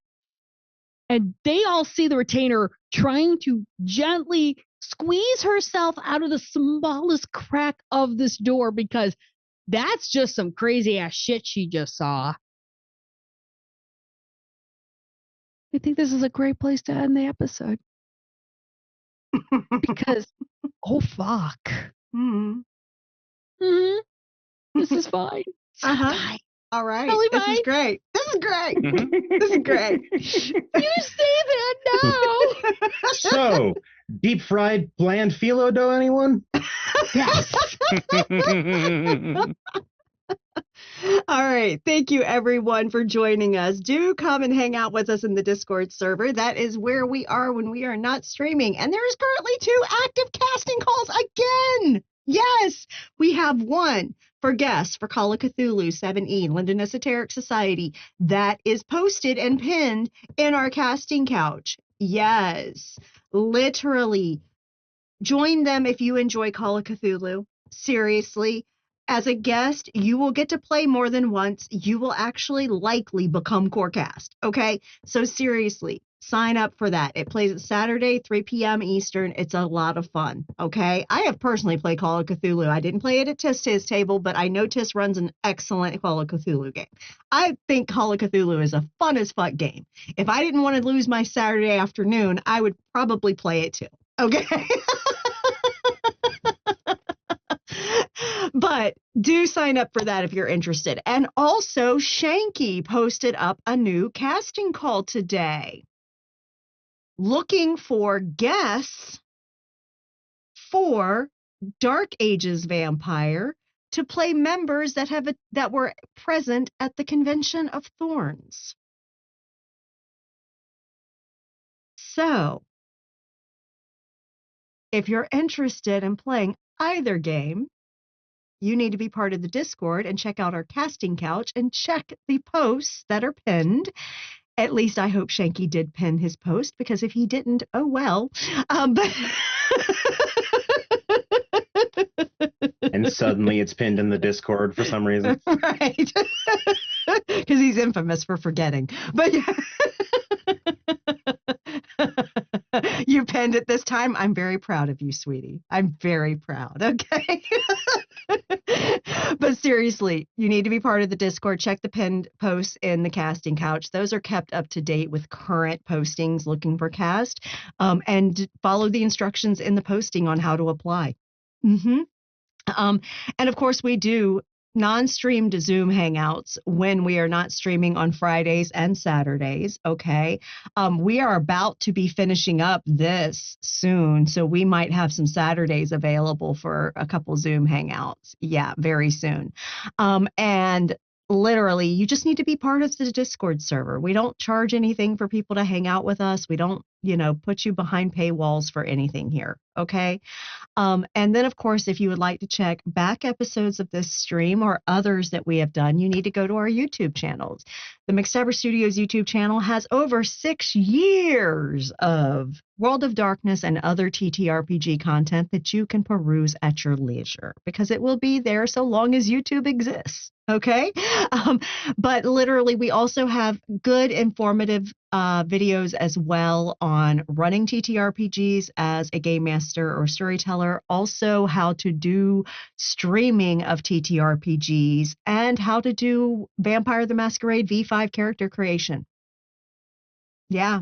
and they all see the retainer trying to gently squeeze herself out of the smallest crack of this door, because that's just some crazy ass shit she just saw. I think this is a great place to end the episode. Because, oh fuck. Mm-hmm. Mm-hmm. This is fine. Uh-huh. Fine. All right. Totally This is fine. great. This is great. This is great. You say that now. So, deep fried bland phyllo dough, anyone? Yes. All right. Thank you, everyone, for joining us. Do come and hang out with us in the Discord server. That is where we are when we are not streaming. And there is currently 2 active casting calls again. Yes, we have one for guests for Call of Cthulhu 7E, London Esoteric Society. That is posted and pinned in our casting couch. Yes, literally. Join them if you enjoy Call of Cthulhu. Seriously. As a guest, you will get to play more than once. You will actually likely become Corecast, okay? So seriously, sign up for that. It plays at Saturday, 3 p.m. Eastern. It's a lot of fun, okay? I have personally played Call of Cthulhu. I didn't play it at His table, but I know Tis runs an excellent Call of Cthulhu game. I think Call of Cthulhu is a fun as fuck game. If I didn't want to lose my Saturday afternoon, I would probably play it too, okay? But do sign up for that if you're interested. And also, Shanky posted up a new casting call today, looking for guests for Dark Ages Vampire to play members that were present at the Convention of Thorns. So, if you're interested in playing either game, you need to be part of the Discord and check out our casting couch and check the posts that are pinned. At least I hope Shanky did pin his post, because if he didn't, oh well. And suddenly it's pinned in the Discord for some reason. Right. Because he's infamous for forgetting. But You penned it this time. I'm very proud of you, sweetie. I'm very proud. Okay. But seriously, you need to be part of the Discord. Check the pinned posts in the casting couch. Those are kept up to date with current postings looking for cast. And follow the instructions in the posting on how to apply. Mm-hmm. And of course, we do non-streamed Zoom hangouts when we are not streaming on Fridays and Saturdays. Okay. We are about to be finishing up this soon, so we might have some Saturdays available for a couple Zoom hangouts. Yeah, very soon. And literally, you just need to be part of the Discord server. We don't charge anything for people to hang out with us. We don't, put you behind paywalls for anything here. Okay. And then, of course, if you would like to check back episodes of this stream or others that we have done, you need to go to our YouTube channels. The McStabber Studios YouTube channel has over 6 years of World of Darkness and other TTRPG content that you can peruse at your leisure, because it will be there so long as YouTube exists. Okay. But literally, we also have good informative videos as well on running TTRPGs as a game master or storyteller, also how to do streaming of TTRPGs, and how to do Vampire the Masquerade V5 character creation. Yeah.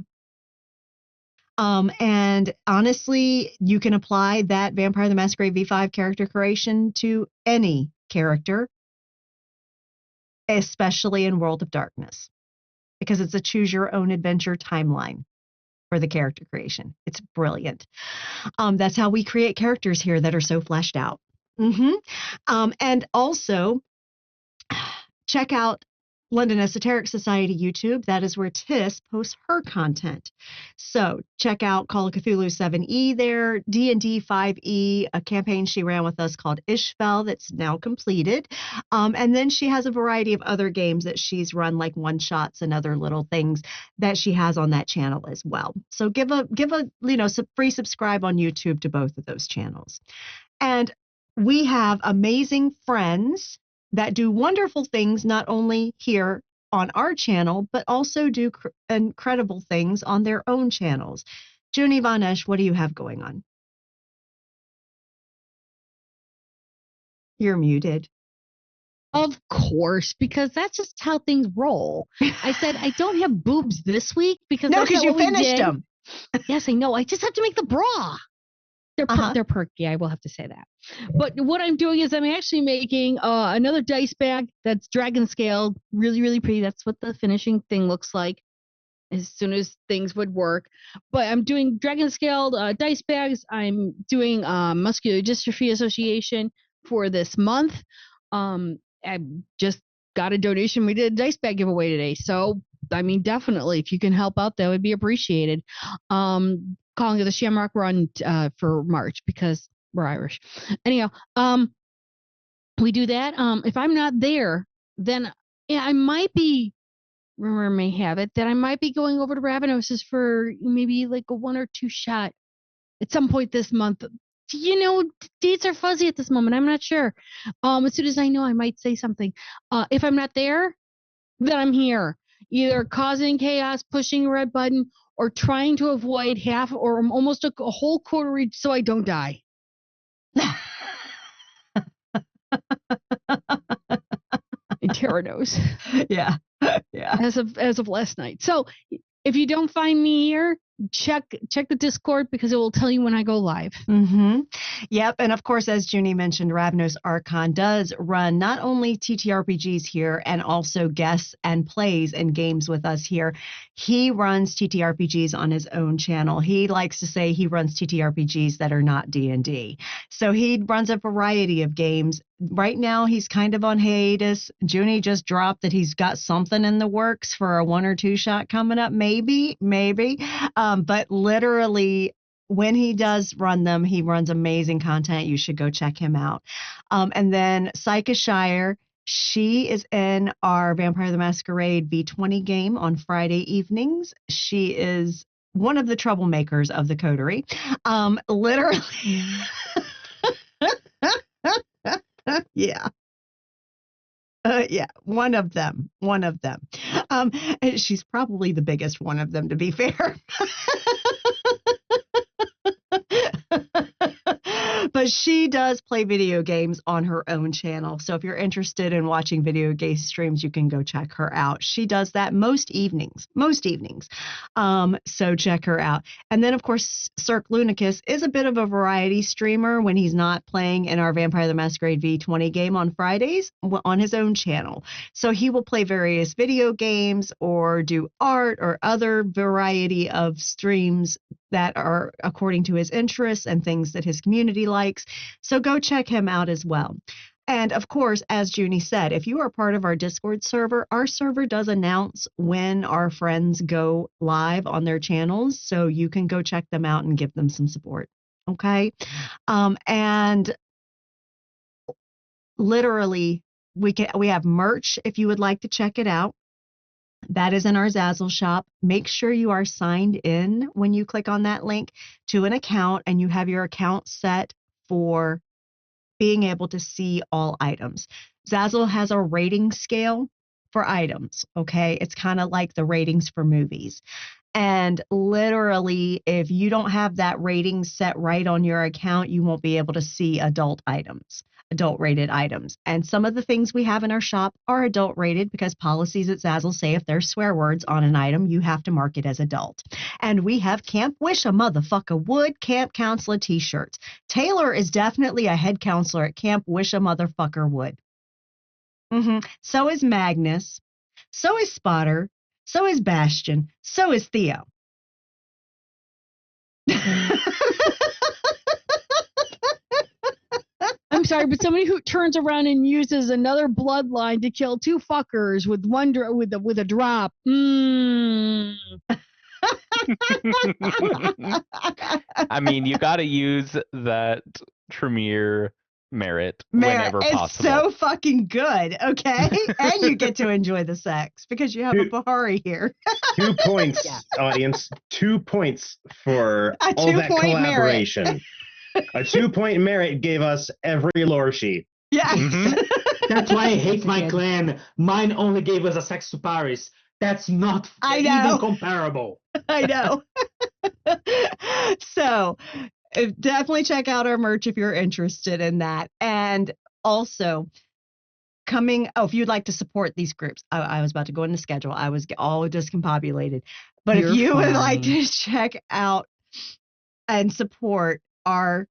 And honestly, you can apply that Vampire the Masquerade V5 character creation to any character, especially in World of Darkness, because it's a choose your own adventure timeline for the character creation. It's brilliant. That's how we create characters here that are so fleshed out. And also, check out London Esoteric Society YouTube. That is where Tiss posts her content. So check out Call of Cthulhu 7E there, D&D 5E, a campaign she ran with us called Ishfel that's now completed. And then she has a variety of other games that she's run, like one-shots and other little things that she has on that channel as well. So give a free subscribe on YouTube to both of those channels. And we have amazing friends that do wonderful things, not only here on our channel, but also do incredible things on their own channels. Junie Von Esch, what do you have going on? You're muted. Of course, because that's just how things roll. I said I don't have boobs this week because no, because you finished them. Yes, I know. I just have to make the bra. They're perky. I will have to say that. But what I'm doing is I'm actually making another dice bag that's dragon scaled, really, really pretty. That's what the finishing thing looks like, as soon as things would work. But I'm doing dragon scaled dice bags. I'm doing Muscular Dystrophy Association for this month. I just got a donation. We did a dice bag giveaway today. So, I mean, definitely, if you can help out, that would be appreciated. Calling it the Shamrock Run for March because we're Irish. Anyhow, we do that. If I'm not there, then I might be, rumor may have it, that I might be going over to Ravenosis for maybe like a 1 or 2 shot at some point this month. Dates are fuzzy at this moment. I'm not sure. As soon as I know, I might say something. If I'm not there, then I'm here, either causing chaos, pushing a red button, or trying to avoid half or almost a whole quarter reach so I don't die. And Tara knows. Yeah. As of last night. So if you don't find me here, check the Discord, because it will tell you when I go live. Yep. And of course, as Junie mentioned, Ravnos Archon does run not only TTRPGs here and also guests and plays and games with us here. He runs TTRPGs on his own channel. He likes to say he runs TTRPGs that are not D&D. So he runs a variety of games. Right now, he's kind of on hiatus. Junie just dropped that he's got something in the works for a 1 or 2 shot coming up, maybe. But literally, when he does run them, he runs amazing content. You should go check him out. And then Psycha Shire, she is in our Vampire the Masquerade V20 game on Friday evenings. She is one of the troublemakers of the coterie. Literally. Yeah. Yeah, one of them. She's probably the biggest one of them, to be fair. But she does play video games on her own channel. So if you're interested in watching video game streams, you can go check her out. She does that most evenings. So check her out. And then, of course, Cirque Lunicus is a bit of a variety streamer when he's not playing in our Vampire the Masquerade V20 game on Fridays on his own channel. So he will play various video games or do art or other variety of streams that are according to his interests and things that his community likes. So go check him out as well. And of course, as Junie said, if you are part of our Discord server, our server does announce when our friends go live on their channels. So you can go check them out and give them some support. Okay. And literally, we have merch if you would like to check it out. That is in our Zazzle shop. Make sure you are signed in when you click on that link to an account and you have your account set for being able to see all items. Zazzle has a rating scale for items, okay? It's kind of like the ratings for movies. And literally, if you don't have that rating set right on your account, you won't be able to see adult rated items. And some of the things we have in our shop are adult rated because policies at Zazzle say if there's swear words on an item, you have to mark it as adult. And we have Camp Wish a Motherfucker Would Camp Counselor t-shirts. Taylor is definitely a head counselor at Camp Wish a Motherfucker Would. So is Magnus. So is Spotter. So is Bastion. So is Theo. I'm sorry, but somebody who turns around and uses another bloodline to kill two fuckers with with a drop. I mean, you got to use that Tremere merit whenever it's possible. so fucking good, okay? And you get to enjoy the sex because you have a Bahari here. 2 points, audience. 2 points for A all that 2-point collaboration. A 2-point merit gave us every lore sheet. Yes. That's why I hate my clan. Mine only gave us a sex to Paris. That's not even comparable. I know. So definitely check out our merch if you're interested in that. And also if you'd like to support these groups, I was about to go into schedule. I was all discombobulated. But if you would like to check out and support our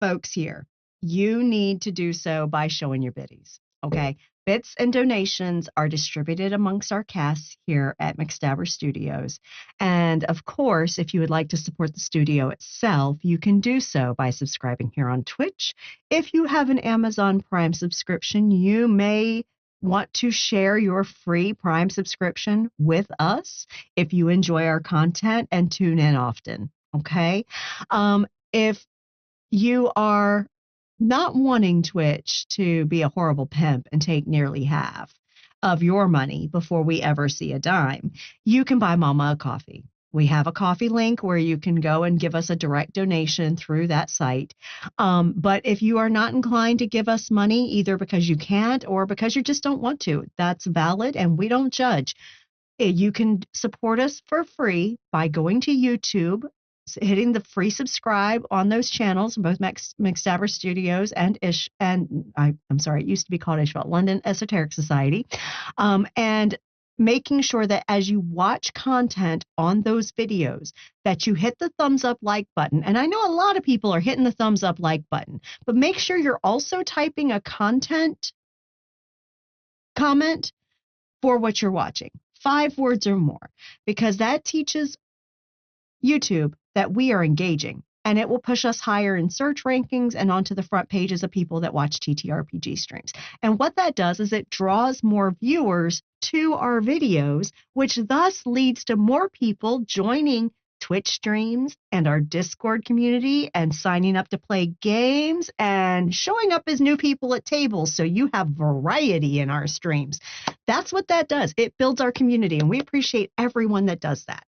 folks here, you need to do so by showing your biddies. Okay. Bits and donations are distributed amongst our cast here at McStabber Studios. And of course, if you would like to support the studio itself, you can do so by subscribing here on Twitch. If you have an Amazon Prime subscription, you may want to share your free Prime subscription with us if you enjoy our content and tune in often. Okay. If you are not wanting Twitch to be a horrible pimp and take nearly half of your money before we ever see a dime, you can buy Mama a coffee. We have a coffee link where you can go and give us a direct donation through that site. But if you are not inclined to give us money, either because you can't or because you just don't want to, that's valid and we don't judge. You can support us for free by going to YouTube, hitting the free subscribe on those channels, both McStabber Studios and I'm sorry, it used to be called Ishvelt London Esoteric Society, and making sure that as you watch content on those videos that you hit the thumbs up like button. And I know a lot of people are hitting the thumbs up like button, but make sure you're also typing a content comment for what you're watching, 5 words or more, because that teaches YouTube that we are engaging, and it will push us higher in search rankings and onto the front pages of people that watch TTRPG streams. And what that does is it draws more viewers to our videos, which thus leads to more people joining Twitch streams and our Discord community and signing up to play games and showing up as new people at tables so you have variety in our streams. That's what that does. It builds our community, and we appreciate everyone that does that.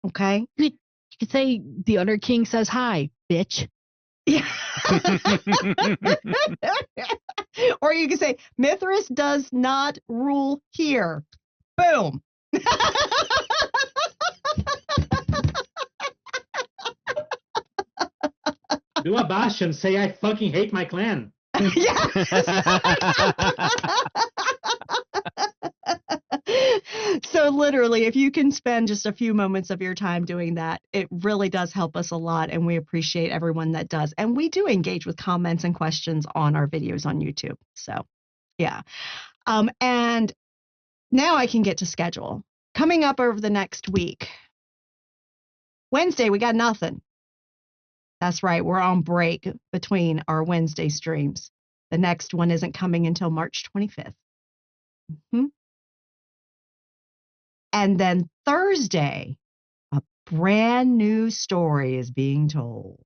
Okay? You could say the Under King says hi, bitch. Yeah. Or you can say Mithras does not rule here. Boom. Do a Bastion. Say I fucking hate my clan. So literally, if you can spend just a few moments of your time doing that, it really does help us a lot, and we appreciate everyone that does. And we do engage with comments and questions on our videos on YouTube. So, yeah. And now I can get to schedule. Coming up over the next week. Wednesday, we got nothing. That's right. We're on break between our Wednesday streams. The next one isn't coming until March 25th. Mm-hmm. And then Thursday, a brand new story is being told.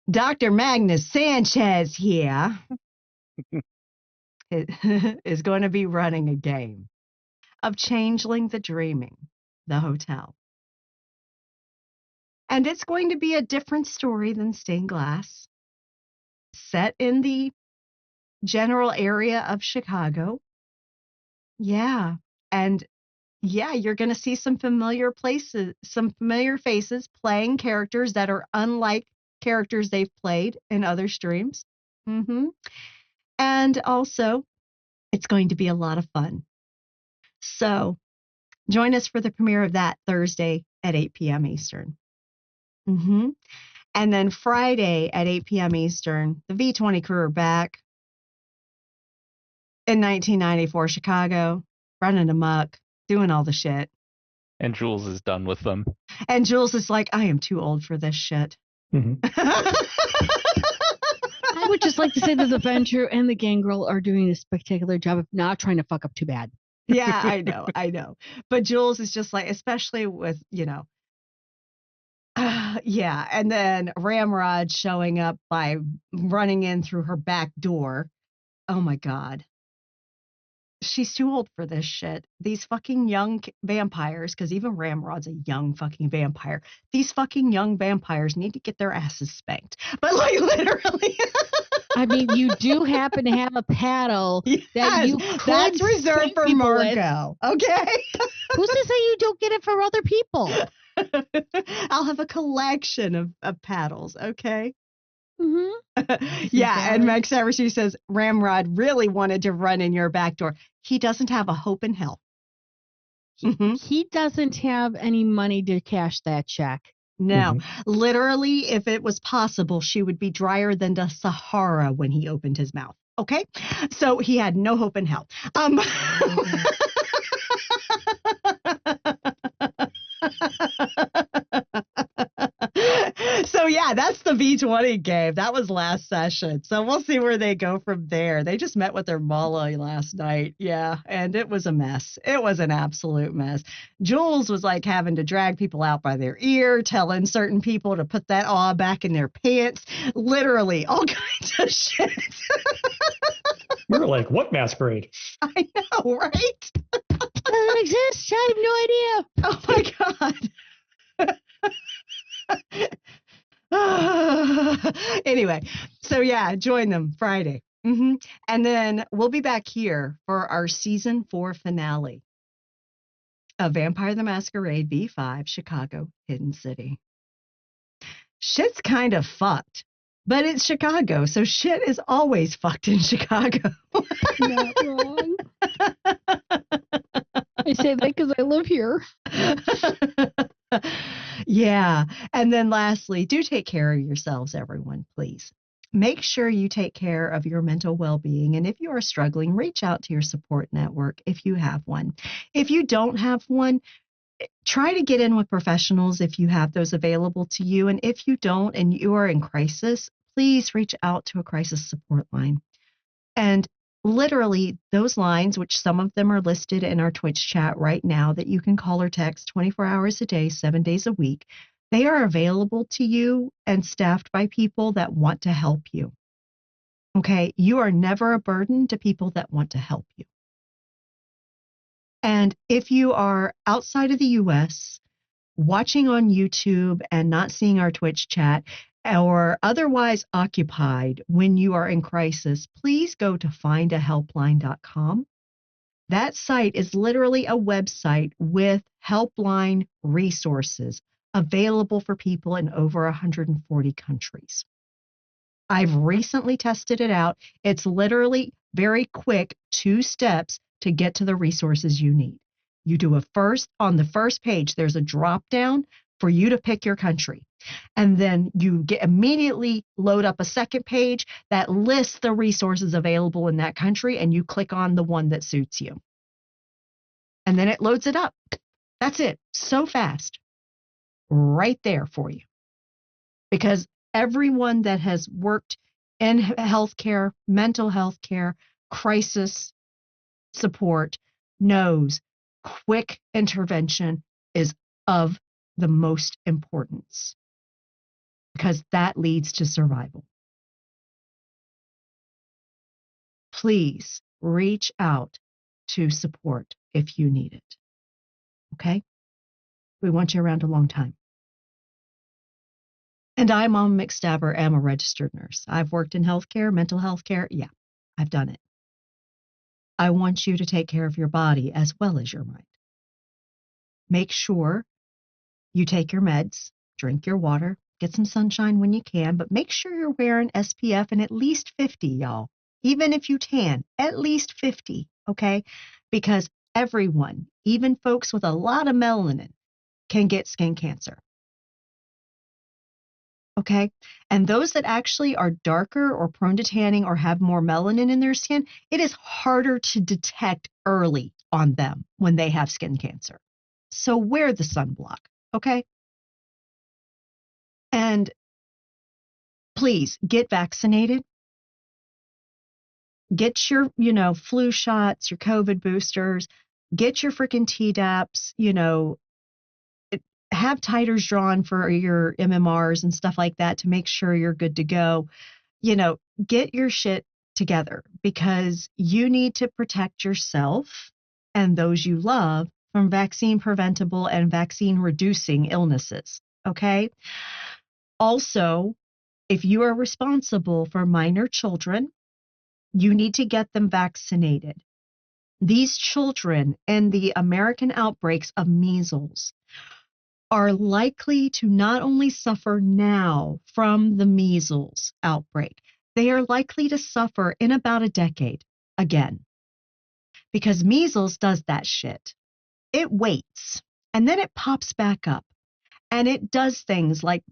Dr. Magnus Sanchez here is going to be running a game of Changeling the Dreaming, the hotel. And it's going to be a different story than Stained Glass, set in the general area of Chicago. Yeah. And yeah, you're going to see some familiar places, some familiar faces playing characters that are unlike characters they've played in other streams. Mm-hmm. And also, it's going to be a lot of fun. So join us for the premiere of that Thursday at 8 p.m. Eastern. Mm-hmm. And then Friday at 8 p.m. Eastern, the V20 crew are back in 1994 Chicago, running amok, doing all the shit. And Jules is done with them. And Jules is like, I am too old for this shit. Mm-hmm. I would just like to say that the Venture and the Gangrel are doing a spectacular job of not trying to fuck up too bad. Yeah, I know. But Jules is just like, especially with, yeah. And then Ramrod showing up by running in through her back door. Oh my God. She's too old for this shit. These fucking young vampires, because even Ramrod's a young fucking vampire. These fucking young vampires need to get their asses spanked. But like literally. I mean, you do happen to have a paddle that you could that's reserved for Margot. Okay. Who's to say you don't get it for other people? I'll have a collection of paddles. Okay. Mm-hmm. Yeah, and McStabber Studios says Ramrod really wanted to run in your back door. He doesn't have a hope in hell. He doesn't have any money to cash that check. No, literally, if it was possible, she would be drier than the Sahara when he opened his mouth. Okay, so he had no hope in hell. So yeah, that's the V20 game. That was last session. So we'll see where they go from there. They just met with their Molly last night. Yeah, and it was a mess. It was an absolute mess. Jules was like having to drag people out by their ear, telling certain people to put that awe back in their pants. Literally, all kinds of shit. We were like, what Masquerade? I know, right? Doesn't exist. I have no idea. Oh my God. Anyway, so yeah, join them Friday. And then we'll be back here for our season 4 finale of Vampire the Masquerade V5 Chicago Hidden City. Shit's kind of fucked, but it's Chicago, so shit is always fucked in Chicago. Not wrong. I say that because I live here. Yeah. And then lastly, do take care of yourselves, everyone, please. Make sure you take care of your mental well-being. And if you are struggling, reach out to your support network if you have one. If you don't have one, try to get in with professionals if you have those available to you. And if you don't and you are in crisis, please reach out to a crisis support line. And literally those lines, which some of them are listed in our Twitch chat right now, that you can call or text 24 hours a day, 7 days a week, they are available to you and staffed by people that want to help you. Okay, you are never a burden to people that want to help you. And if you are outside of the US, watching on YouTube and not seeing our Twitch chat, or otherwise occupied when you are in crisis, please go to findahelpline.com. That site is literally a website with helpline resources, available for people in over 140 countries. I've recently tested it out. It's literally very quick, 2 steps to get to the resources you need. You do on the first page, there's a drop down for you to pick your country. And then you immediately load up a second page that lists the resources available in that country, and you click on the one that suits you. And then it loads it up. That's it. So fast. Right there for you. Because everyone that has worked in healthcare, mental health care, crisis support knows quick intervention is of the most importance, because that leads to survival. Please reach out to support if you need it. Okay? We want you around a long time. And I, Mama McStabber, am a registered nurse. I've worked in healthcare, mental health care. Yeah, I've done it. I want you to take care of your body as well as your mind. Make sure you take your meds, drink your water, get some sunshine when you can, but make sure you're wearing SPF and at least 50, y'all. Even if you tan, at least 50, okay? Because everyone, even folks with a lot of melanin, can get skin cancer. Okay? And those that actually are darker or prone to tanning or have more melanin in their skin, it is harder to detect early on them when they have skin cancer. So wear the sunblock, okay? And please get vaccinated. Get your, flu shots, your COVID boosters, get your freaking Tdaps, have titers drawn for your MMRs and stuff like that to make sure you're good to go. Get your shit together, because you need to protect yourself and those you love from vaccine preventable and vaccine reducing illnesses. Okay. Also, if you are responsible for minor children, you need to get them vaccinated. These children in the American outbreaks of measles are likely to not only suffer now from the measles outbreak, they are likely to suffer in about a decade again. Because measles does that shit. It waits, and then it pops back up, and it does things like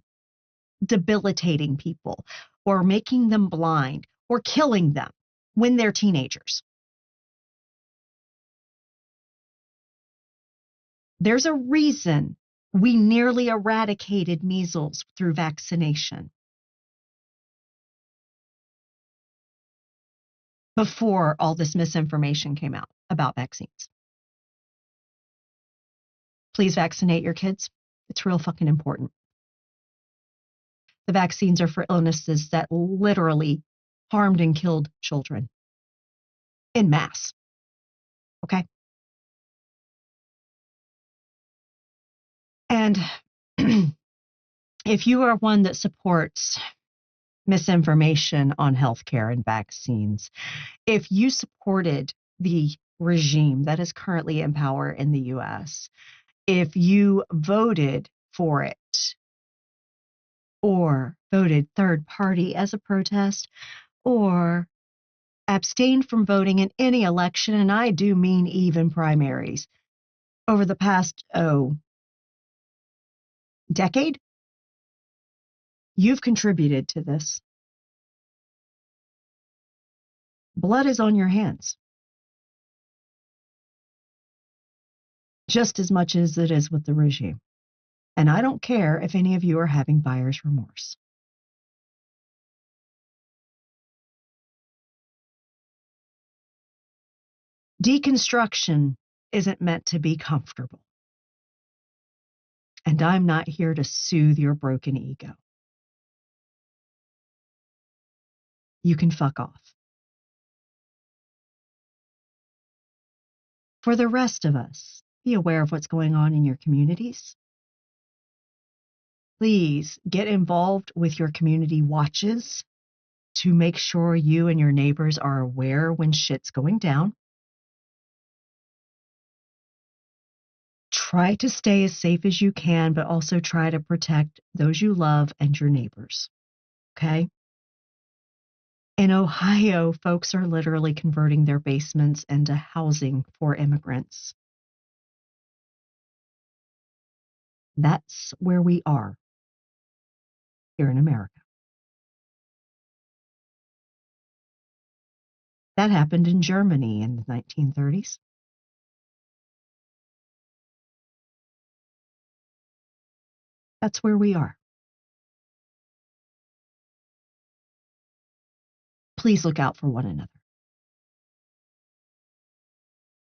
debilitating people or making them blind or killing them when they're teenagers. There's a reason we nearly eradicated measles through vaccination before all this misinformation came out about vaccines. Please vaccinate your kids. It's real fucking important. The vaccines are for illnesses that literally harmed and killed children en masse. Okay? And if you are one that supports misinformation on healthcare and vaccines, if you supported the regime that is currently in power in the US, if you voted for it or voted third party as a protest or abstained from voting in any election, and I do mean even primaries, over the past, decade, you've contributed to this. Blood is on your hands. Just as much as it is with the regime. And I don't care if any of you are having buyer's remorse. Deconstruction isn't meant to be comfortable. And I'm not here to soothe your broken ego. You can fuck off. For the rest of us, be aware of what's going on in your communities. Please get involved with your community watches to make sure you and your neighbors are aware when shit's going down. Try to stay as safe as you can, but also try to protect those you love and your neighbors. Okay? In Ohio, folks are literally converting their basements into housing for immigrants. That's where we are here in America. That happened in Germany in the 1930s. That's where we are. Please look out for one another.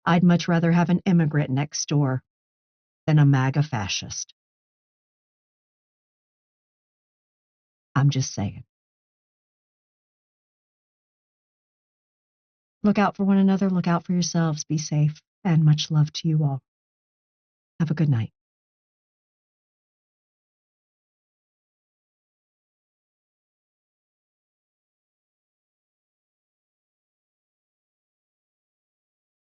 I'd much rather have an immigrant next door than a MAGA fascist. I'm just saying. Look out for one another, look out for yourselves, be safe, and much love to you all. Have a good night.